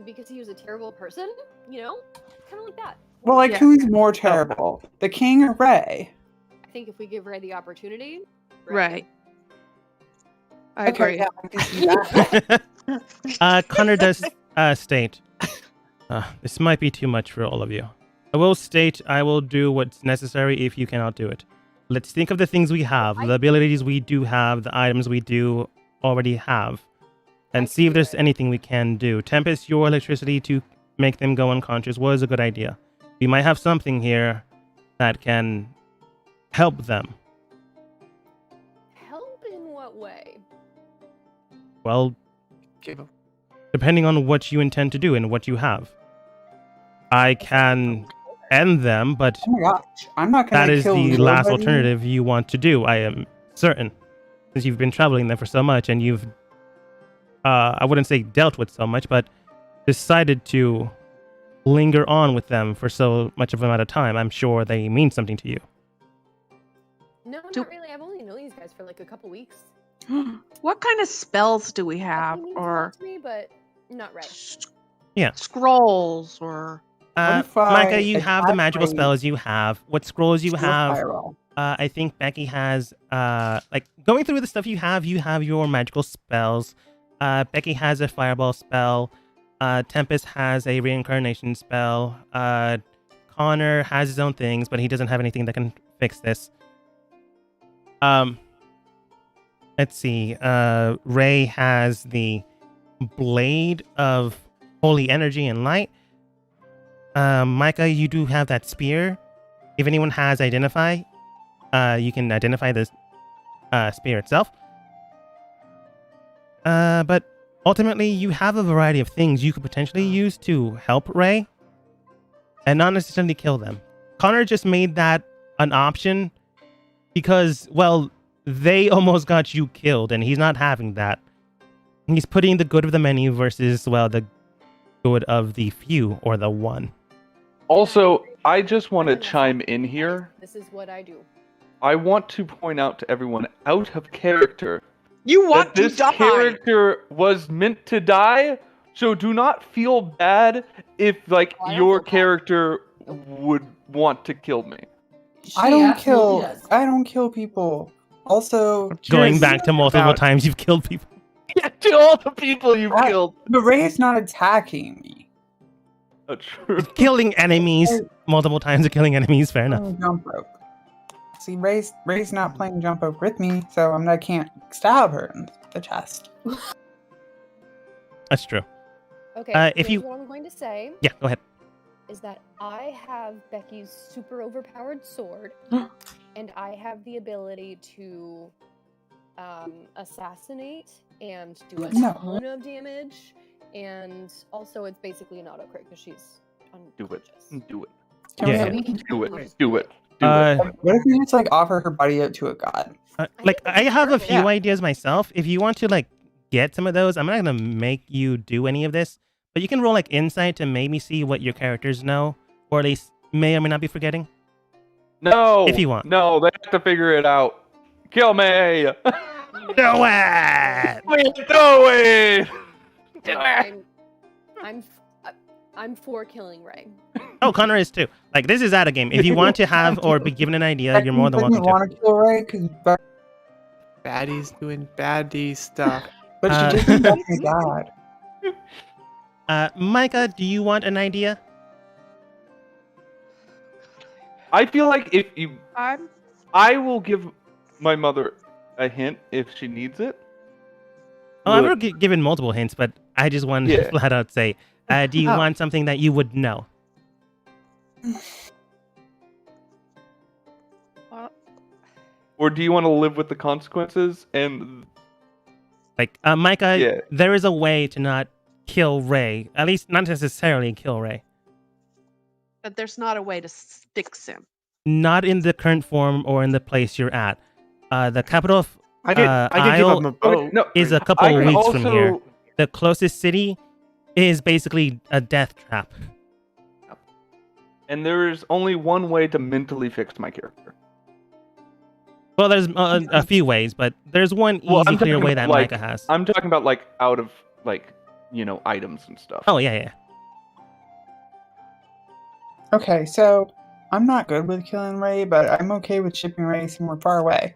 because he was a terrible person. You know, kind of like that. Well, like, Yeah. who's more terrible, the king or Ray? I think if we give Ray the opportunity, Right. I agree. Yeah, I can see that. Connor does state, this might be too much for all of you. I will state I will do what's necessary if you cannot do it. Let's think of the things we have, the abilities we do have, the items we do already have, and see if there's anything we can do. Tempest, your electricity to make them go unconscious was a good idea. We might have something here that can help them. help in what way? Well, Give him- depending on what you intend to do and what you have. I can end them, but Oh my gosh, I'm not gonna that is kill the last nobody. alternative you want to do, I am certain. Since you've been traveling them for so much and you've, I wouldn't say dealt with so much, but decided to linger on with them for so much of an amount of time, I'm sure they mean something to you. No, not really. I've only known these guys for like a couple weeks. What kind of spells do we have? He means a lot Or to me, but not Ray. scrolls or What if I Micah, you have the attack magical my spells you have. What scrolls you steel have? spiral? I think Becky has, like, going through the stuff you have your magical spells. Becky has a fireball spell. Tempest has a reincarnation spell. Connor has his own things, but he doesn't have anything that can fix this. Let's see. Ray has the blade of holy energy and light. Micah, you do have that spear. If anyone has identify, you can identify the spear itself. But ultimately, you have a variety of things you could potentially use to help Ray, and not necessarily kill them. Connor just made that an option because, well, they almost got you killed, and he's not having that. He's putting the good of the many versus, well, the good of the few or the one. Also, I just want to chime in here. This is what I do. I want to point out to everyone out of character you want that to this die. character was meant to die, so do not feel bad if, like, Oh, I don't your feel bad. character would want to kill me. I don't kill people. Also, Going curious back to multiple about- times you've killed people. Yeah, to all the people you've I- killed. but Ray's not attacking me. That's true. Killing enemies multiple times of killing enemies, fair enough. Playing jump rope. See, Ray's not playing jump rope with me, so I can't stab her in the chest. That's true. Okay. if here's you- what I'm going to say Yeah, go ahead. is that I have Becky's super overpowered sword, and I have the ability to assassinate and do a No. ton of damage, and also it's basically an auto crit because she's Do it. unconscious. Do it. Can Yeah. So we, we can Do it. do Do it. Do it. what if we just offer her body up to a god? Like, I have a few Yeah. ideas myself. If you want to, like, get some of those, I'm not gonna make you do any of this, but you can roll, like, insight to maybe see what your characters know, or at least may or may not be forgetting. No. If you want. No, they have to figure it out. Kill me. Do it! Do it. No, I'm for killing Ray. Oh, Connor is too. Like, this is out of game. If you want to have or be given an idea, you're more than welcome to. want to kill Ray because, Baddies doing baddie stuff. but Uh, she just got my god. Micah, do you want an idea? I feel like if you, I'm I will give my mother a hint if she needs it. Oh, I've Look. already given multiple hints, but I just want to Yeah. flat out say, do you Oh. want something that you would know? well, Or do you want to live with the consequences? And Like, Micah, Yeah. there is a way to not kill Ray. At least not necessarily kill Ray. But there's not a way to fix him. Not in the current form or in the place you're at. The capital of I could give Isle him a boat. no, is a couple I of can weeks also, from here. The closest city is basically a death trap. And there is only one way to mentally fix my character. Well, there's a few ways, but there's one easy, Well, I'm clear talking way about, that like, Micah has. I'm talking about like out of like items and stuff. Oh, yeah. Okay, so I'm not good with killing Ray, but I'm okay with shipping Ray somewhere far away.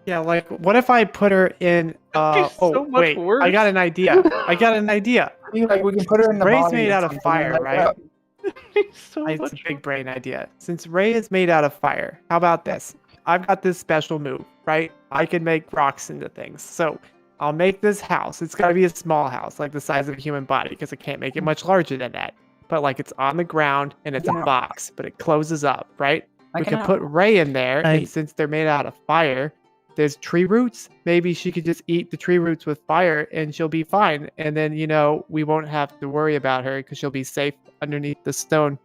Yeah, like what if I put her in? That'd be so much wait, worse. I got an idea. I mean, like we can put her in the Ray's body made or out of something fire, and light her right? up. So It's a much big brain idea. Since Ray is made out of fire, how about this? I've got this special move, right? I can make rocks into things. So I'll make this house. It's got to be a small house, like the size of a human body, because I can't make it much larger than that. But like it's on the ground and it's a Yeah. box, but it closes up, right? I We can help. put Ray in there, I- and since they're made out of fire, there's tree roots. Maybe she could just eat the tree roots with fire and she'll be fine. And then, we won't have to worry about her because she'll be safe underneath the stone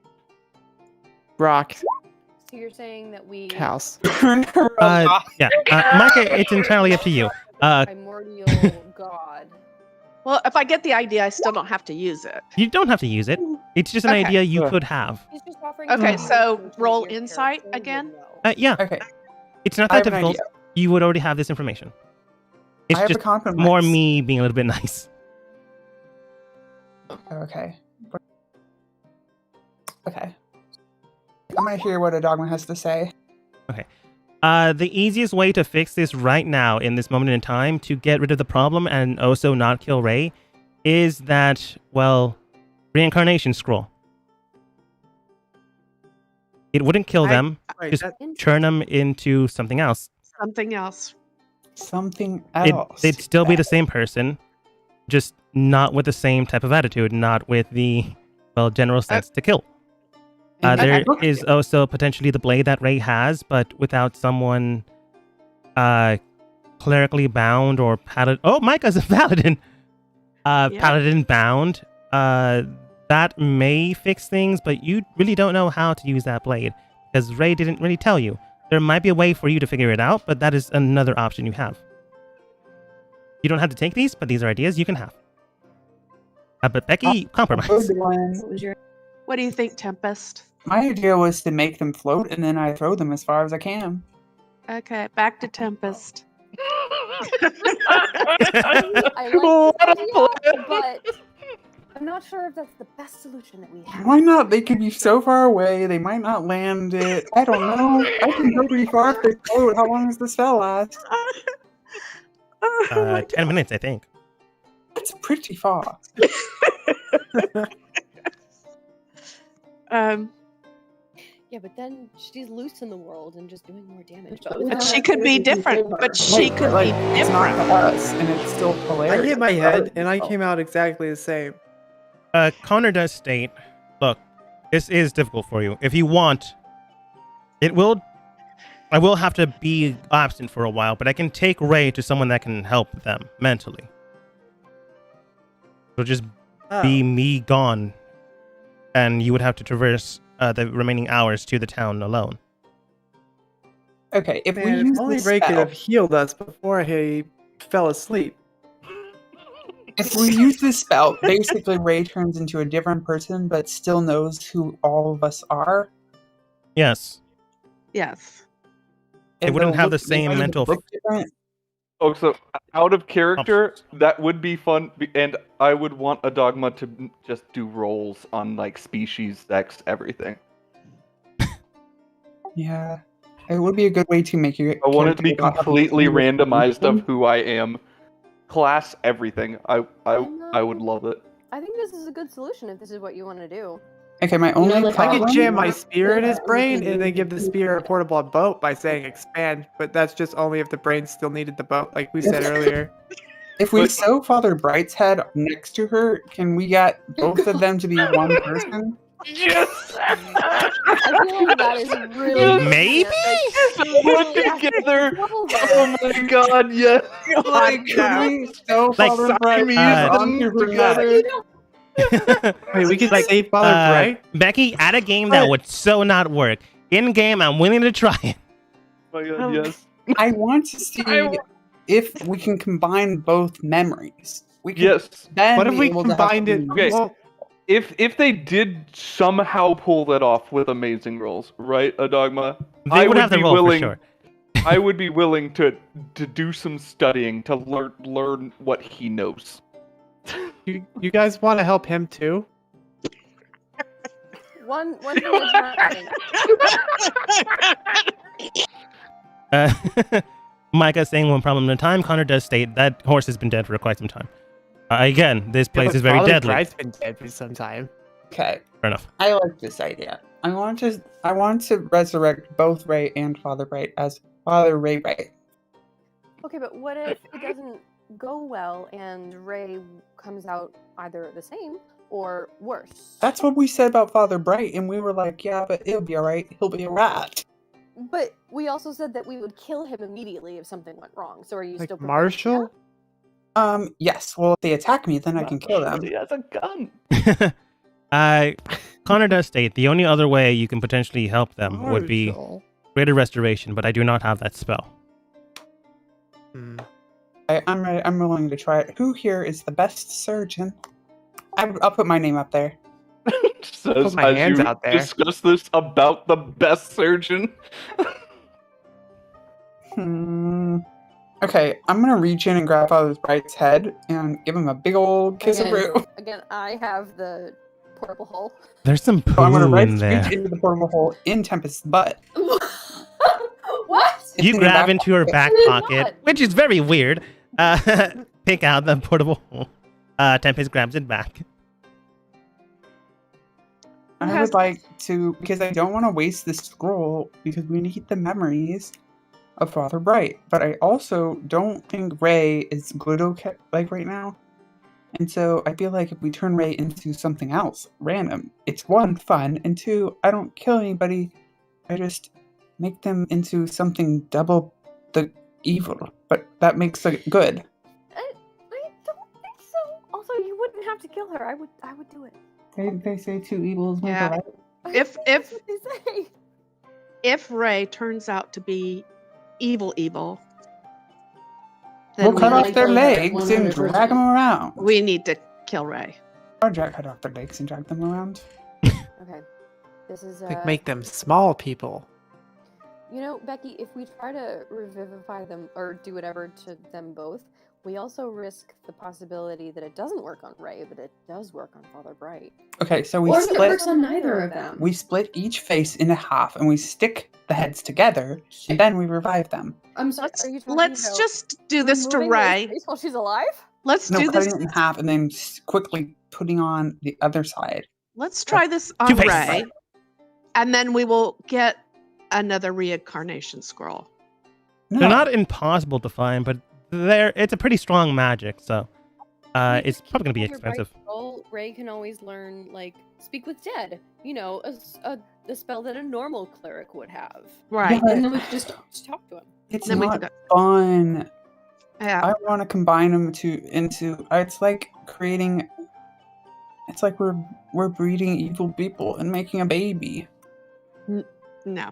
rock So you're saying that we house. Turn her Yeah. Micah, it's entirely up to you. primordial god. Well, if I get the idea, I still don't have to use it. You don't have to use it. It's just an Okay. idea you Yeah. could have. He's just offering Okay, some so information roll that your insight character would again? know. Yeah. Okay, It's not I that have an difficult. idea. You would already have this information. It's I have a just compromise. more me being a little bit nice. Okay. Okay. I'm gonna hear what a dogma has to say. The easiest way to fix this right now in this moment in time to get rid of the problem and also not kill Ray is that, well, reincarnation scroll. It wouldn't kill them, Wait, Just- that- turn them into something else. Something else. Something They'd else. still be the same person, just not with the same type of attitude, not with the, well, general sense to kill. And There okay. is also potentially the blade that Ray has, but without someone clerically bound or paladin. Oh, Micah's a paladin. Paladin bound. That may fix things, but you really don't know how to use that blade because Ray didn't really tell you. There might be a way for you to figure it out, but that is another option you have. You don't have to take these, but these are ideas you can have. But Becky, compromise. Good one. What do you think, Tempest? My idea was to make them float and then I throw them as far as I can. Okay, back to Tempest. I like the idea, but I'm not sure if that's the best solution that we have. Why not? They could be so far away, they might not land it. I don't know. I can go pretty far if they float. How long does the spell last? 10 minutes, I think. That's pretty far. Yeah, but then she's loose in the world and just doing more damage. But she could be different. But she could be It's not different. to us, and it's still I hilarious. hit my head and I came out exactly the same. Connor does state, look, this is difficult for you. If you want, I will have to be absent for a while, but I can take Ray to someone that can help them mentally. It'll just be me gone, and you would have to traverse the remaining hours to the town alone. Okay, if we Man, use if only this Ray could spell, have healed us before he fell asleep. if we use this spell, basically Ray turns into a different person, but still knows who all of us are. Yes. Yes. It wouldn't they'll have the look- same they'll mental look different. Oh, so out of character, that would be fun, and I would want a dogma to just do rolls on like species, sex, everything. Yeah, it would be a good way to make you. I want it to be completely randomized of who I am, class, everything. I would love it. I think this is a good solution if this is what you want to do. Okay, my only I problem. could jam my spear in his brain and then give the spear a portable boat by saying expand, but that's just only if the brain still needed the boat, like we said earlier. If we sew Father Bright's head next to her, can we get both of them to be one person? Yes! I feel like that is really Maybe? Put together. Oh my god, yes. Like, could we sew Like, Father Bright Siamese onto her together. neck? Wait, we could Like, save Father Bright? Becky, at a game that would so not work. In game, I'm willing to try it. Oh my god, yes. I want to see I- if we can combine both memories. We can Yes. then What if be we able to have combined it? something Okay. Well, If they did somehow pull that off with amazing rolls, right, Adogma? They would have the be roll willing, for sure. I would be willing to do some studying to learn what he knows. you guys want to help him too? one thing at a time. Micah saying one problem at a time. Connor does state that horse has been dead for quite some time. Again, this place is very Father deadly. Bright's been dead for some time. Okay, Fair enough. I like this idea. I want to resurrect both Ray and Father Bright as Father Ray Bright. Okay, but what if it doesn't go well and Ray comes out either the same or worse? That's what we said about Father Bright, and we were like, yeah, but it'll be alright. He'll be a rat. But we also said that we would kill him immediately if something went wrong. So are you Like still prepared for Marshall? Yes. Well, if they attack me, then I can kill them. He has a gun. Connor does state the only other way you can potentially help them would be Marshall. greater restoration, but I do not have that spell. Hmm. I'm ready. I'm willing to try it. Who here is the best surgeon? I'll put my name up there. Says my as hands you out there. discuss this about the best surgeon. Okay, I'm gonna reach in and grab Father Bright's head and give him a big old kiss of Again, roo. again, I have the portable hole. There's some So I'm gonna poo in reach there. into the portable hole in Tempest's butt. What? It's You in her grab back into her pocket. back What? pocket, which is very weird. Pick out the portable hole. Tempest grabs it back. I would like to, because I don't want to waste this scroll, because we need the memories of Father Bright. But I also don't think Ray is good like right now. And so I feel like if we turn Ray into something else, random, it's one, fun, and two, I don't kill anybody. I just make them into something double the evil. But that makes it good. I don't think so. Also, you wouldn't have to kill her. I would do it. They say two evils make Yeah. a right. If That's what they say. if Ray turns out to be evil, We'll then cut we, off their 100%. legs and drag them around. we need to kill Ray. Or cut off their legs and drag them around. Okay. This is Like make them small people. You know, Becky, if we try to revivify them or do whatever to them both, we also risk the possibility that it doesn't work on Ray, but it does work on Father Bright. Okay, so we Or if it split. works on neither of them. We split each face into half, and we stick the heads together, and then we revive them. I'm sorry. Let's Are you talking let's about just do this to removing Ray's Ray. face while she's alive? Let's No, do this. cutting it in half and then quickly putting on the other side. Let's try this on Two faces. Ray, and then we will get another reincarnation scroll. No, They're not impossible to find, but it's a pretty strong magic, so it's probably going to be Father Bright's expensive. role, Ray can always learn, like, speak with dead. You know, a spell that a normal cleric would have. Right. Yeah. And then we could just Just talk to him. it's Then we not can fun. Yeah. I want to combine them into. It's like creating. It's like we're breeding evil people and making a baby. No.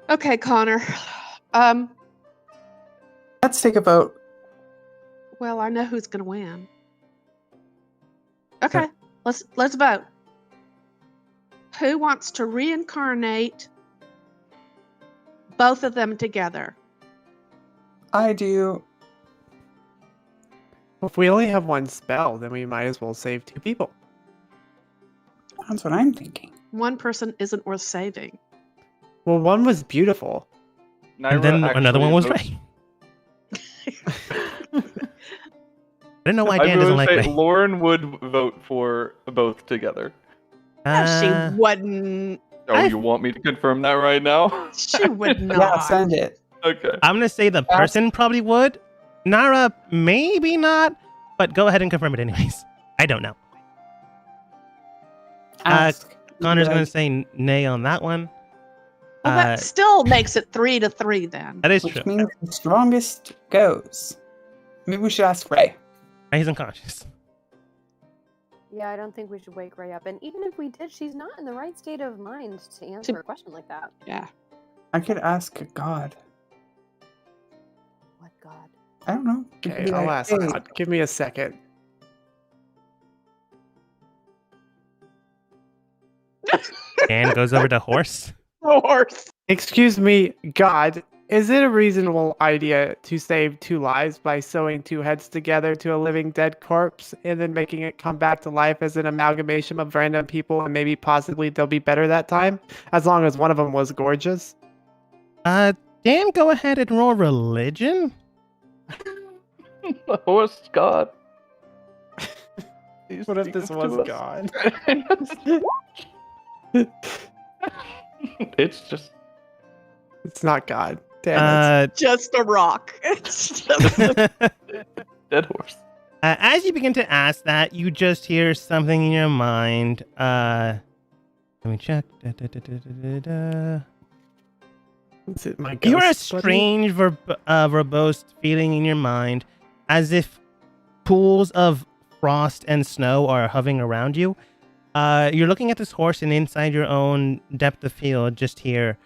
Okay, Connor. Let's take a vote. Well, I know who's gonna win. Okay, let's vote. Who wants to reincarnate both of them together? I do. If we only have one spell, then we might as well save two people. That's what I'm thinking. One person isn't worth saving. Well, one was beautiful. And then another one was actually Ray. I don't know why I Dan would doesn't like say Ray. Lauren would vote for both together. No, she wouldn't. Oh, you want me to confirm that right now? She would Yeah, not. send it. Okay. I'm going to say the person probably would. Nara, maybe not, but go ahead and confirm it anyways. I don't know. ask. Connor's Like, going to say nay on that one. Well, that still makes it 3-3 then. That is which true. means the strongest goes. Maybe we should ask Ray. He's unconscious. Yeah, I don't think we should wake Ray up. And even if we did, she's not in the right state of mind to answer a question like that. Yeah. I could ask God. What God? I don't know. We could Okay, be I'll like, ask "Hey, God. Give me a second. Dan goes over to Horse. Horse. Excuse me, God. Is it a reasonable idea to save 2 lives by sewing 2 heads together to a living dead corpse and then making it come back to life as an amalgamation of random people and maybe possibly they'll be better that time? As long as one of them was gorgeous? Dan, go ahead and roll religion. The horse god. What if this was God? It's just It's not God. Damn it. Just a rock. It's just dead horse. As you begin to ask that, you just hear something in your mind. Let me check. Is it my You hear a ghost buddy? strange, verbose feeling in your mind, as if pools of frost and snow are hovering around you. You're looking at this horse, and inside your own depth of field, just hear,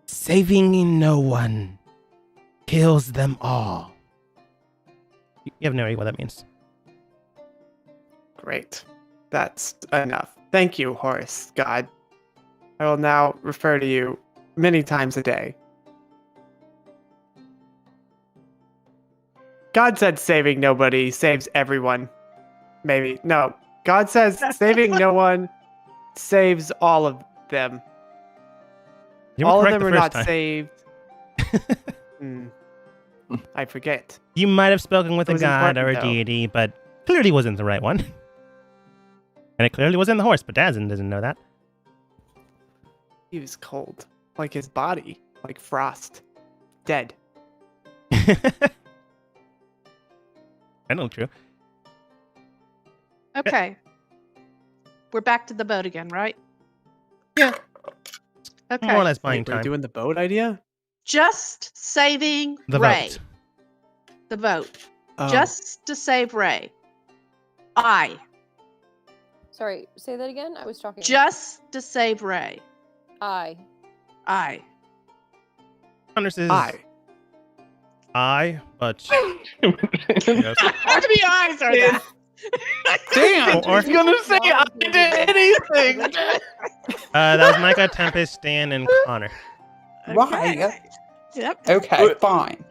saving no one kills them all. You have no idea what that means. Great. That's enough. Thank you, Horse God. I will now refer to you many times a day. God said saving nobody saves everyone. Maybe. No. God says saving no one saves all of them. You were All of correct them the are first not time. saved. I forget. You might have spoken with It a was god or a important, though. deity, but clearly wasn't the right one. And it clearly wasn't the horse, but Dazin doesn't know that. He was cold. Like his body. Like frost. Dead. I know, true. Okay. We're back to the boat again, right? Yeah. Okay. More or less buying Wait, we're time. doing the boat idea? Just saving The Ray. vote. The vote. Oh. Just to save Ray. I. Sorry, say that again? I was talking. Just to save Ray. I. I. Connor says, I. but How many eyes are that? Damn, Or- I was gonna say I did anything. that was Micah, Tempest, Stan, and Connor. Why? Yep. Okay, Wait. fine.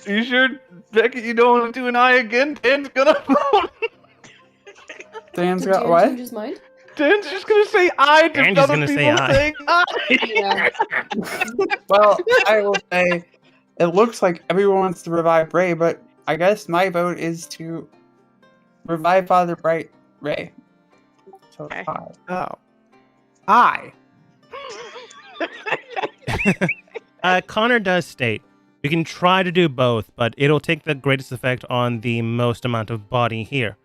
You sure, Becky, you don't want to do an eye again? Dan's gonna vote. Dan's Did got Dan what? change his mind? Dan's just gonna say I to Dan's just other gonna say people I. saying I. Yeah. Well, I will say, it looks like everyone wants to revive Ray, but I guess my vote is to revive Father Bright Ray. So Okay. Oh. I. Connor does state, we can try to do both, but it'll take the greatest effect on the most amount of body here.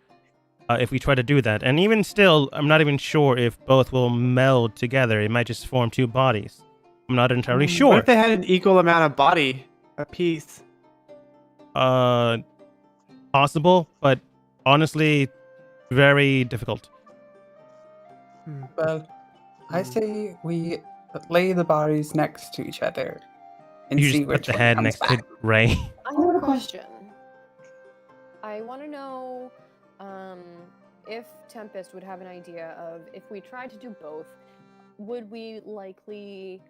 If we try to do that. And even still, I'm not even sure if both will meld together. It might just form 2 bodies. I'm not entirely What sure. if they had an equal amount of body apiece? Possible, but honestly, very difficult. Well, I say we lay the bodies next to each other and You see just put which the one head comes next back. to Ray. I have a question. I want to know if Tempest would have an idea of if we tried to do both, would we likely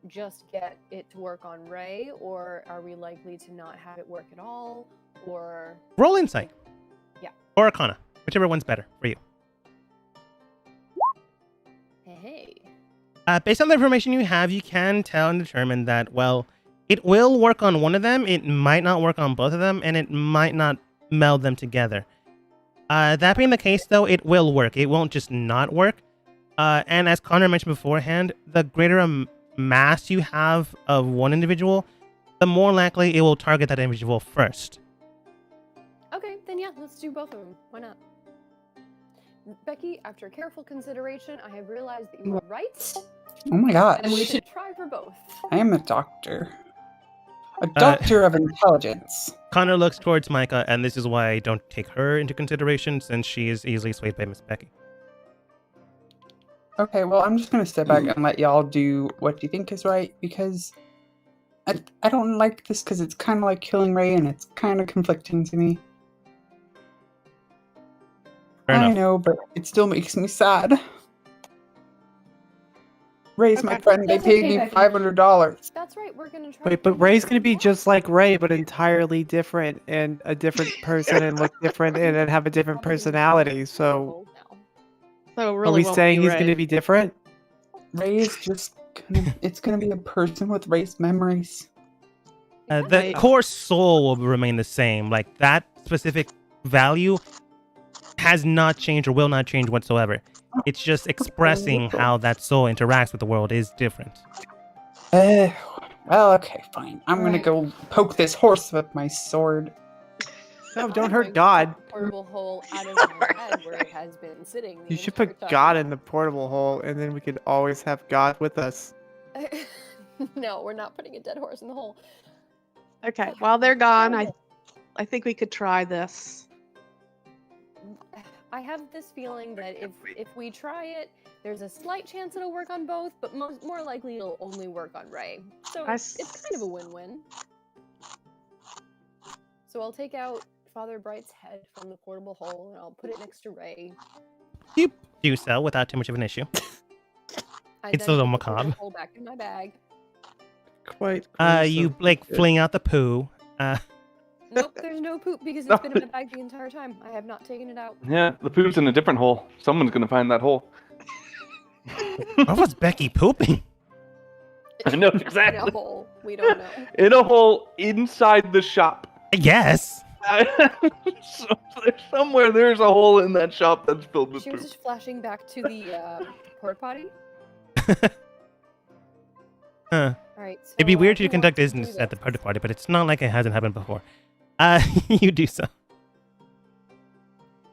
just get it to work on Ray, or are we likely to not have it work at all? Or Roll insight. Yeah. Or Arcana, whichever one's better for you. hey. Based on the information you have, you can tell and determine that, well, it will work on one of them, it might not work on both of them, and it might not meld them together. That being the case, though, it will work. It won't just not work. And as Connor mentioned beforehand, the greater mass you have of one individual, the more likely it will target that individual first. Okay, then yeah, let's do both of them. Why not? Becky, after careful consideration, I have realized that you were right, Oh my gosh. and we should try for both. I am a doctor. A doctor of intelligence. Connor looks towards Micah, and this is why I don't take her into consideration, since she is easily swayed by Miss Becky. Okay, well, I'm just gonna step back and let y'all do what you think is right, because I don't like this, because it's kind of like killing Ray, and it's kind of conflicting to me. Fair I enough. know, but it still makes me sad. Ray's my Okay. friend. They That's paid okay, me Becky. $500. That's right, we're gonna try. Wait, but Ray's gonna be just like Ray, but entirely different and a different person and look different and then have a different personality. So So it are really we won't saying be he's Ray. gonna be different? Ray's just it's gonna be a person with Ray's memories. The Right. core soul will remain the same. Like, that specific value has not changed or will not change whatsoever. It's just expressing how that soul interacts with the world is different. Well, okay, fine. I'm gonna Right. go poke this horse with my sword. No, I'm don't going hurt to God. put the portable hole out of my head where it has been sitting. The You should entire put time. God in the portable hole, and then we could always have God with us. No, we're not putting a dead horse in the hole. Okay, while they're gone, I think we could try this. I have this feeling that if we try it, there's a slight chance it'll work on both, but more likely it'll only work on Ray. So it's kind of a win-win. So I'll take out Father Bright's head from the portable hole and I'll put it next to Ray. You do so without too much of an issue. I It's then a little put the portable macabre. hole back in my bag. Quite. You gruesome. like fling out the poo. Nope, there's no poop because it's been in my bag the entire time. I have not taken it out. Yeah, the poop's in a different hole. Someone's gonna find that hole. What was Becky pooping? I know In a exactly. hole. We don't know. In a hole inside the shop. Yes. So somewhere there's a hole in that shop that's filled with She was poop. just flashing back to the porta potty. Huh. Alright, so It'd be weird who to conduct wants to do business at the this? party party, but it's not like it hasn't happened before. You do so.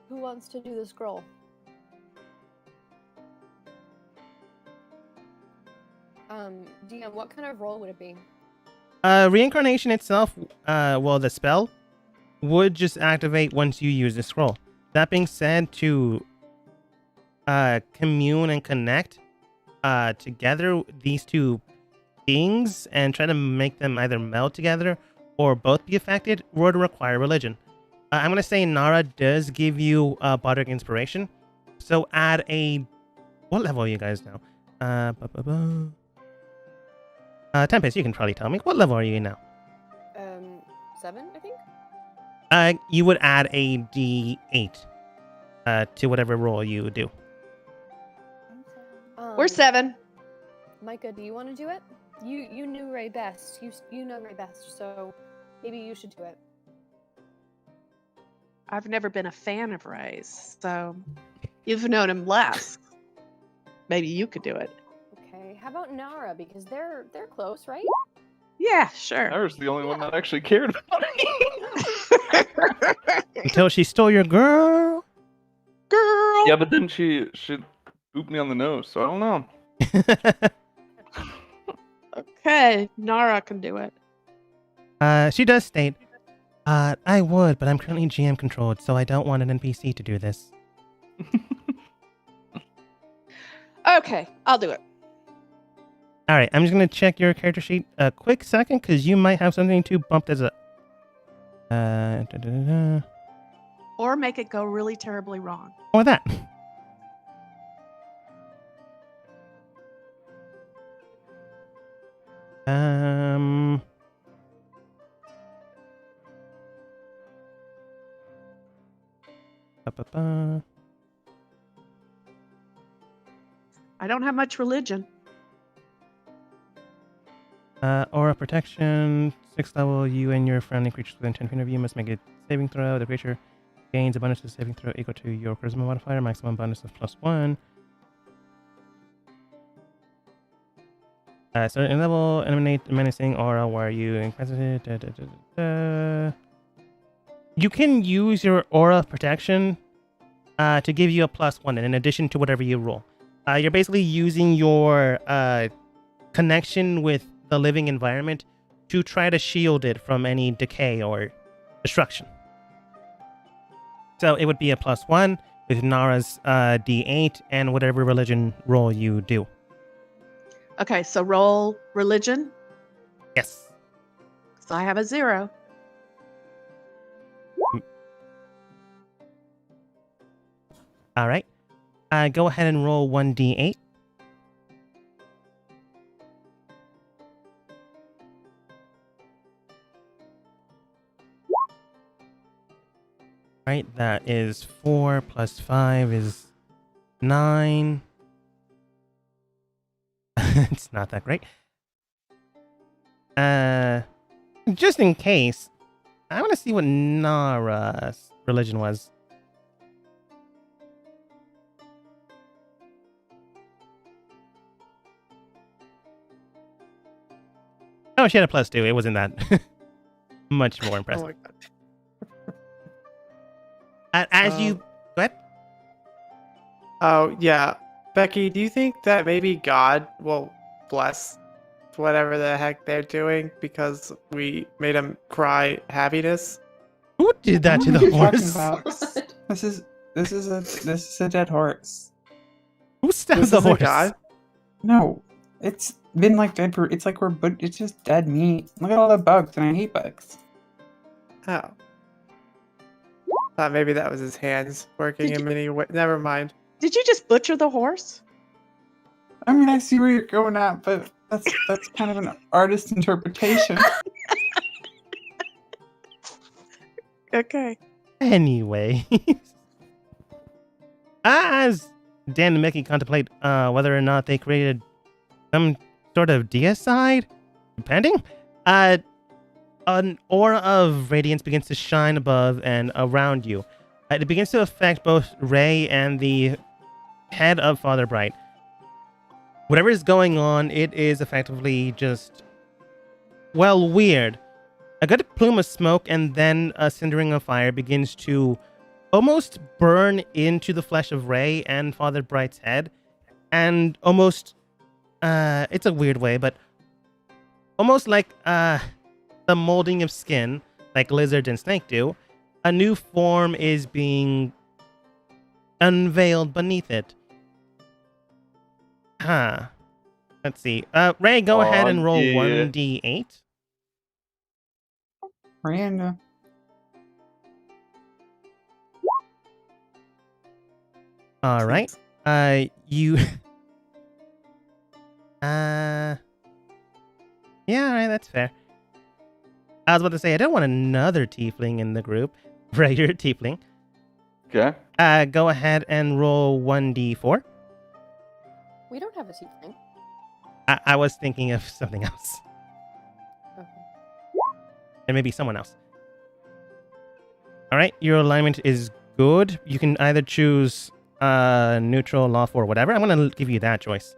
Who wants to do the scroll? DM, what kind of roll would it be? Reincarnation itself, well, the spell would just activate once you use the scroll. That being said, to commune and connect together these two beings and try to make them either meld together or both be affected would require religion. I'm going to say Nara does give you bardic inspiration. So add a... What level are you guys now? Tempest, you can probably tell me. What level are you in now? 7, I think? You would add a D8 to whatever roll you do. We're 7. Micah, do you want to do it? You knew Ray best. You know Ray best, so maybe you should do it. I've never been a fan of Ray's, so you've known him less. Maybe you could do it. Okay, how about Nara? Because they're close, right? Yeah, sure. I was the only one that actually cared about it. Until she stole your girl. Girl. Yeah, but then she booped me on the nose, so I don't know. Okay, Nara can do it. She does state, I would, but I'm currently GM controlled, so I don't want an NPC to do this. Okay, I'll do it. All right, I'm just going to check your character sheet a quick second, because you might have something to bump as a... Or make it go really terribly wrong. Or that. Ba-ba-ba. I don't have much religion. Aura protection, 6th level. You and your friendly creatures within 10 feet of you must make a saving throw. The creature gains a bonus to saving throw equal to your charisma modifier, maximum bonus of +1. Certain level, eliminate menacing aura where you incapacitated. You can use your aura protection to give you a +1 in addition to whatever you roll. You're basically using your connection with the living environment to try to shield it from any decay or destruction. So it would be a +1 with Nara's D8 and whatever religion roll you do. Okay, so roll religion. Yes. So I have a 0. All right. Go ahead and roll 1d8. Right, that is 4 plus 5 is 9. It's not that great. Just in case, I want to see what Nara's religion was. Oh, she had a +2. It wasn't that much more Oh impressive. my god. As you... Go ahead. Oh, yeah. Becky, do you think that maybe God will bless whatever the heck they're doing because we made them cry happiness? Who did that to What the are you talking horse? about? This is a dead horse. Who stabbed This the isn't horse? God? No, it's been like dead for. It's like it's just dead meat. Look at all the bugs, and I hate bugs. Oh. Thought maybe that was his hands working Did in many ways. Never mind. Did you just butcher the horse? I mean, I see where you're going at, but that's kind of an artist's interpretation. Okay. Anyway. As Dan and Mickey contemplate whether or not they created some sort of deicide, depending, an aura of radiance begins to shine above and around you. It begins to affect both Ray and the head of Father Bright. Whatever is going on, it is effectively just, well, weird. A good plume of smoke and then a cindering of fire begins to almost burn into the flesh of Ray and Father Bright's head. And almost, it's a weird way, but almost like the molding of skin, like lizard and snake do, a new form is being unveiled beneath it. Huh. Let's see. Ray, go ahead and roll yeah. 1d8. Miranda. All right. You. Yeah, all right, that's fair. I was about to say, I don't want another tiefling in the group. Regular tiefling. Okay. Go ahead and roll 1d4. We don't have a tiefling. I was thinking of something else. Okay. And maybe someone else. All right, your alignment is good. You can either choose neutral, lawful, or whatever. I'm going to give you that choice.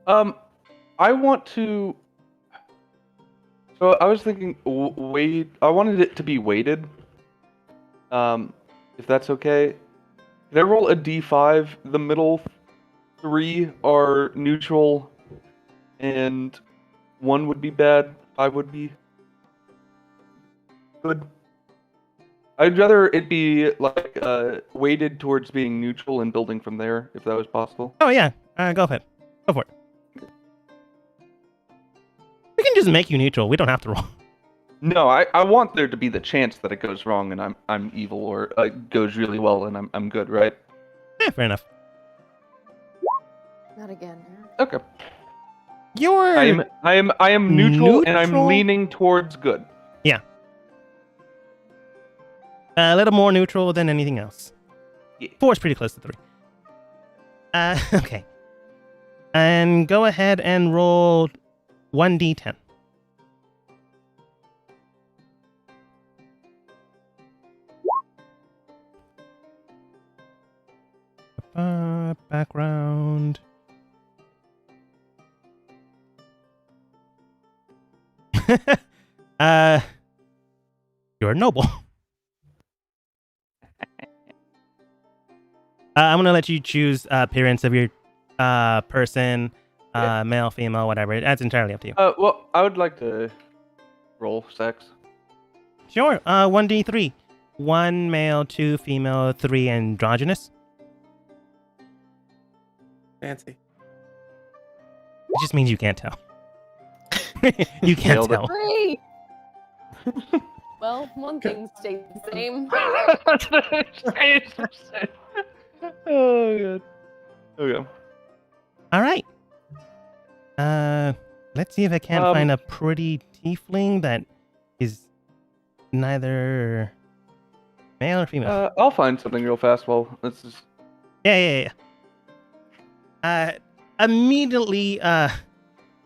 I want to. So I was thinking, I wanted it to be weighted. If that's okay. Can I roll a d5? The middle 3 are neutral, and 1 would be bad. 5 would be good. I'd rather it be like weighted towards being neutral and building from there, if that was possible. Oh, yeah. Go ahead. Go for it. We can just make you neutral. We don't have to roll. No, I want there to be the chance that it goes wrong and I'm evil, or it goes really well and I'm good, right? Yeah, fair enough. Not again. Okay. You're... I am neutral and I'm Neutral? leaning towards good. a little more neutral than anything else. Yeah. 4 is pretty close to 3. Okay. And go ahead and roll 1d10. Background. You're noble. I'm gonna let you choose appearance of your person, male, female, whatever. That's entirely up to you. Well, I would like to roll sex. Sure. 1d3. 1 male, 2 female, 3 androgynous. Fancy. It just means you can't tell. You can't Nailed it. tell. Great. Well, one thing stays the same. Oh god. Okay. All right. Let's see if I can't find a pretty tiefling that is neither male or female. I'll find something real fast. Well, this is. Yeah. Immediately,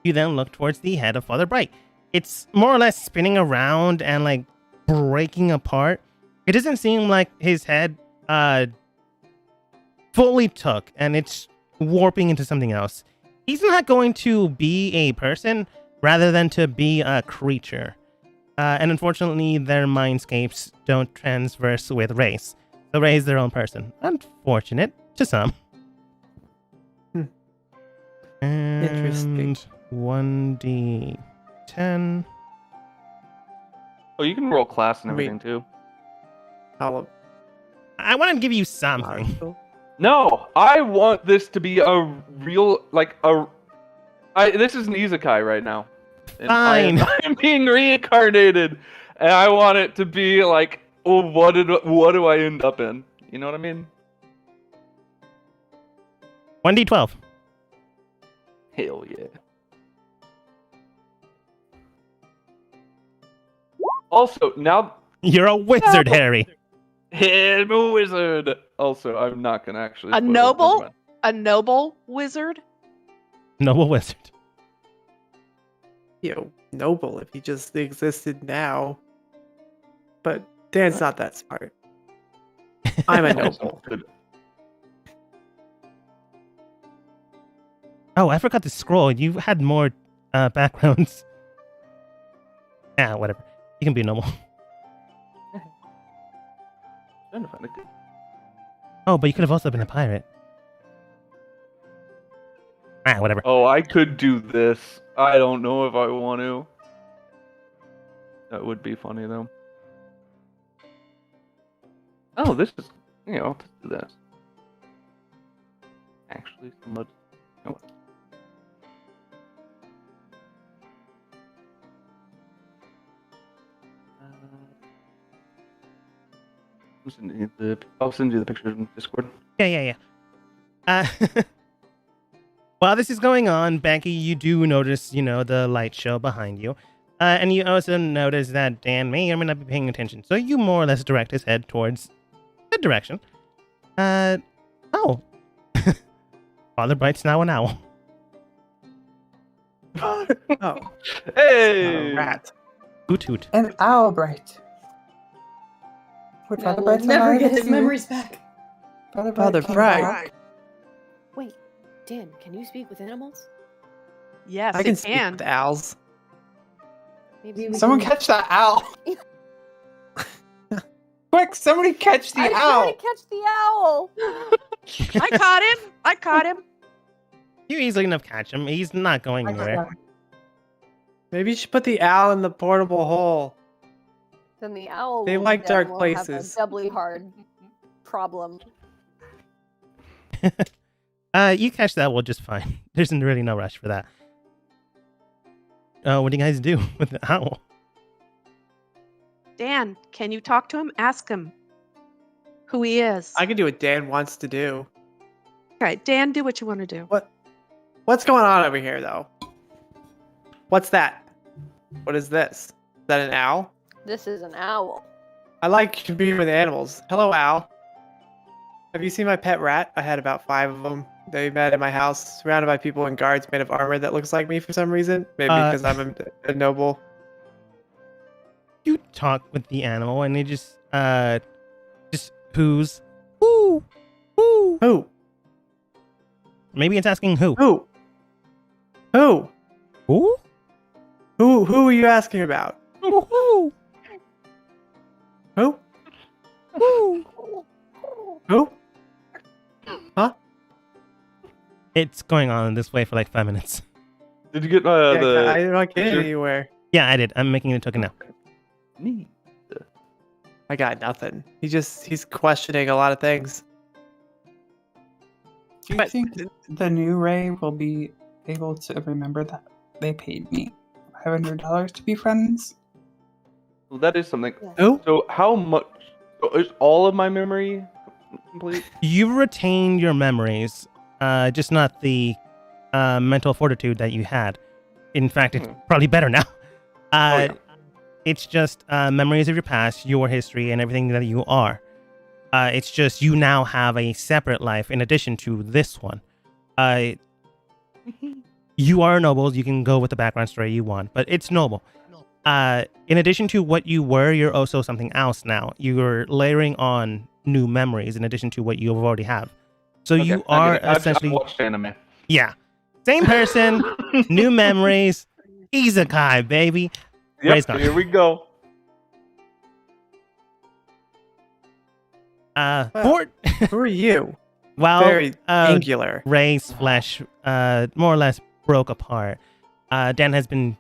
you then look towards the head of Father Bright. It's more or less spinning around and like breaking apart. It doesn't seem like his head fully took, and it's warping into something else. He's not going to be a person rather than to be a creature. And unfortunately, their mindscapes don't transverse with race. So Ray is their own person. Unfortunate to some. And Interesting. 1d10. Oh, you can roll class and Wait. everything too. I'll- I want to give you something. Marshall. No, I want this to be a real this is an isekai right now. And Fine. I'm being reincarnated, and I want it to be like, oh, what do I end up in? You know what I mean? 1d12. Hell yeah. Also, now You're a wizard, Harry. I'm a wizard. Also, I'm not gonna actually. A spoil it, noble? never mind. A noble wizard? Noble wizard. Noble if he just existed now. But Dan's not that smart. I'm a noble. Good. Oh, I forgot to scroll. You had more backgrounds. Whatever. You can be noble. Trying to find a good. Oh, but you could have also been a pirate. Whatever. Oh, I could do this. I don't know if I want to. That would be funny though. Oh, this is. Let's do this. Actually, somebody. You know what? I'll send you the pictures in Discord. Yeah. While this is going on, Becky, you do notice, the light show behind you. And you also notice that Dan may or may not be paying attention. So you more or less direct his head towards that direction. Oh. Father Bright's now an owl. Oh, Hey! a rat. Hoot hoot. And Albright. Would No, Father we'll Bright's never alive get if his you- memories back. Father Father came Bright. back. Wait, Dan, can you speak with animals? Yes, I can it speak can. with owls. Maybe we Someone can... catch that owl! Quick, somebody catch the I owl! tried to catch the owl. I caught him. You easily enough catch him. He's not going anywhere. Maybe you should put the owl in the portable hole. Then the owl. They will like then dark will places. Have a doubly hard problem. You catch that well just fine. There's really no rush for that. What do you guys do with the owl? Dan, can you talk to him? Ask him who he is. I can do what Dan wants to do. Okay, Dan, do what you want to do. What's going on over here, though? What's that? What is this? Is that an owl? This is an owl. I like to be with animals. Hello, owl. Have you seen my pet rat? I had about 5 of them. They met at my house, surrounded by people and guards made of armor that looks like me for some reason. Maybe because I'm a noble. You talk with the animal and it just poos. Woo! Woo! Who? Maybe it's asking who. Who? Who? Who? Who are you asking about? Who? Who? Who? Who? It's going on this way for like 5 minutes. Did you get Yeah, I did not get picture? anywhere. Yeah, I did. I'm making a token now. Neat. I got nothing. He's questioning a lot of things. Do you But- think the new Ray will be able to remember that they paid me $500 to be friends? Well, that is something. Who? So how much is all of my memory complete? You've retained your memories, just not the mental fortitude that you had. In fact, it's probably better now. Yeah. It's just memories of your past, your history, and everything that you are. It's just you now have a separate life in addition to this one. You are nobles. You can go with the background story you want, but it's noble. In addition to what you were, you're also something else now. You're layering on new memories in addition to what you already have. So you are essentially... I've watched anime. Yeah. Same person, new memories, isekai, baby. Ray's gone. Here we go. Who are you? Well, Very angular. Ray's flesh more or less broke apart. Dan has been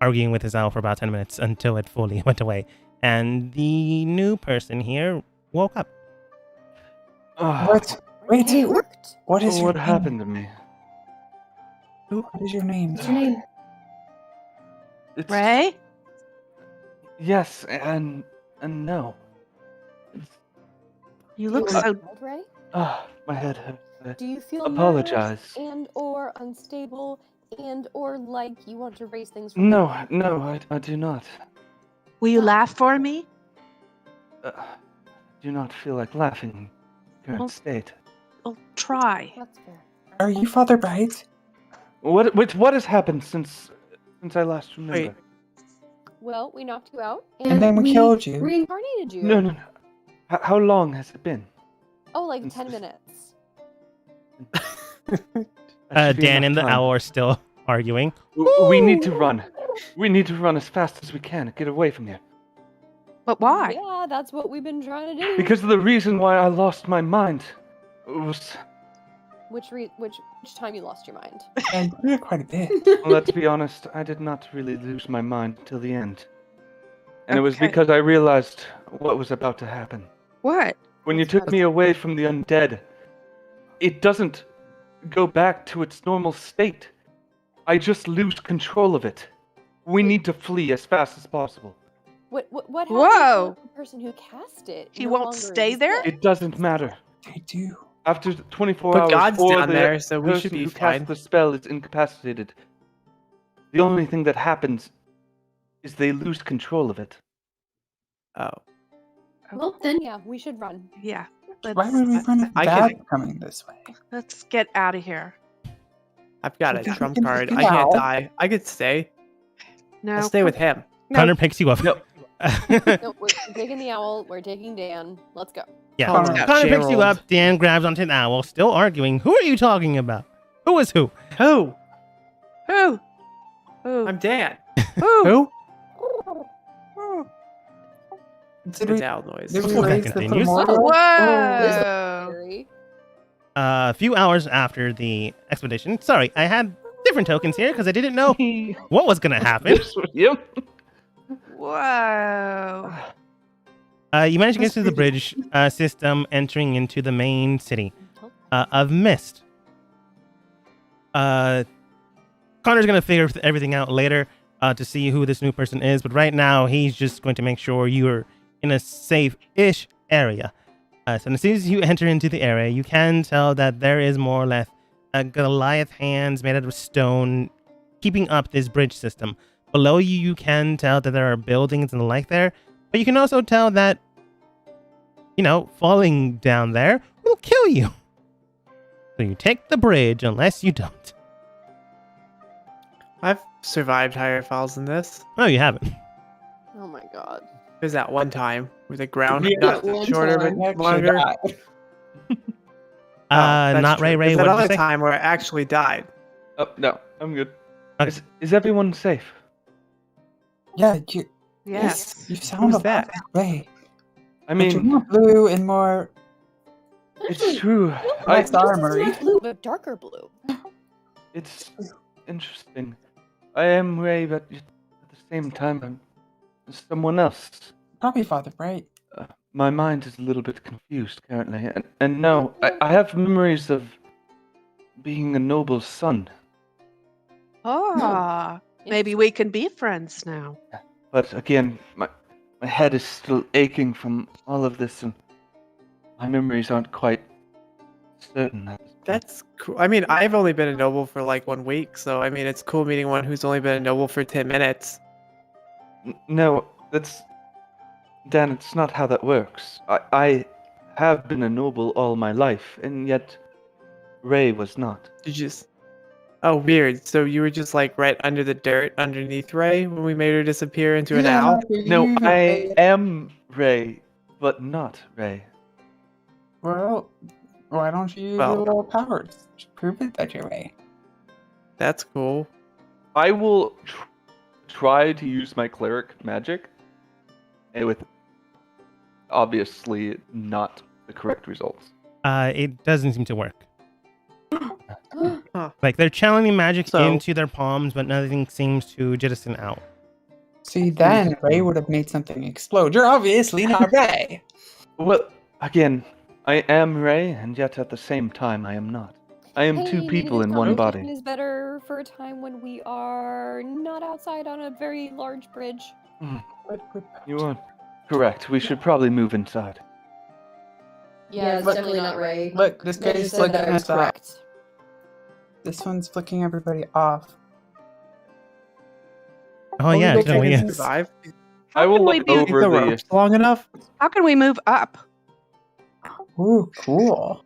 arguing with his owl for about 10 minutes until it fully went away. And the new person here woke up. What? Wait, Hey, it worked. what is your What name? happened to me? What is your name? What's your name? It's, Ray? Yes, and no. You look Uh, so. Ray? My head hurts. Do you feel Apologize. nervous and or unstable and or like you want to raise things from No, I do not. Will you laugh for me? Do not feel like laughing in current Well- state. I'll try. That's fair. Are you Father Bright? What has happened since I last remember? Wait. Well, we knocked you out And then we killed you. Reincarnated you. No. How long has it been? Oh, like Since 10 this- minutes. That should be Dan and the enough time. owl are still arguing. We need to run. We need to run as fast as we can. Get away from here. But why? Yeah, that's what we've been trying to do. Because the reason why I lost my mind was, Which time you lost your mind? And you're quite a bit. well, let's be honest, I did not really lose my mind till the end. And it was Okay. because I realized what was about to happen. What? When you took me away from the undead, it doesn't go back to its normal state. I just lose control of it. We need to flee as fast as possible. What happened Whoa. to the person who cast it? He no won't longer stay there? exists? It doesn't matter. They do. After 24 But hours, God's or down the there, so we person should be who fine. cast the spell is incapacitated. The only thing that happens is they lose control of it. Oh. Well, then yeah, we should run. Yeah. Why would we run if I bad can- coming this way? Let's get out of here. I've got a Okay, we trump can card. take I it can't out. die. I could stay. No. I'll stay with him. No. Connor picks you up. No. No, we're taking the owl. We're taking Dan. Let's go. Yeah. Connor. Connor picks you Gerald. up. Dan grabs onto the owl, still arguing. Who are you talking about? Who is who? Who? Who? Who? I'm Dan. Who? Who? Did The we, down noise. did we Before that raise the continues. Primordial? Whoa. Scary. A few hours after the expedition. Sorry, I had different tokens here because I didn't know what was going to happen. Yep. Whoa. You managed to get That's through the pretty- bridge system, entering into the main city of Mist. Connor's going to figure everything out later to see who this new person is, but right now he's just going to make sure you're in a safe-ish area. So as soon as you enter into the area, you can tell that there is more or less a Goliath hands made out of stone keeping up this bridge system. Below you, you can tell that there are buildings and the like there, but you can also tell that, you know, falling down there will kill you. So you take the bridge unless you don't. I've survived higher falls than this. Oh, you haven't. Oh my god. There's that one time where the ground Yeah, got one shorter time. but Actually longer. died. That's Not true. Ray. There's What that did you other say? time where I actually died. Oh, no, I'm good. Okay. Is everyone safe? Yeah, you, Yes. you sound Who's a lot that? like Ray. I But you're mean, more blue and more It's true. Nice This is armory. not blue, but darker blue. It's interesting. I am Ray, but at the same time, I'm someone else. Probably Father, right? My mind is a little bit confused currently, and no, I have memories of being a noble son. Ah, maybe we can be friends now. But again, my head is still aching from all of this, and my memories aren't quite certain. At this point. That's cool. I mean, I've only been a noble for like 1 week, so I mean, it's cool meeting one who's only been a noble for 10 minutes. No, that's Dan. It's not how that works. I have been a noble all my life, and yet Ray was not. Did you just... Oh, weird. So you were just like right under the dirt underneath Ray when we made her disappear into an owl? No, I am Ray, but not Ray. Well, why don't you use Well- your little powers? Prove it that you're Ray. That's cool. I will try to use my cleric magic, and with obviously not the correct results. It doesn't seem to work. Like they're channeling magic So- into their palms, but nothing seems to jettison out. See, then Ray would have made something explode. You're obviously not Ray. Well, again, I am Ray, and yet at the same time, I am not. I am two people in one body. Is better for a time when we are not outside on a very large bridge. You are correct. We should probably move inside. Yeah, it's definitely not Ray. Look, this guy's flicking us off. This one's flicking everybody off. Oh yeah, Think no, I can yes. survive? I will can we look be- Think the over the. ropes long enough? How can we move up? Ooh, cool.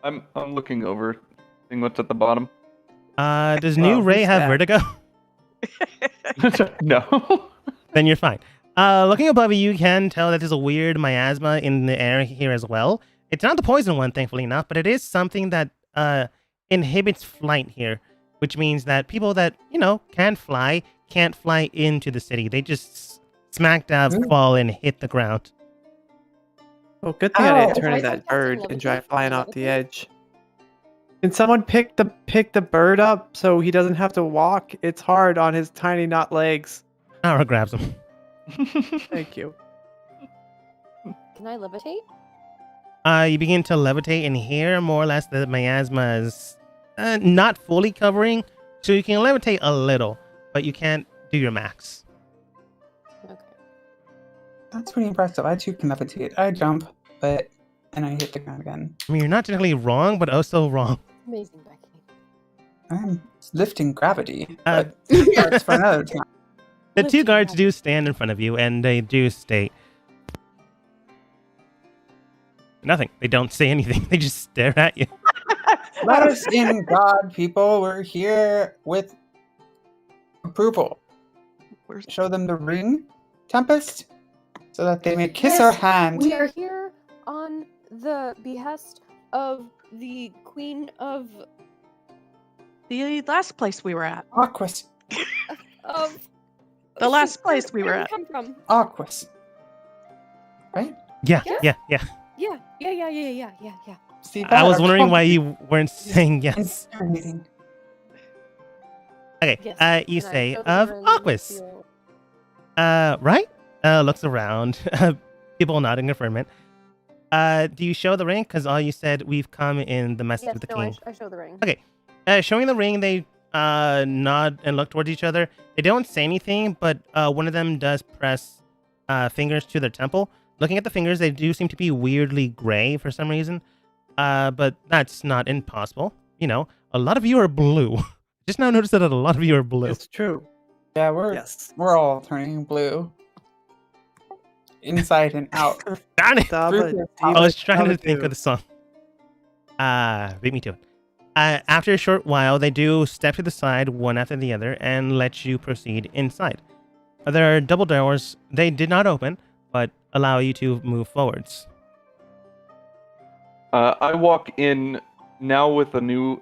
I'm looking over, seeing what's at the bottom. Does new Oh, Ray who's have that? vertigo? No. Then you're fine. Looking above you, you can tell that there's a weird miasma in the air here as well. It's not the poison one, thankfully enough, but it is something that inhibits flight here, which means that people that, can't fly into the city. They just smack dab fall and hit the ground. Oh, good thing I didn't Ow. turn I in that think that's bird a and try levitate. flying off the Levitate? edge. Can someone pick the bird up so he doesn't have to walk? It's hard on his tiny not legs. Ara grabs him. Thank you. Can I levitate? You begin to levitate, and here, more or less, the miasma is not fully covering, so you can levitate a little, but you can't do your max. Okay. That's pretty impressive. I too can levitate. I jump, and I hit the ground again. I mean, you're not technically wrong, but also wrong. Amazing, Becky. I'm lifting gravity. Uh, But that's for another time. The What two do you guards have? do stand in front of you, and they do state nothing. They don't say anything. They just stare at you. Let us in, God, people. We're here with approval. Where's- Show them the ring, Tempest, so that they may kiss our Yes, hand. We are here on the behest of the Queen of The last place we were at. Aquas. The last place where- we were where at. Come from? Aquas. Right? Yeah, Yes. yeah. Yeah. See, I was our wondering why company you weren't saying yes. inseminating. Okay, Yes. you And I say show the of ring Aquas. to- Right? Looks around. People nodding affirmation. Do you show the ring? Because all you said, we've come in the message Yes, of the no, king. I show the ring. Okay. Showing the ring, they nod and look towards each other. They don't say anything, but one of them does press fingers to their temple. Looking at the fingers, they do seem to be weirdly gray for some reason. But that's not impossible. A lot of you are blue. Just now noticed that a lot of you are blue. It's true. Yeah, we're Yes. all turning blue. Inside and out. Darn it! Dabba, I was deeba, trying to dabba think doo. of the song. Beat me to it. After a short while, they do step to the side, one after the other, and let you proceed inside. There are double doors. They did not open, but allow you to move forwards. I walk in now with a new,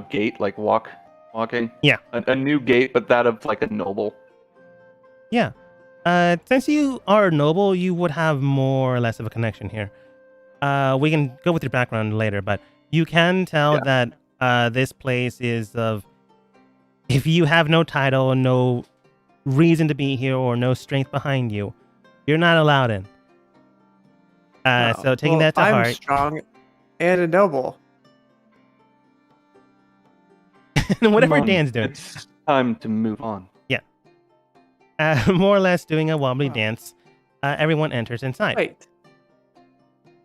gate, like walking. Yeah. A new gate, but that of like a noble. Yeah. Since you are noble, you would have more or less of a connection here. We can go with your background later, but you can tell Yeah. that this place is of. If you have no title, no reason to be here, or no strength behind you, you're not allowed in. No. So taking Well, that to I'm heart, strong and a noble. whatever Come on, Dan's doing, it's time to move on. more or less doing a wobbly Oh. dance, everyone enters inside. Wait.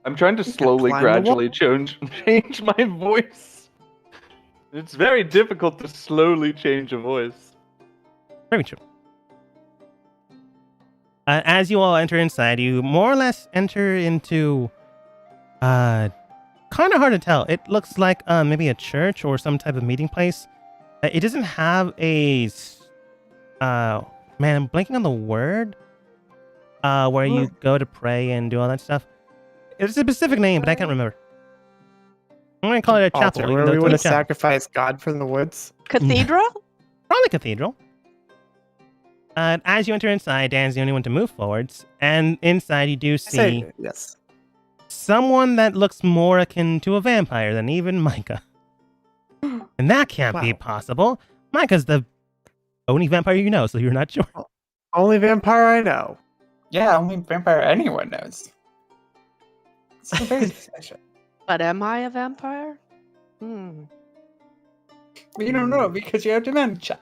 I'm trying to You can slowly, climb the wall? gradually change my voice. It's very difficult to slowly change a voice. Very true. As you all enter inside, you more or less enter into kind of hard to tell. It looks like maybe a church or some type of meeting place. It doesn't have man, I'm blanking on the word. Where you go to pray and do all that stuff. It's a specific name, but I can't remember. I'm gonna call it a chapel. Altar, even where though we it's would not a chapel. sacrifice God from the woods. Cathedral? Probably cathedral. As you enter inside, Dan's the only one to move forwards, and inside you do see Say yes. someone that looks more akin to a vampire than even Micah. And that can't be Wow. possible. Micah's the only vampire you know, so you're not sure. Only vampire I know. Yeah, only vampire anyone knows. It's very special. But am I a vampire? Hmm. But you don't know because you have dementia.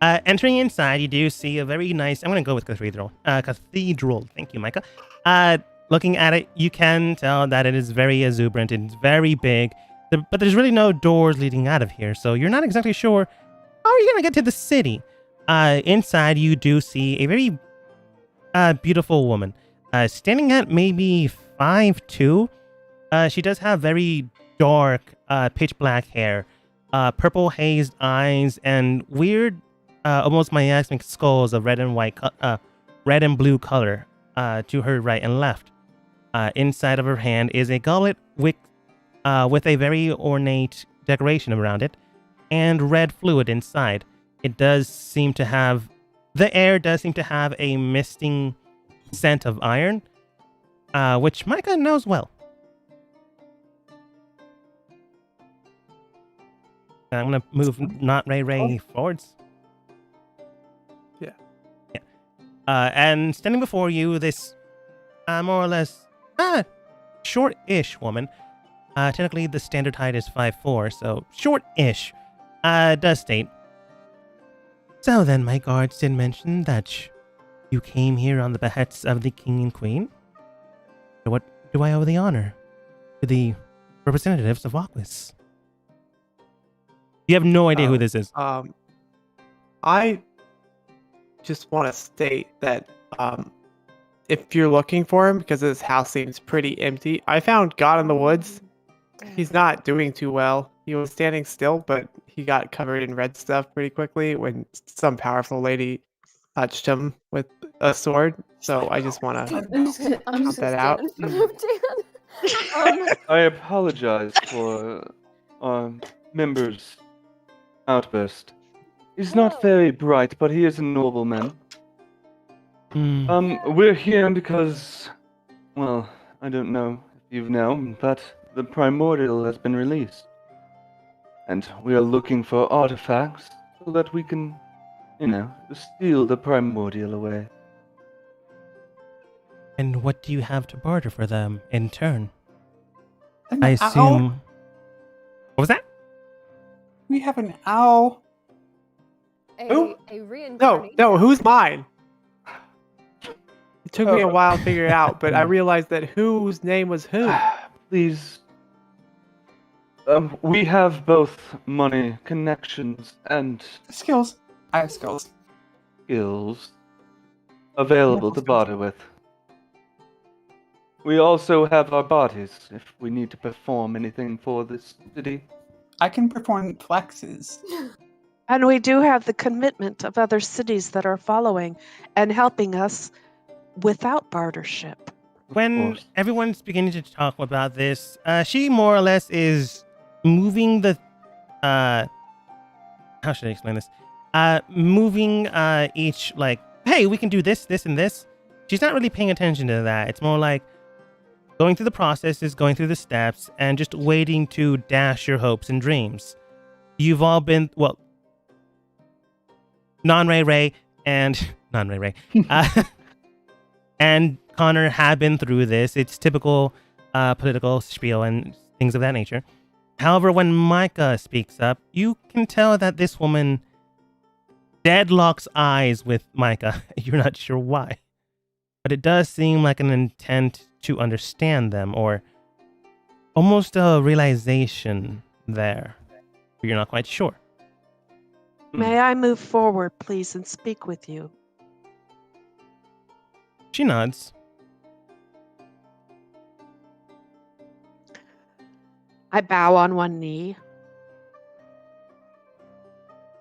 Entering inside, you do see a very nice. I'm going to go with cathedral. Cathedral. Thank you, Micah. Looking at it, you can tell that it is very exuberant. It's very big, but there's really no doors leading out of here, so you're not exactly sure how are you going to get to the city. Inside, you do see a very beautiful woman, standing at maybe 5'2". She does have very dark, pitch black hair, purple hazed eyes, and weird, almost miasmic skulls of red and blue color to her right and left. Inside of her hand is a goblet with a very ornate decoration around it, and red fluid inside. It does seem to have the air does seem to have a misting scent of iron, which Micah knows well. I'm gonna move not Ray forwards. Yeah. Yeah. And standing before you, this more or less short-ish woman. Technically, the standard height is 5'4", so short-ish. Does state. So then, my guards did mention that you came here on the behests of the king and queen. So what do I owe the honor to the representatives of Aquis? You have no idea who this is. I just want to state that if you're looking for him, because this house seems pretty empty, I found God in the woods. He's not doing too well. He was standing still, but he got covered in red stuff pretty quickly when some powerful lady touched him with a sword. So I just want to I'm just gonna that out. stand in front of Dan. I apologize for our member's outburst. He's not very bright, but he is a noble man. We're here because, well, I don't know if you've known, but the Primordial has been released. And we are looking for artifacts so that we can, steal the Primordial away. And what do you have to barter for them in turn? An I owl? assume. What was that? We have an owl. Who? A reincarnation. No, who's mine? It took me a while to figure it out, but I realized that whose name was who. Please. We have both money, connections, and Skills. I have skills. skills available to barter with. We also have our bodies if we need to perform anything for this city. I can perform flexes. And we do have the commitment of other cities that are following and helping us without bartership. Of When course. everyone's beginning to talk about this, she more or less is moving the how should I explain this? Moving each, like, hey, we can do this, this, and this. she's not really paying attention to that. It's more like going through the processes, going through the steps, and just waiting to dash your hopes and dreams. You've all been, well, non-Ray and non-Ray and Connor have been through this. It's typical political spiel and things of that nature. However, when Micah speaks up, you can tell that this woman deadlocks eyes with Micah. You're not sure why. But it does seem like an intent to understand them, or almost a realization there. But you're not quite sure. May I move forward, please, and speak with you? She nods. I bow on one knee.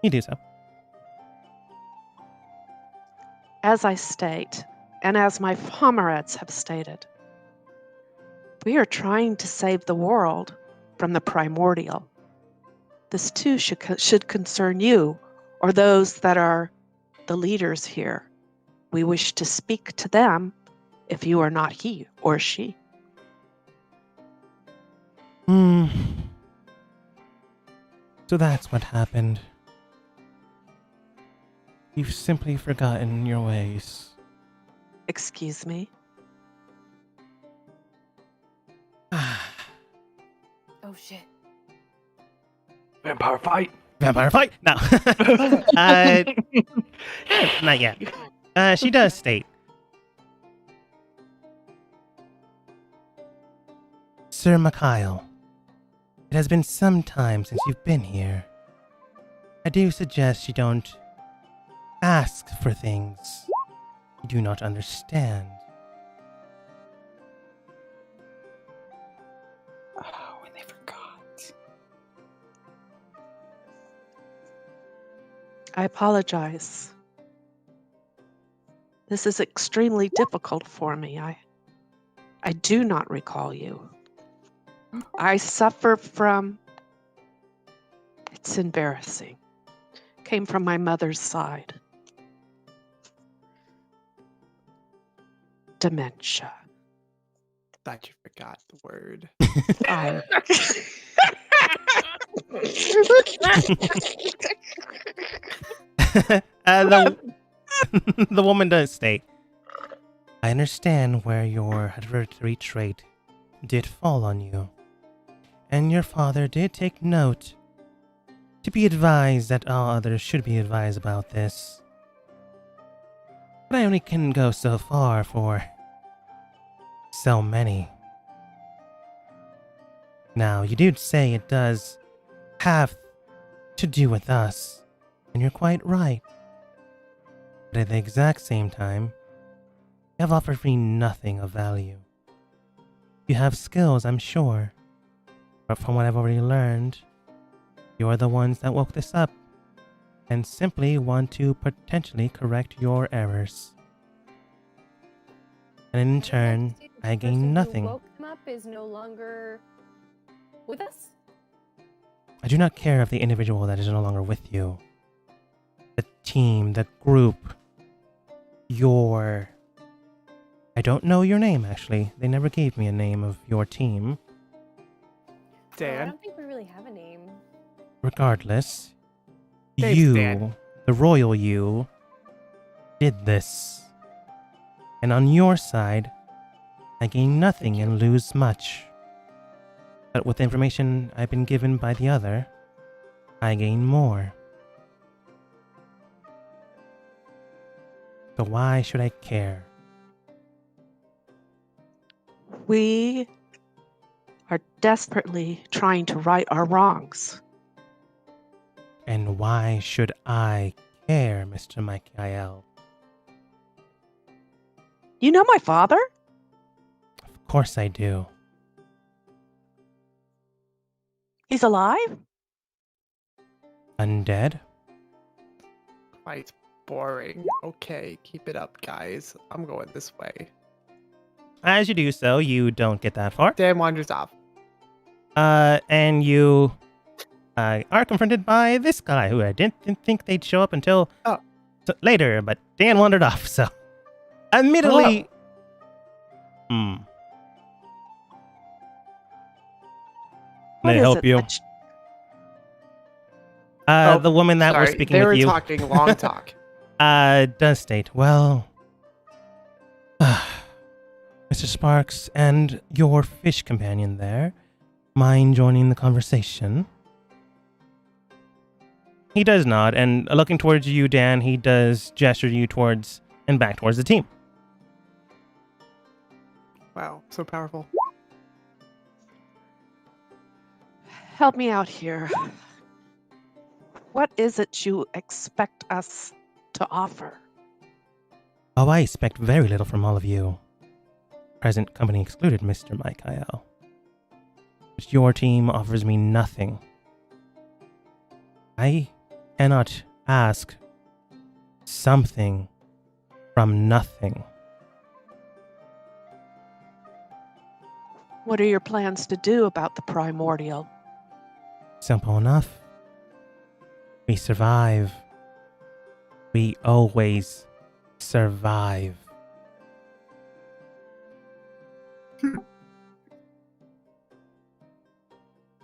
You do so. As I state, and as my comrades have stated, we are trying to save the world from the primordial. This too should concern you, or those that are the leaders here. We wish to speak to them if you are not he or she. So that's what happened. You've simply forgotten your ways. Excuse me? Oh shit. Vampire fight. Vampire fight? No. Not yet. She does state, Sir Mikhail, it has been some time since you've been here. I do suggest you don't ask for things you do not understand. Oh, and they forgot. I apologize. This is extremely difficult for me. I do not recall you. I suffer from, it's embarrassing, came from my mother's side. Dementia. Thought you forgot the word. The woman does state, I understand where your hereditary trait did fall on you, and your father did take note to be advised that all others should be advised about this. But I only can go so far for so many. Now, you did say it does have to do with us, and you're quite right. But at the exact same time, you have offered me nothing of value. You have skills, I'm sure, but from what I've already learned, you're the ones that woke this up, and simply want to potentially correct your errors. And in turn, I gain nothing. Who woke them up is no longer with us? I do not care if the individual that is no longer with you, the team, the group, I don't know your name, actually. They never gave me a name of your team. I Dan? don't think we really have a name. Regardless, Name's you, Dan. the royal you, did this. And on your side, I gain nothing and lose much. But with the information I've been given by the other, I gain more. So why should I care? We are desperately trying to right our wrongs. And why should I care, Mr. Michael? You know my father? Of course I do. He's alive? Undead? Quite boring. Okay, keep it up, guys. I'm going this way. As you do so, you don't get that far. Dan wanders off. And you are confronted by this guy who I didn't think they'd show up until later, but Dan wandered off, so. Admittedly, May What I is help it you? Oh, The woman that was Sorry, speaking they with were you talking long talk. does state, well, Mr. Sparks and your fish companion there, mind joining the conversation? He does nod, and looking towards you, Dan, he does gesture you towards and back towards the team. Wow, so powerful. Help me out here. What is it you expect us to offer? Oh, I expect very little from all of you. Present company excluded, Mr. Mikael. But your team offers me nothing. I cannot ask something from nothing. What are your plans to do about the primordial? Simple enough. We survive. We always survive.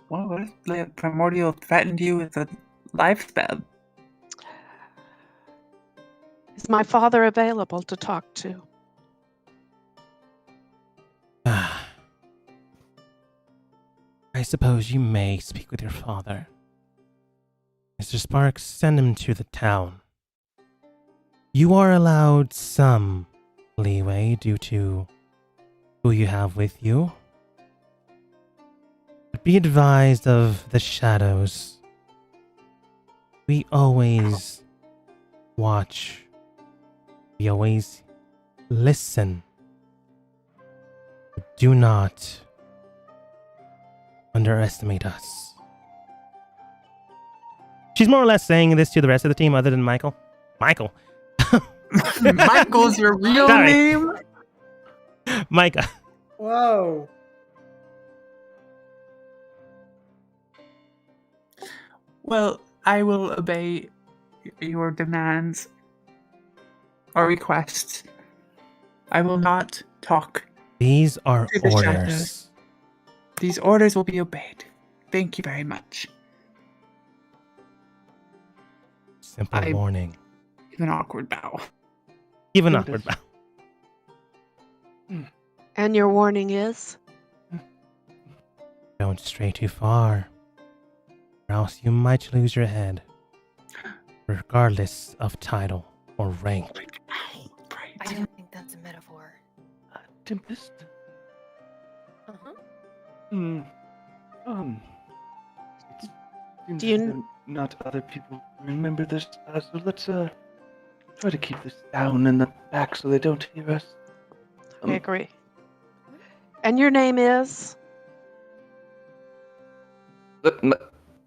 Well, what if the primordial threatened you with a lifespan? Is my father available to talk to? I suppose you may speak with your father. Mr. Sparks, send him to the town. You are allowed some leeway due to who you have with you. But be advised of the shadows. We always watch. We always listen. But do not underestimate us. She's more or less saying this to the rest of the team other than Michael. Michael. Michael's your real Sorry. name? Micah. Whoa. Well, I will obey your demands or requests. I will not talk. These are To the orders. shadows. These orders will be obeyed. Thank you very much. Simple I- warning. Give an awkward bow. Give an Good. awkward bow. And your warning is? Don't stray too far, or else you might lose your head, regardless of title or rank. Ow, I right. don't think that's a metaphor. Tempest? Uh-huh. It seems Do you as kn- though not other people remember this, so let's try to keep this down in the back so they don't hear us. I agree. And your name is?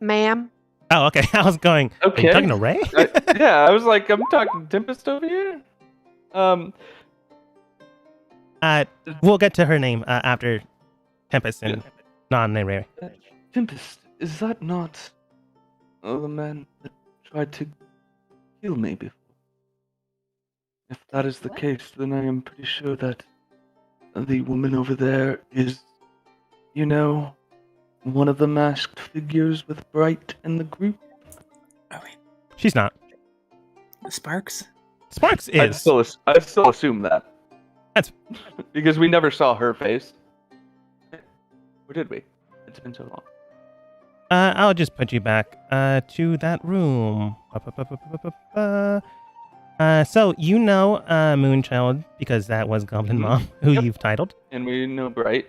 Ma'am? Oh, okay. I was going. Are Okay. you talking to Ray? Yeah, I was like, I'm talking Tempest over here. We'll get to her name after Tempest and non-name Ray. Tempest, is that not the man that tried to kill me before? If that is the What? case, then I am pretty sure that the woman over there is, you know, one of the masked figures with Bright in the group. Oh, wait. She's not. Sparks? Sparks I'd is. still assume that. That's- because we never saw her face. Or did we? It's been so long. I'll just put you back to that room. So you know Moonchild, because that was Goblin Mhm. Mom, who Yep. you've titled. And we know Bright.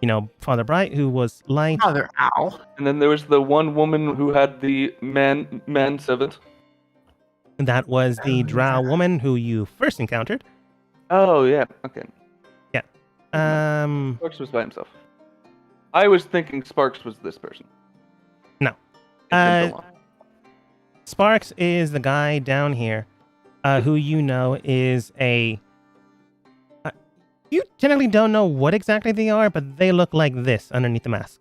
You know Father Bright, who was Light. Mother owl. And then there was the one woman who had the manservant. That was the Oh, Drow yeah. woman who you first encountered. Oh yeah, okay. Sparks was by himself. I was thinking Sparks was this person. No. It's been so long. Sparks is the guy down here, who you know is a. You generally don't know what exactly they are, but they look like this underneath the mask.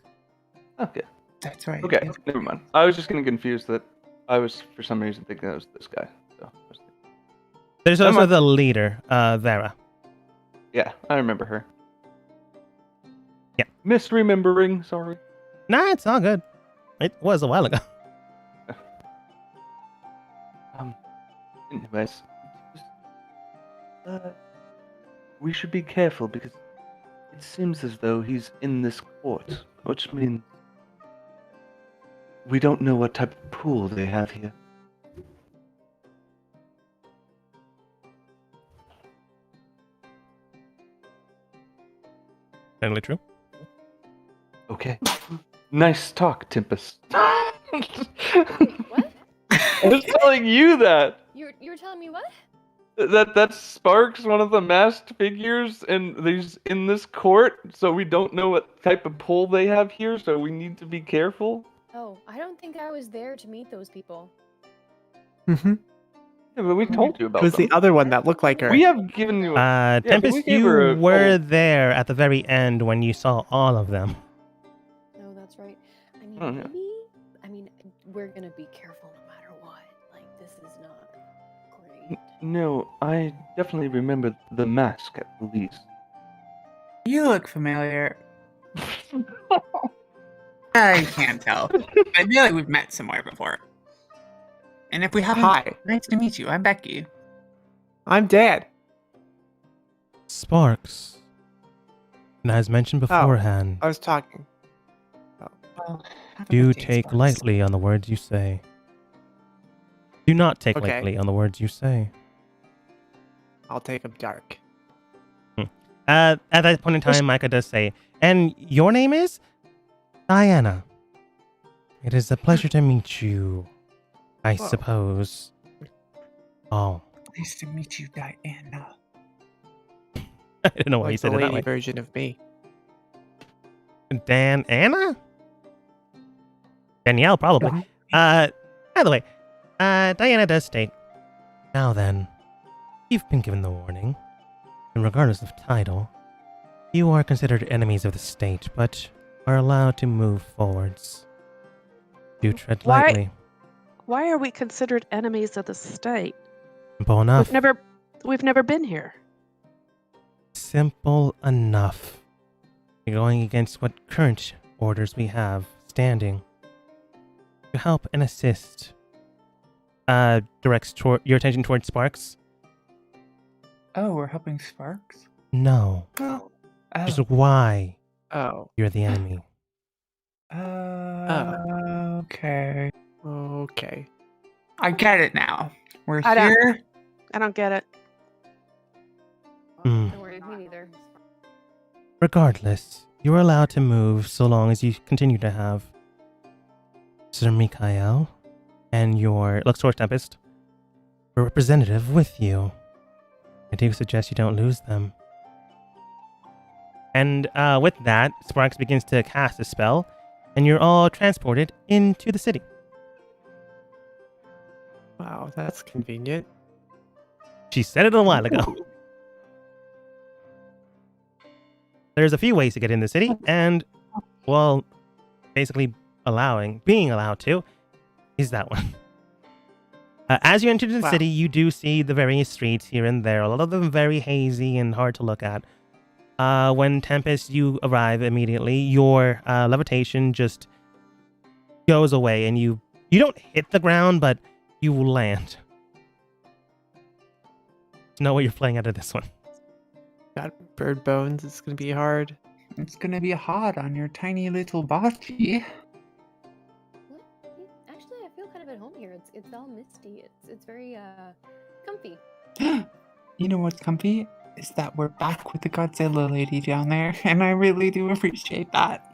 Okay. That's right. Okay, never mind. I was just getting confused that I was for some reason thinking that was this guy. So There's Never also mind. the leader, Vera. Yeah, I remember her. Yeah. Misremembering, sorry. Nah, it's all good. It was a while ago. Anyways, we should be careful because it seems as though he's in this court, which means we don't know what type of pool they have here. Totally true. Okay. Nice talk, Tempest. What? I was telling you that. You're telling me what? That's Sparks, one of the masked figures, and he's in this court, so we don't know what type of pull they have here, so we need to be careful. Oh, I don't think I was there to meet those people. Mm-hmm. Yeah, but we told you It about was them. the other one that looked like her. We have given you. but Tempest, we gave you her a were full- there at the very end when you saw all of them. No, that's right. I mean, Oh, yeah. maybe. I mean, we're gonna be careful no matter what. Like, this is not great. No, I definitely remember the mask at least. You look familiar. I can't tell. I feel like we've met somewhere before. And if we haven't, Hi, nice to meet you. I'm Becky. I'm Dad. Sparks. And as mentioned beforehand, I was talking. Well, have a do good day, take Sparks. lightly on the words you say. Do not take Okay. lightly on the words you say. I'll take him dark. At that point in time, Micah does say, and your name is? Diana. It is a pleasure to meet you, I Whoa. suppose. Oh, Nice to meet you, Diana. I don't know why Like you the said it that lady way. version of me. Anna? Danielle, probably. By the way, Diana does state, now then, you've been given the warning, and regardless of title, you are considered enemies of the state, but are allowed to move forwards. Do tread Why- lightly. Why are we considered enemies of the state? Simple enough. We've never been here. Simple enough. You're going against what current orders we have standing. To help and assist. Directs your attention towards Sparks. Oh, we're helping Sparks? No. Oh. Just why Oh. you're the enemy. Okay. Okay. I get it now. We're I don't- here. I don't get it. Hmm. Don't worry, me neither. Regardless, you're allowed to move so long as you continue to have Sir Mikael and your looks towards Tempest, a representative with you. I do suggest you don't lose them. And with that, Sparks begins to cast a spell, and you're all transported into the city. Wow, that's convenient. She said it a while ago. There's a few ways to get in the city, and, well, basically being allowed to, is that one. As you enter the Wow. city, you do see the various streets here and there, a lot of them very hazy and hard to look at. When Tempest, you arrive immediately, your levitation just goes away, and you don't hit the ground, but you land. Know what you're playing out of this one. Got bird bones. It's gonna be hard. It's gonna be hard on your tiny little body. What? Actually, I feel kind of at home here. It's all misty. It's very comfy. You know what's comfy? Is that we're back with the Godzilla lady down there, and I really do appreciate that.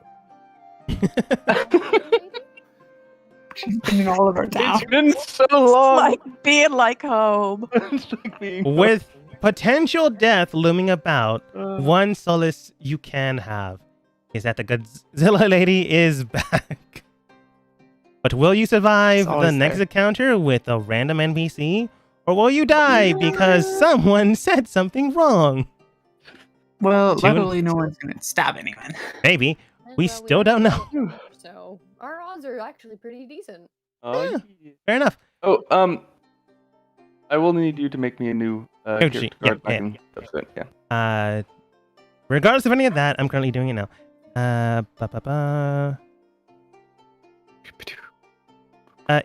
She's been in all of our towns. It's been so long. Like being like home. It's like being With potential death looming about, Uh, one solace you can have is that the Godzilla lady is back. But will you survive It's the always next there. encounter with a random NPC? Or will you die because someone said something wrong? Well, Tune- luckily no one's gonna stab anyone. Maybe. And, We well, still don't know. So our odds are actually pretty decent. oh, Yeah. yeah. Fair enough. Oh, I will need you to make me a new character sheet. card. Yeah, I can substitute, yeah. Regardless of any of that, I'm currently doing it now.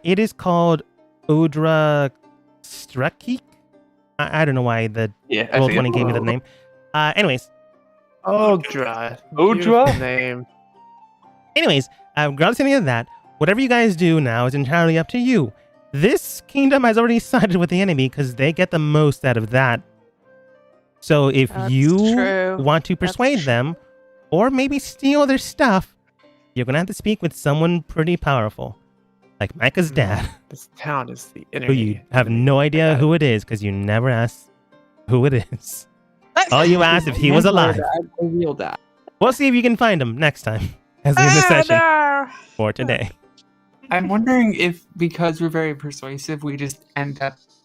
It is called Udra Strakik. I don't know why the Yeah, Roll20 gave me the name. Anyways, Odra. Odra? Beautiful name. regardless of any of that, whatever you guys do now is entirely up to you. This kingdom has already sided with the enemy because they get the most out of that. So if That's you true. want to persuade them, or maybe steal their stuff, you're going to have to speak with someone pretty powerful. Like Micah's dad, This town is the who enemy. you have no idea who it is because you never asked who it is. All you asked if he was alive. I revealed that. We'll see if you can find him next time as we end the session No. for today. I'm wondering if, because we're very persuasive, we just end up